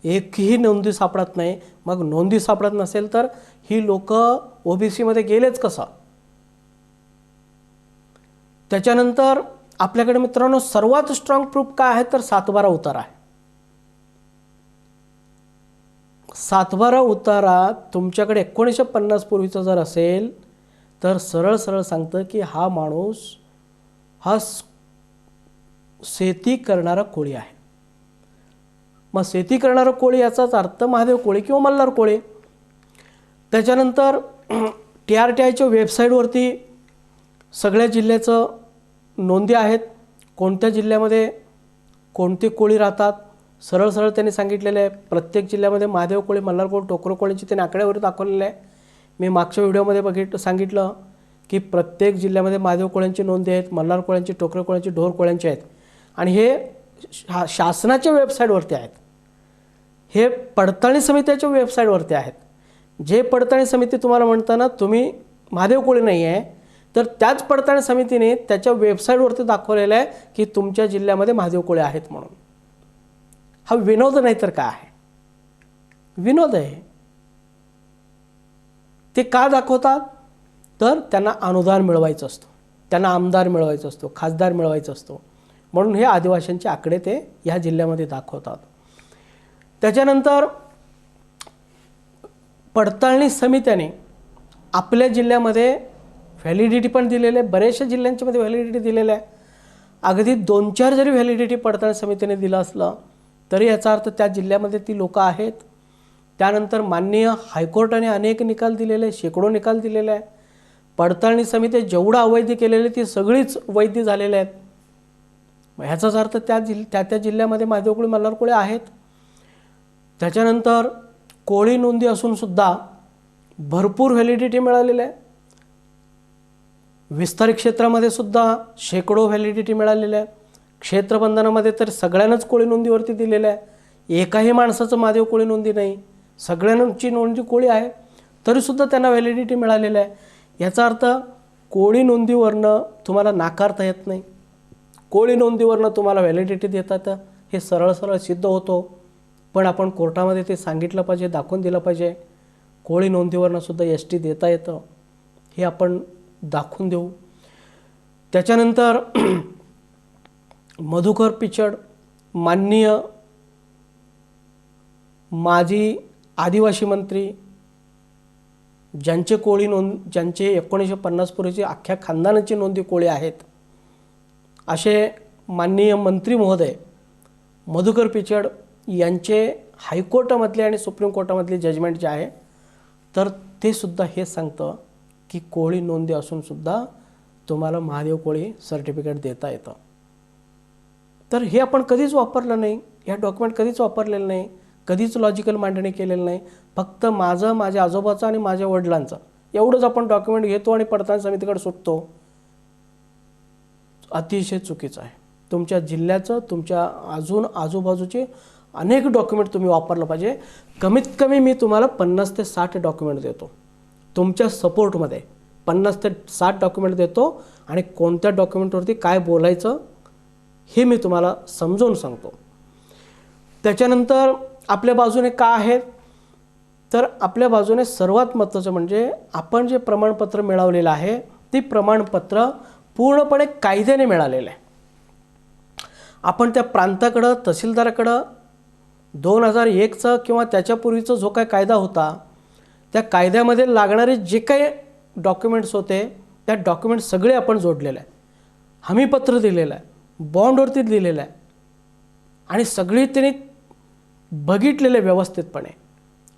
एकही नोंदी सापडत नाही. मग नोंदी सापडत नसेल तर ही लोक OBCमध्ये गेलेच कसं? त्याच्यानंतर आपल्याकडे मित्रांनो सर्वात स्ट्रॉंग प्रूफ काय आहे तर 7/12 उतारा आहे. 7/12 उतारा तुमच्याकडे 1950 पूर्वीचा जर असेल तर सरळ सरळ सांगतं की हा माणूस हा शेती करणारा कोळी आहे. मग शेती करणारा कोळी याचाच अर्थ महादेव कोळी किंवा मल्हार कोळी. त्याच्यानंतर TRTIच्या वेबसाईटवरती सगळ्या जिल्ह्याचं नोंदी आहेत, कोणत्या जिल्ह्यामध्ये कोणते कोळी राहतात. सरळ सरळ त्यांनी सांगितलेलं आहे. प्रत्येक जिल्ह्यामध्ये महादेव कोळी, मल्हार कोळी, टोकरो कोळीची त्यांनी आकड्यावर दाखवलेलं आहे. मी मागच्या व्हिडिओमध्ये सांगितलं की प्रत्येक जिल्ह्यामध्ये महादेव कोळ्यांची नोंदी आहेत, मल्हार कोळ्यांची, टोकरो कोळ्यांची, ढोर कोळ्यांची आहेत. आणि हे शासनाच्या वेबसाईटवरती आहेत. हे पडताळणी समितीच्या वेबसाईटवरती आहेत. जे पडताळणी समिती तुम्हाला म्हणताना तुम्ही महादेव कोळी नाही आहे, तर त्याच पडताळणी समितीने त्याच्या वेबसाईटवरती दाखवलेलं आहे की तुमच्या जिल्ह्यामध्ये महादेव कोळी आहेत म्हणून. हा विनोद नाही तर काय आहे? विनोद आहे. ते का दाखवतात तर त्यांना अनुदान मिळवायचं असतं, त्यांना आमदार मिळवायचा असतो, खासदार मिळवायचा असतो, म्हणून हे आदिवासींचे आकडे ते ह्या जिल्ह्यामध्ये दाखवतात. त्याच्यानंतर पडताळणी समित्याने आपल्या जिल्ह्यामध्ये व्हॅलिडिटी पण दिलेले आहे. बऱ्याचशा जिल्ह्यांच्यामध्ये व्हॅलिडिटी दिलेलं आहे. अगदी 2-4 जरी व्हॅलिडिटी पडताळणी समितीने दिलं असलं तरी याचा अर्थ त्या जिल्ह्यामध्ये ती लोकं आहेत. त्यानंतर माननीय हायकोर्टाने अनेक निकाल दिलेले आहे, शेकडो निकाल दिलेले आहे. पडताळणी समिती जेवढं अवैध केलेले ती सगळीच वैध झालेले आहेत. ह्याचाच अर्थ त्या जिल्ह्यामध्ये महादेव कोळी, मल्हार कोळी आहेत. त्याच्यानंतर कोळी नोंदी असूनसुद्धा भरपूर व्हॅलिडिटी मिळालेली आहे. विस्तारित क्षेत्रामध्ये सुद्धा शेकडो व्हॅलिडिटी मिळालेली आहे. क्षेत्रबंधनामध्ये तर सगळ्यांनाच कोळी नोंदीवरती दिलेलं आहे. एकाही माणसाचं महादेव कोळी नोंदी नाही, सगळ्यांची नोंदी कोळी आहे, तरीसुद्धा त्यांना व्हॅलिडिटी मिळालेलं आहे. याचा अर्थ कोळी नोंदीवरनं तुम्हाला नाकारता येत नाही, कोळी नोंदीवरनं तुम्हाला व्हॅलिडिटी देता येतं, हे सरळ सरळ सिद्ध होतो. पण आपण कोर्टामध्ये ते सांगितलं पाहिजे, दाखवून दिलं पाहिजे. कोळी नोंदीवरनं सुद्धा ST देता येतं, हे आपण दाखवून देऊ. त्याच्यानंतर मधुकर पिचड, माननीय माजी आदिवासी मंत्री, ज्यांचे 1950 पूर्वीची अख्ख्या खानदानाची नोंदी कोळी आहेत, असे माननीय मंत्री महोदय मधुकर पिचड यांचे हायकोर्टामधले आणि सुप्रीम कोर्टामधले जजमेंट जे आहे तर ते सुद्धा हे सांगतं की कोळी नोंदी असूनसुद्धा तुम्हाला महादेव कोळी सर्टिफिकेट देता येतं. तर हे आपण कधीच वापरलं नाही, ह्या डॉक्युमेंट कधीच वापरलेलं नाही, कधीच लॉजिकल मांडणी केलेलं नाही. फक्त माझं, माझ्या आजोबाचं आणि माझ्या वडिलांचं एवढंच आपण डॉक्युमेंट घेतो आणि पडताळणी समितीकडे सुटतो. अतिशय चुकीचं आहे. तुमच्या जिल्ह्याचं, तुमच्या अजून आजूबाजूचे अनेक डॉक्युमेंट तुम्ही वापरलं पाहिजे. कमीत कमी मी तुम्हाला 50 ते 60 डॉक्युमेंट देतो तुमच्या सपोर्टमध्ये. 50 ते 60 डॉक्युमेंट देतो आणि कोणत्या डॉक्युमेंटवरती काय बोलायचं हे मी तुम्हाला समजावून सांगतो. त्याच्यानंतर आपल्या बाजूने का आहेत तर आपल्या बाजूने सर्वात महत्त्वाचं म्हणजे आपण जे प्रमाणपत्र मिळवलेलं आहे ते प्रमाणपत्र पूर्णपणे कायद्याने मिळालेलं आहे. आपण त्या प्रांताकडं, तहसीलदाराकडं 2001चा किंवा त्याच्यापूर्वीचा जो काही कायदा होता त्या कायद्यामध्ये लागणारे जे काही डॉक्युमेंट्स होते त्या डॉक्युमेंट सगळे आपण जोडलेले आहे. हमीपत्र दिलेलं आहे, बॉन्डवरती दिलेलं आहे आणि सगळी त्यांनी बघितलेले व्यवस्थितपणे.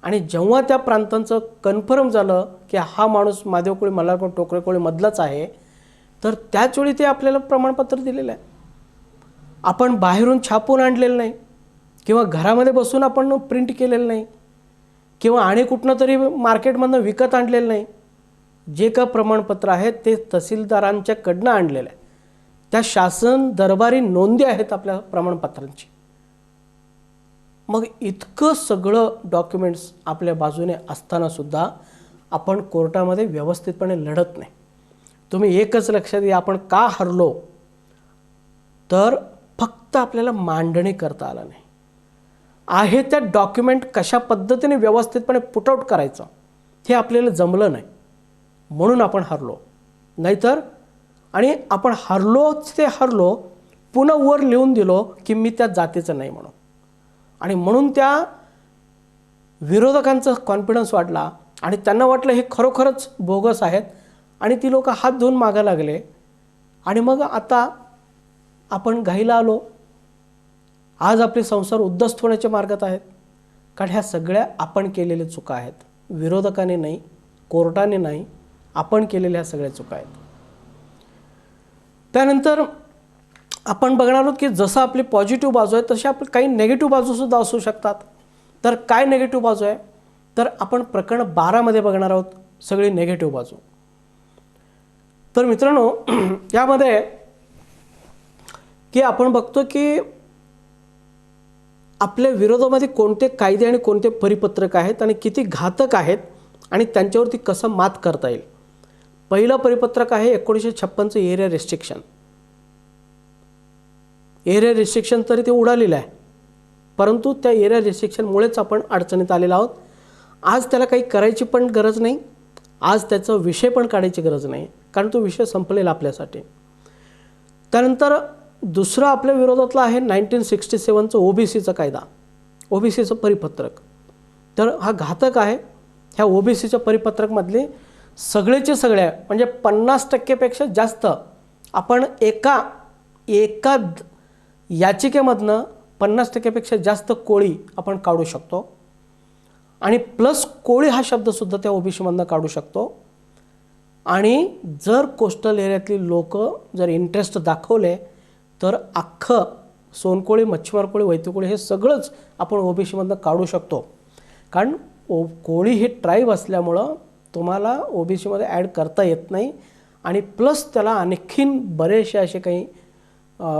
आणि जेव्हा त्या प्रांतांचं कन्फर्म झालं की हा माणूस महादेव कोळी, मल्हार कोळी, टोकरे कोळी मधलाच आहे तर त्याचवेळी ते आपल्याला प्रमाणपत्र दिलेलं आहे. आपण बाहेरून छापून आणलेलं नाही किंवा घरामध्ये बसून आपण प्रिंट केलेलं नाही किंवा आणि कुठनं तरी मार्केटमधनं विकत आणलेलं नाही. जे का प्रमाणपत्र आहेत ते तहसीलदारांच्याकडनं आणलेलं आहे. त्या शासन दरबारी नोंदी आहेत आपल्या प्रमाणपत्रांची. मग इतकं सगळं डॉक्युमेंट्स आपल्या बाजूने असतानासुद्धा आपण कोर्टामध्ये व्यवस्थितपणे लढत नाही. तुम्ही एकच लक्षात घ्या, आपण का हरलो तर फक्त आपल्याला मांडणी करता आलं नाही. आहे त्या डॉक्युमेंट कशा पद्धतीने व्यवस्थितपणे पुटआउट करायचं हे आपल्याला जमलं नाही म्हणून आपण हरलो. नाहीतर आणि आपण हरलोच ते हरलो, पुन्हा वर लिहून दिलो की मी त्या जातीचं नाही म्हणून. आणि म्हणून त्या विरोधकांचा कॉन्फिडन्स वाढला आणि त्यांना वाटलं हे खरोखरच बोगस आहेत आणि ती लोक हात धुवून मागं लागले. आणि मग आता आपण घाईला आलो. आज आपले संसार उद्ध्वस्त होण्याच्या मार्गात आहेत, कारण ह्या सगळ्या आपण केलेल्या चुका आहेत. विरोधकाने नाही, कोर्टाने नाही, आपण केलेल्या ह्या सगळ्या चुका आहेत. त्यानंतर आपण बघणार आहोत की जसं आपली पॉझिटिव्ह बाजू आहे तशी आपली काही नेगेटिव्ह बाजूसुद्धा असू शकतात. तर काय नेगेटिव्ह बाजू आहे, तर आपण प्रकरण 12 मध्ये बघणार आहोत सगळी नेगेटिव्ह बाजू. तर मित्रांनो, यामध्ये की आपण बघतो की आपल्या विरोधामध्ये कोणते कायदे आणि कोणते परिपत्रक आहेत आणि किती घातक आहेत आणि त्यांच्यावरती कसं मात करता येईल. पहिलं परिपत्रक आहे 1956चं एरिया रिस्ट्रिक्शन. एरिया रिस्ट्रिक्शन तरी ते उडालेलं आहे, परंतु त्या एरिया रिस्ट्रिक्शनमुळेच आपण अडचणीत आलेलो आहोत. आज त्याला काही करायची पण गरज नाही, आज त्याचा विषय पण काढायची गरज नाही, कारण तो विषय संपलेला आपल्यासाठी. त्यानंतर दुसरं आपल्या विरोधातलं आहे 1967चं OBCचा कायदा, OBCचं परिपत्रक. तर हा घातक आहे. ह्या OBCच्या परिपत्रकमधले सगळेचे सगळे म्हणजे 50%पेक्षा जास्त आपण एका याचिकेमधनं 50%पेक्षा जास्त कोळी आपण काढू शकतो. आणि प्लस कोळी हा शब्दसुद्धा त्या OBCमधनं काढू शकतो. आणि जर कोस्टल एरियातली लोक जर इंटरेस्ट दाखवले तर अख्खं सोनकोळी, मच्छीमार कोळी, वैतकोळी हे सगळंच आपण OBCमधनं काढू शकतो. कारण कोळी हे ट्राईब असल्यामुळं तुम्हाला OBCमध्ये ॲड करता येत नाही. आणि प्लस त्याला आणखीन बरेचसे असे काही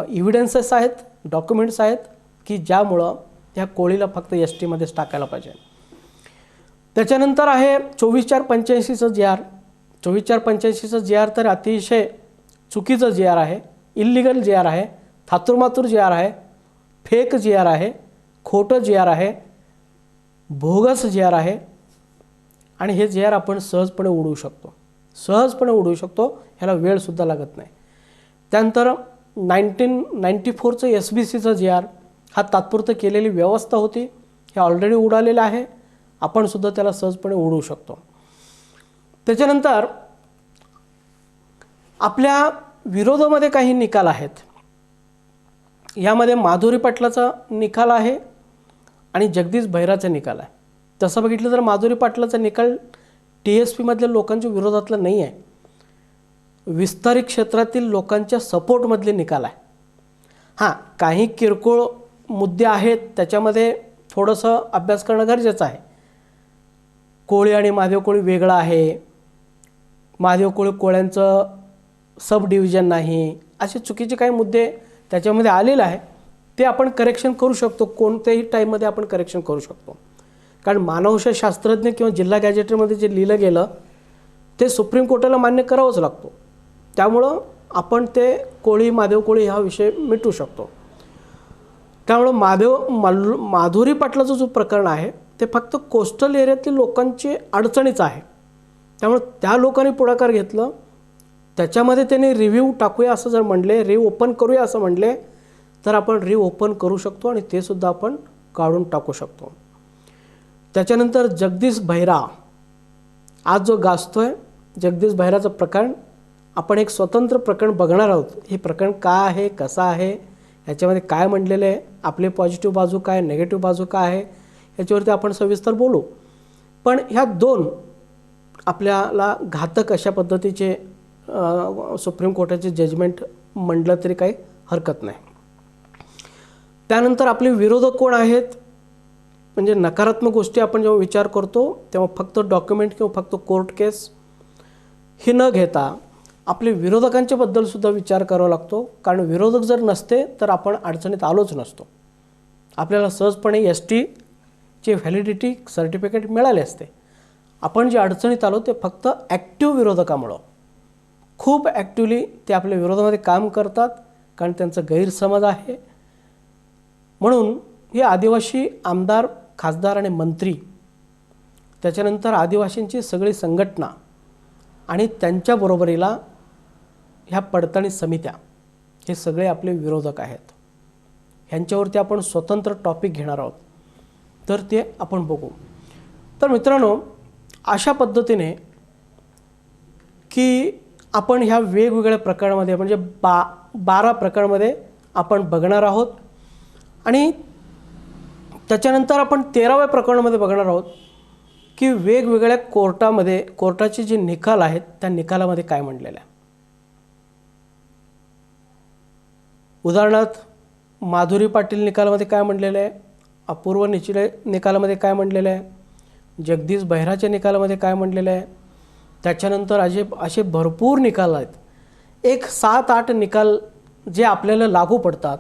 इव्हिडन्सेस आहेत, डॉक्युमेंट्स आहेत की ज्यामुळं त्या कोळीला फक्त STमध्येच टाकायला पाहिजे. त्याच्यानंतर आहे 24/4/85चं JR. 24/4/85चं JR तर अतिशय चुकीचं JR आहे, इल्लिगल JR आहे, थातुरमातुर JR आहे, फेक JR आहे, खोटं JR आहे, बोगस JR आहे. आणि हे JR आपण सहजपणे उडवू शकतो, ह्याला वेळसुद्धा लागत नाही. त्यानंतर 1994चं SBCचं JR हा तात्पुरतं केलेली व्यवस्था होती, हे ऑलरेडी उडालेलं आहे, आपण सुद्धा त्याला सहजपणे उडवू शकतो. त्याच्यानंतर आपल्या विरोधामध्ये काही निकाल आहेत. यामध्ये माधुरी पाटलाचा निकाल आहे आणि जगदीश भैराचा निकाल आहे. तसं बघितलं तर माधुरी पाटलाचा निकाल TSP मधल्या लोकांच्या विरोधातला नाही आहे, विस्तारित क्षेत्रातील लोकांच्या सपोर्टमधले निकाल आहे. हां, काही किरकोळ मुद्दे आहेत, त्याच्यामध्ये थोडंसं अभ्यास करणं गरजेचं आहे. कोळी आणि महादेव कोळी वेगळं आहे, महादेव कोळी कोळ्यांचं सब डिव्हिजन नाही, असे चुकीचे काही मुद्दे त्याच्यामध्ये आलेले आहे. ते आपण करेक्शन करू शकतो, कोणत्याही टाईममध्ये आपण करेक्शन करू शकतो. कारण मानवशास्त्रज्ञ किंवा जिल्हा गॅजेटरमध्ये जे लिहिलं गेलं ते सुप्रीम कोर्टाला मान्य करावंच लागतो. त्यामुळं आपण ते कोळी, महादेव कोळी हा विषय मिटवू शकतो. त्यामुळं माधुरी पाटलाचं जो प्रकरण आहे ते फक्त कोस्टल एरियातील लोकांची अडचणीचं आहे. त्यामुळे त्या लोकांनी पुढाकार घेतलं, त्याच्यामध्ये त्यांनी रिव्ह्यू टाकूया असं जर म्हणले, रिओपन करूया असं म्हणले तर आपण रिओपन करू शकतो आणि ते सुद्धा आपण काढून टाकू शकतो. त्याच्यानंतर जगदीश भैरा आज जो गाजतोय, जगदीश भैराचं प्रकरण आपण एक स्वतंत्र प्रकरण बघणार आहोत. हे प्रकरण काय आहे, कसं आहे, याच्यामध्ये काय म्हणलेलं आहे, आपले पॉझिटिव्ह बाजू काय, नेगेटिव्ह बाजू काय आहे, याच्यावरती आपण सविस्तर बोलू. पण ह्या दोन आपल्याला घातक अशा पद्धतीचे सुप्रीम कोर्टाचे जजमेंट म्हटलं तरी काही हरकत नाही. त्यानंतर आपले विरोधक कोण आहेत, म्हणजे नकारात्मक गोष्टी आपण जेव्हा विचार करतो तेव्हा फक्त डॉक्युमेंट किंवा फक्त कोर्ट केस हे न घेता आपले विरोधकांच्या बद्दलसुद्धा विचार करावा लागतो. कारण विरोधक जर नसते तर आपण अडचणीत आलोच नसतो. आपल्याला सहजपणे STचे व्हॅलिडिटी सर्टिफिकेट मिळाले असते. आपण जे अडचणीत आलो ते फक्त ॲक्टिव्ह विरोधकामुळं, खूप ॲक्टिव्हली ते आपल्या विरोधामध्ये काम करतात, कारण त्यांचा गैरसमज आहे. म्हणून हे आदिवासी आमदार, खासदार आणि मंत्री, त्याच्यानंतर आदिवासींची सगळी संघटना आणि त्यांच्या बरोबरीला ह्या पडताळणी समित्या हे सगळे आपले विरोधक आहेत. ह्यांच्यावरती आपण स्वतंत्र टॉपिक घेणार आहोत, तर ते आपण बघू. तर मित्रांनो, अशा पद्धतीने की आपण ह्या वेगवेगळ्या प्रकारामध्ये म्हणजे 12 प्रकारामध्ये आपण बघणार आहोत आणि त्याच्यानंतर आपण 13व्या प्रकरणामध्ये बघणार आहोत की वेगवेगळ्या कोर्टाचे जे निकाल आहेत त्या निकालामध्ये काय म्हटलेलं आहे. उदाहरणार्थ माधुरी पाटील निकालामध्ये काय म्हटलेलं आहे, अपूर्व निचिले निकालामध्ये काय म्हटलेलं आहे, जगदीश बहिराच्या निकालामध्ये काय म्हटलेलं आहे, त्याच्यानंतर असे भरपूर निकाल आहेत. एक 7-8 निकाल जे आपल्याला लागू पडतात,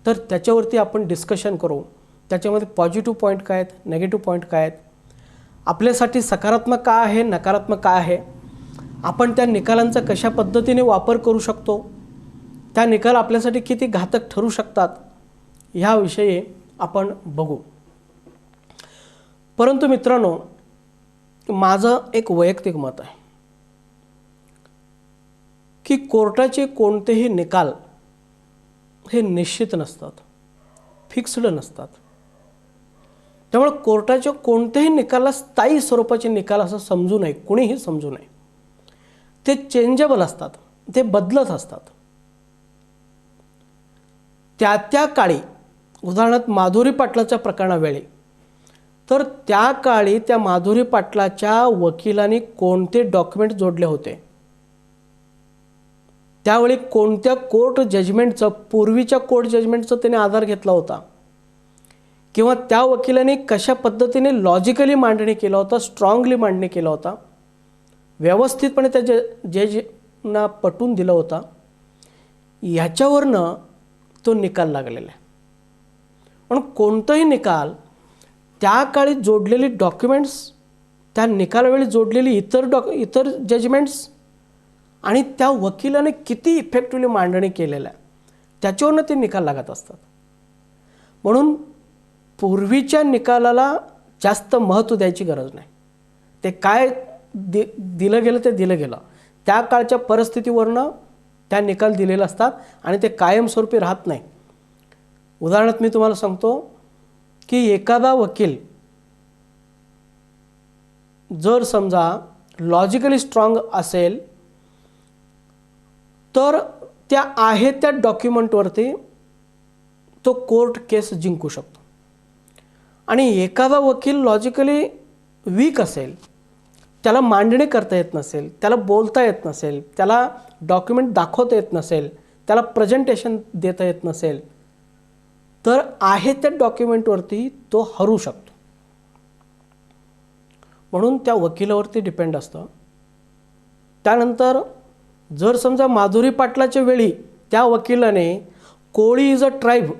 तर त्याच्यावरती आपण डिस्कशन करू. त्याच्यामध्ये पॉझिटिव्ह पॉईंट काय आहेत, नेगेटिव्ह पॉईंट काय आहेत, आपल्यासाठी सकारात्मक काय आहे, नकारात्मक काय आहे, आपण त्या निकालांचा कशा पद्धतीने वापर करू शकतो, त्या निकाल आपल्यासाठी किती घातक ठरू शकतात, ह्याविषयी आपण बघू. परंतु मित्रांनो, माझं एक वैयक्तिक मत आहे की कोर्टाचे कोणतेही निकाल हे निश्चित नसतात, फिक्स्ड नसतात. त्यामुळे कोर्टाच्या कोणत्याही निकालाला स्थायी स्वरूपाचे निकाल असं समजू नये, कुणीही समजू नये. ते चेंजेबल असतात, ते बदलत असतात. त्या काळी उदाहरणार्थ माधुरी पाटलाच्या प्रकरणावेळी, तर त्या काळी त्या माधुरी पाटलाच्या वकिलांनी कोणते डॉक्युमेंट जोडले होते, त्यावेळी कोणत्या कोर्ट जजमेंटचं, पूर्वीच्या कोर्ट जजमेंटचं त्याने आधार घेतला होता, किंवा त्या वकिलाने कशा पद्धतीने लॉजिकली मांडणी केला होता, स्ट्रॉंगली मांडणी केला होता, व्यवस्थितपणे त्या जजना पटवून दिलं होता, ह्याच्यावरनं तो निकाल लागलेला आहे. म्हणून कोणताही निकाल त्या काळी जोडलेली डॉक्युमेंट्स, त्या निकालावेळी जोडलेली इतर जजमेंट्स आणि त्या वकिलाने किती इफेक्टिव्हली मांडणी केलेलं आहे, त्याच्यावरनं ते निकाल लागत असतात. म्हणून पूर्वीच्या निकालाला जास्त महत्त्व द्यायची गरज नाही. ते काय दिलं गेलं ते दिलं गेलं, त्या काळच्या परिस्थितीवरनं त्या निकाल दिलेले असतात आणि ते कायमस्वरूपी राहत नाही. उदाहरणार्थ मी तुम्हाला सांगतो की एखादा वकील जर समजा लॉजिकली स्ट्रॉंग असेल, तर त्या डॉक्युमेंटवरती तो कोर्ट केस जिंकू शकतो. आणि एखादा वकील लॉजिकली वीक असेल, त्याला मांडणी करता येत नसेल, त्याला बोलता येत नसेल, त्याला डॉक्युमेंट दाखवता येत नसेल, त्याला प्रेझेंटेशन देता येत नसेल, तर त्या डॉक्युमेंटवरती तो हरू शकतो. म्हणून त्या वकिलावरती डिपेंड असतं. त्यानंतर जर समजा माधुरी पाटलाच्या वेळी त्या वकिलाने कोळी इज अ ट्राईब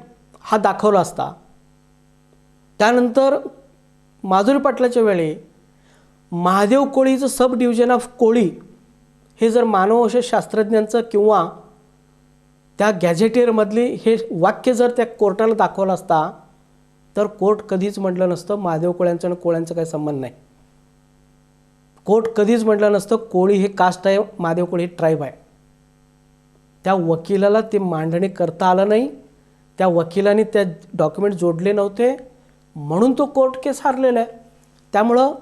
हा दाखवला असता, त्यानंतर माधुरी पाटलाच्या वेळी Mahadev Koli is a sub division of Koli हे जर मानववंशशास्त्रज्ञांचं किंवा त्या गॅझेटियरमधली हे वाक्य जर त्या कोर्टाला दाखवलं असता, तर कोर्ट कधीच म्हटलं नसतं महादेव कोळ्यांचं आणि कोळ्यांचं काही संबंध नाही. कोर्ट कधीच म्हटलं नसतं कोळी हे कास्ट आहे, महादेव कोळी हे ट्राईब आहे. त्या वकिलाला ते मांडणी करता आलं नाही, त्या वकिलाने त्या डॉक्युमेंट जोडले नव्हते, म्हणून तो कोर्ट केस हारलेला आहे. त्यामुळं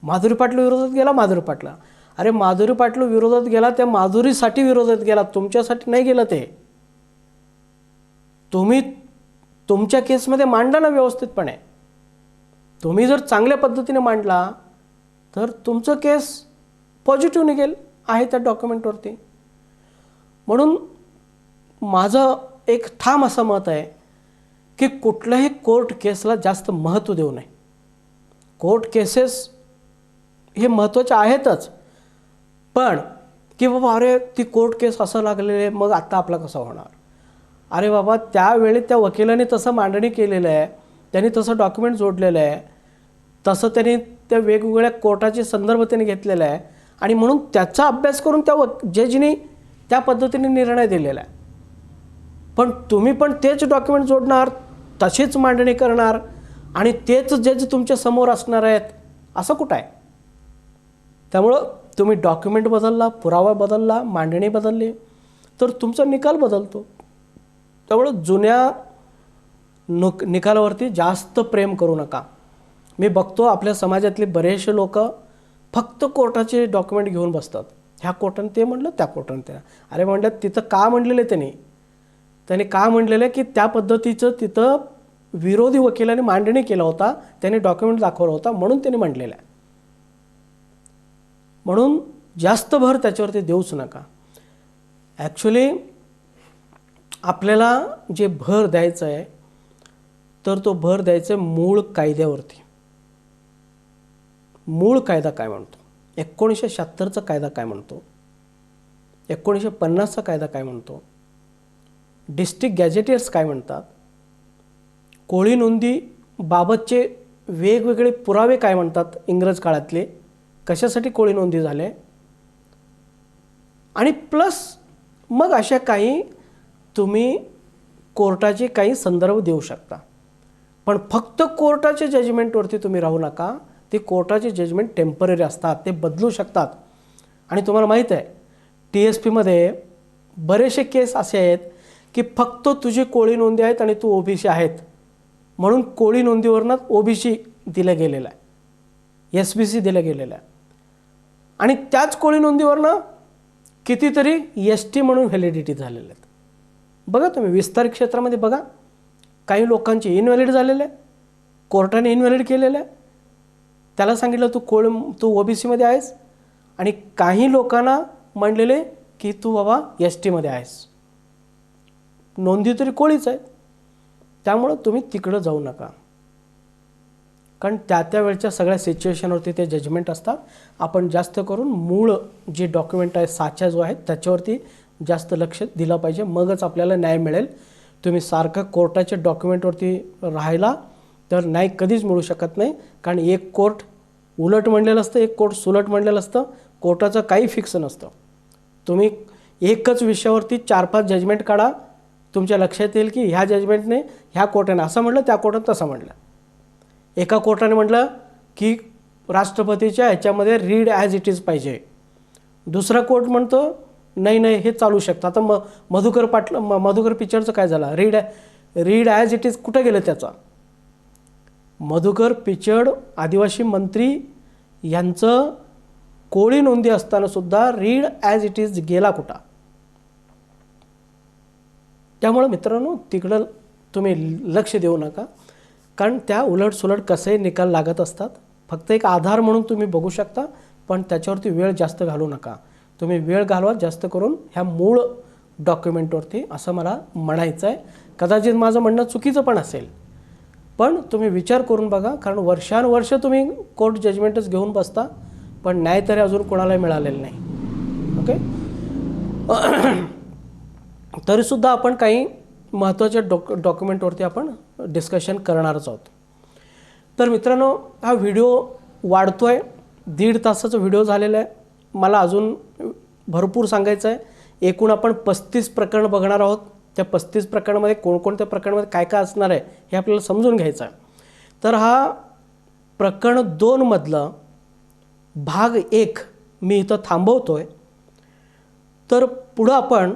माधुरी पाटील विरोधात गेला, माधुरी पाटला, अरे माधुरी पाटील विरोधात गेला, त्या माधुरीसाठी विरोधात गेला, तुमच्यासाठी नाही गेलं. ते तुम्ही तुमच्या केसमध्ये मांडा ना व्यवस्थितपणे. तुम्ही जर चांगल्या पद्धतीने मांडला तर तुमचं केस पॉझिटिव्ह निघेल आहे त्या डॉक्युमेंटवरती. म्हणून माझं एक ठाम असं मत आहे की कुठल्याही कोर्ट केसला जास्त महत्त्व देऊ नये. कोर्ट केसेस हे महत्त्वाचे आहेतच, पण की बाबा अरे ती कोर्ट केस असं लागलेलं आहे, मग आत्ता आपला कसं होणार. अरे बाबा त्यावेळी त्या वकिलाने तसं मांडणी केलेलं आहे, त्यांनी तसं डॉक्युमेंट जोडलेलं आहे, तसं त्यांनी त्या वेगवेगळ्या कोर्टाचे संदर्भ त्यांनी घेतलेला आहे आणि म्हणून त्याचा अभ्यास करून त्या जजनी त्या पद्धतीने निर्णय दिलेला आहे. पण तुम्ही पण तेच डॉक्युमेंट जोडणार, तशीच मांडणी करणार आणि तेच जज तुमच्या समोर असणार आहेत, असं कुठं आहे. त्यामुळं तुम्ही डॉक्युमेंट बदलला, पुरावा बदलला, मांडणी बदलली तर तुमचा निकाल बदलतो. त्यामुळे जुन्या निकालावरती जास्त प्रेम करू नका. मी बघतो आपल्या समाजातले बरेचसे लोक फक्त कोर्टाचे डॉक्युमेंट घेऊन बसतात. ह्या कोर्टाने ते म्हणलं, त्या कोर्टाने ते. अरे म्हणलं तिथं का म्हणलेलं आहे त्याने का म्हणलेलं आहे की त्या पद्धतीचं तिथं विरोधी वकिलाने मांडणी केला होता, त्याने डॉक्युमेंट दाखवला होता म्हणून त्याने म्हटलेलं आहे. म्हणून जास्त भर त्याच्यावरती देऊच नका. ॲक्च्युली आपल्याला जे भर द्यायचं आहे तर तो भर द्यायचा आहे मूळ कायद्यावरती. मूळ कायदा काय म्हणतो, 1976चा कायदा काय म्हणतो, 1950चा कायदा काय म्हणतो, डिस्ट्रिक्ट गॅजेटियर्स काय म्हणतात, कोळी नोंदी बाबतचे वेगवेगळे पुरावे काय म्हणतात, इंग्रज काळातले कशासाठी कोळी नोंदी झाले, आणि प्लस मग अशा काही तुम्ही कोर्टाचे काही संदर्भ देऊ शकता. पण फक्त कोर्टाच्या जजमेंटवरती तुम्ही राहू नका. ते कोर्टाचे जजमेंट टेम्पररी असतात, ते बदलू शकतात. आणि तुम्हाला माहीत आहे TSPमध्ये बरेचसे केस असे आहेत की फक्त तुझी कोळी नोंदी आहेत आणि तू OBC आहेत म्हणून कोळी नोंदीवरनं OBC दिलं गेलेलं आहे, SBC दिलं गेलेलं आहे. आणि त्याच कोळी नोंदीवरनं कितीतरी ST म्हणून व्हॅलिडिटी झालेले आहेत. बघा तुम्ही विस्तार क्षेत्रामध्ये बघा, काही लोकांचे इनव्हॅलिड झालेले आहे, कोर्टाने इनव्हॅलिड केलेलं आहे. त्याला सांगितलं तू OBCमध्ये आहेस, आणि काही लोकांना म्हणलेले की तू बाबा STमध्ये आहेस, नोंदी तरी कोळीच आहे. त्यामुळं तुम्ही तिकडं जाऊ नका, कारण त्या वेळच्या सगळ्या सिच्युएशनवरती ते जजमेंट असतात. आपण जास्त करून मूळ जे डॉक्युमेंट आहे, साचा जो आहे त्याच्यावरती जास्त लक्ष दिलं पाहिजे, मगच आपल्याला न्याय मिळेल. तुम्ही सारखं कोर्टाच्या डॉक्युमेंटवरती राहिला तर न्याय कधीच मिळू शकत नाही. कारण एक कोर्ट उलट म्हणलेलं असतं, एक कोर्ट सुलट म्हणलेलं असतं. कोर्टाचं काही फिक्स नसतं. तुम्ही एकच विषयावरती 4-5 जजमेंट काढा, तुमच्या लक्षात येईल की ह्या जजमेंटने ह्या कोर्टाने असं म्हटलं, त्या कोर्टाने तसं म्हटलं. एका कोर्टाने म्हटलं की राष्ट्रपतीच्या ह्याच्यामध्ये रीड ॲज इट इज पाहिजे, दुसरा कोर्ट म्हणतो नाही हे चालू शकतं. आता मधुकर पिचडचं काय झालं, रीड ॲज इट इज कुठं गेलं त्याचा. मधुकर पिचड आदिवासी मंत्री यांचं कोळी नोंदी असताना सुद्धा रीड ॲज इट इज गेला कुठं. त्यामुळं मित्रांनो तिकडं तुम्ही लक्ष देऊ नका, कारण त्या उलट सुलट कसे निकाल लागत असतात. फक्त एक आधार म्हणून तुम्ही बघू शकता, पण त्याच्यावरती वेळ जास्त घालू नका. तुम्ही वेळ घालवा जास्त करून ह्या मूळ डॉक्युमेंटवरती, असं मला म्हणायचं आहे. कदाचित माझं म्हणणं चुकीचं पण असेल, पण तुम्ही विचार करून बघा, कारण वर्षानुवर्ष तुम्ही कोर्ट जजमेंटच घेऊन बसता, पण न्याय तरी अजून कोणालाही मिळालेलं नाही. ओके, तरीसुद्धा आपण काही महत्त्वाच्या डॉक्युमेंटवरती आपण डिस्कशन करणारच आहोत. तर मित्रांनो हा व्हिडिओ वाढतो आहे, 1.5 तासाचा व्हिडिओ झालेला आहे. मला अजून भरपूर सांगायचं आहे. एकूण आपण 35 प्रकरण बघणार आहोत. त्या 35 प्रकरणामध्ये कोणकोणत्या प्रकरणामध्ये काय काय असणार आहे हे आपल्याला समजून घ्यायचं आहे. तर हा प्रकरण 2 मधलं भाग 1 मी इथं थांबवतो आहे. तर पुढं आपण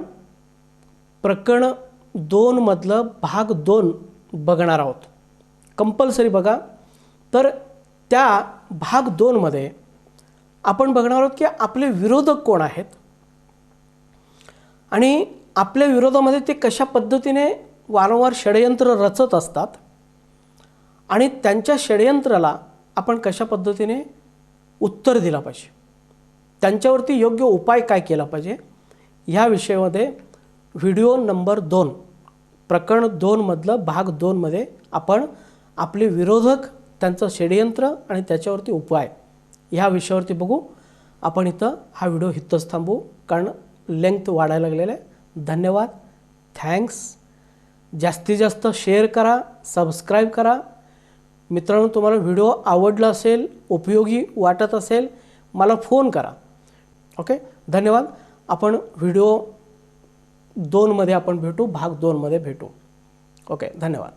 प्रकरण 2 मधलं भाग 2 बघणार आहोत. कंपल्सरी बघा. तर त्या भाग 2 मध्ये आपण बघणार आहोत की आपले विरोधक कोण आहेत आणि आपल्या विरोधामध्ये ते कशा पद्धतीने वारंवार षडयंत्र रचत असतात आणि त्यांच्या षडयंत्राला आपण कशा पद्धतीने उत्तर दिलं पाहिजे, त्यांच्यावरती योग्य उपाय काय केला पाहिजे, ह्या विषयामध्ये व्हिडिओ नंबर 2 प्रकरण 2 मधलं भाग 2 मध्ये आपण आपले विरोधक, त्यांचं षडयंत्र आणि त्याच्यावरती उपाय ह्या विषयावरती बघू. आपण इथं हा व्हिडिओ इथंच थांबवू, कारण लेंथ वाढायला लागलेला आहे. धन्यवाद, थँक्स. जास्तीत जास्त शेअर करा, सबस्क्राईब करा. मित्रांनो तुम्हाला व्हिडिओ आवडला असेल, उपयोगी वाटत असेल, मला फोन करा. ओके, धन्यवाद. आपण व्हिडिओ 2 मध्ये आपण भेटू, भाग 2 मध्ये भेटू. ओके, धन्यवाद.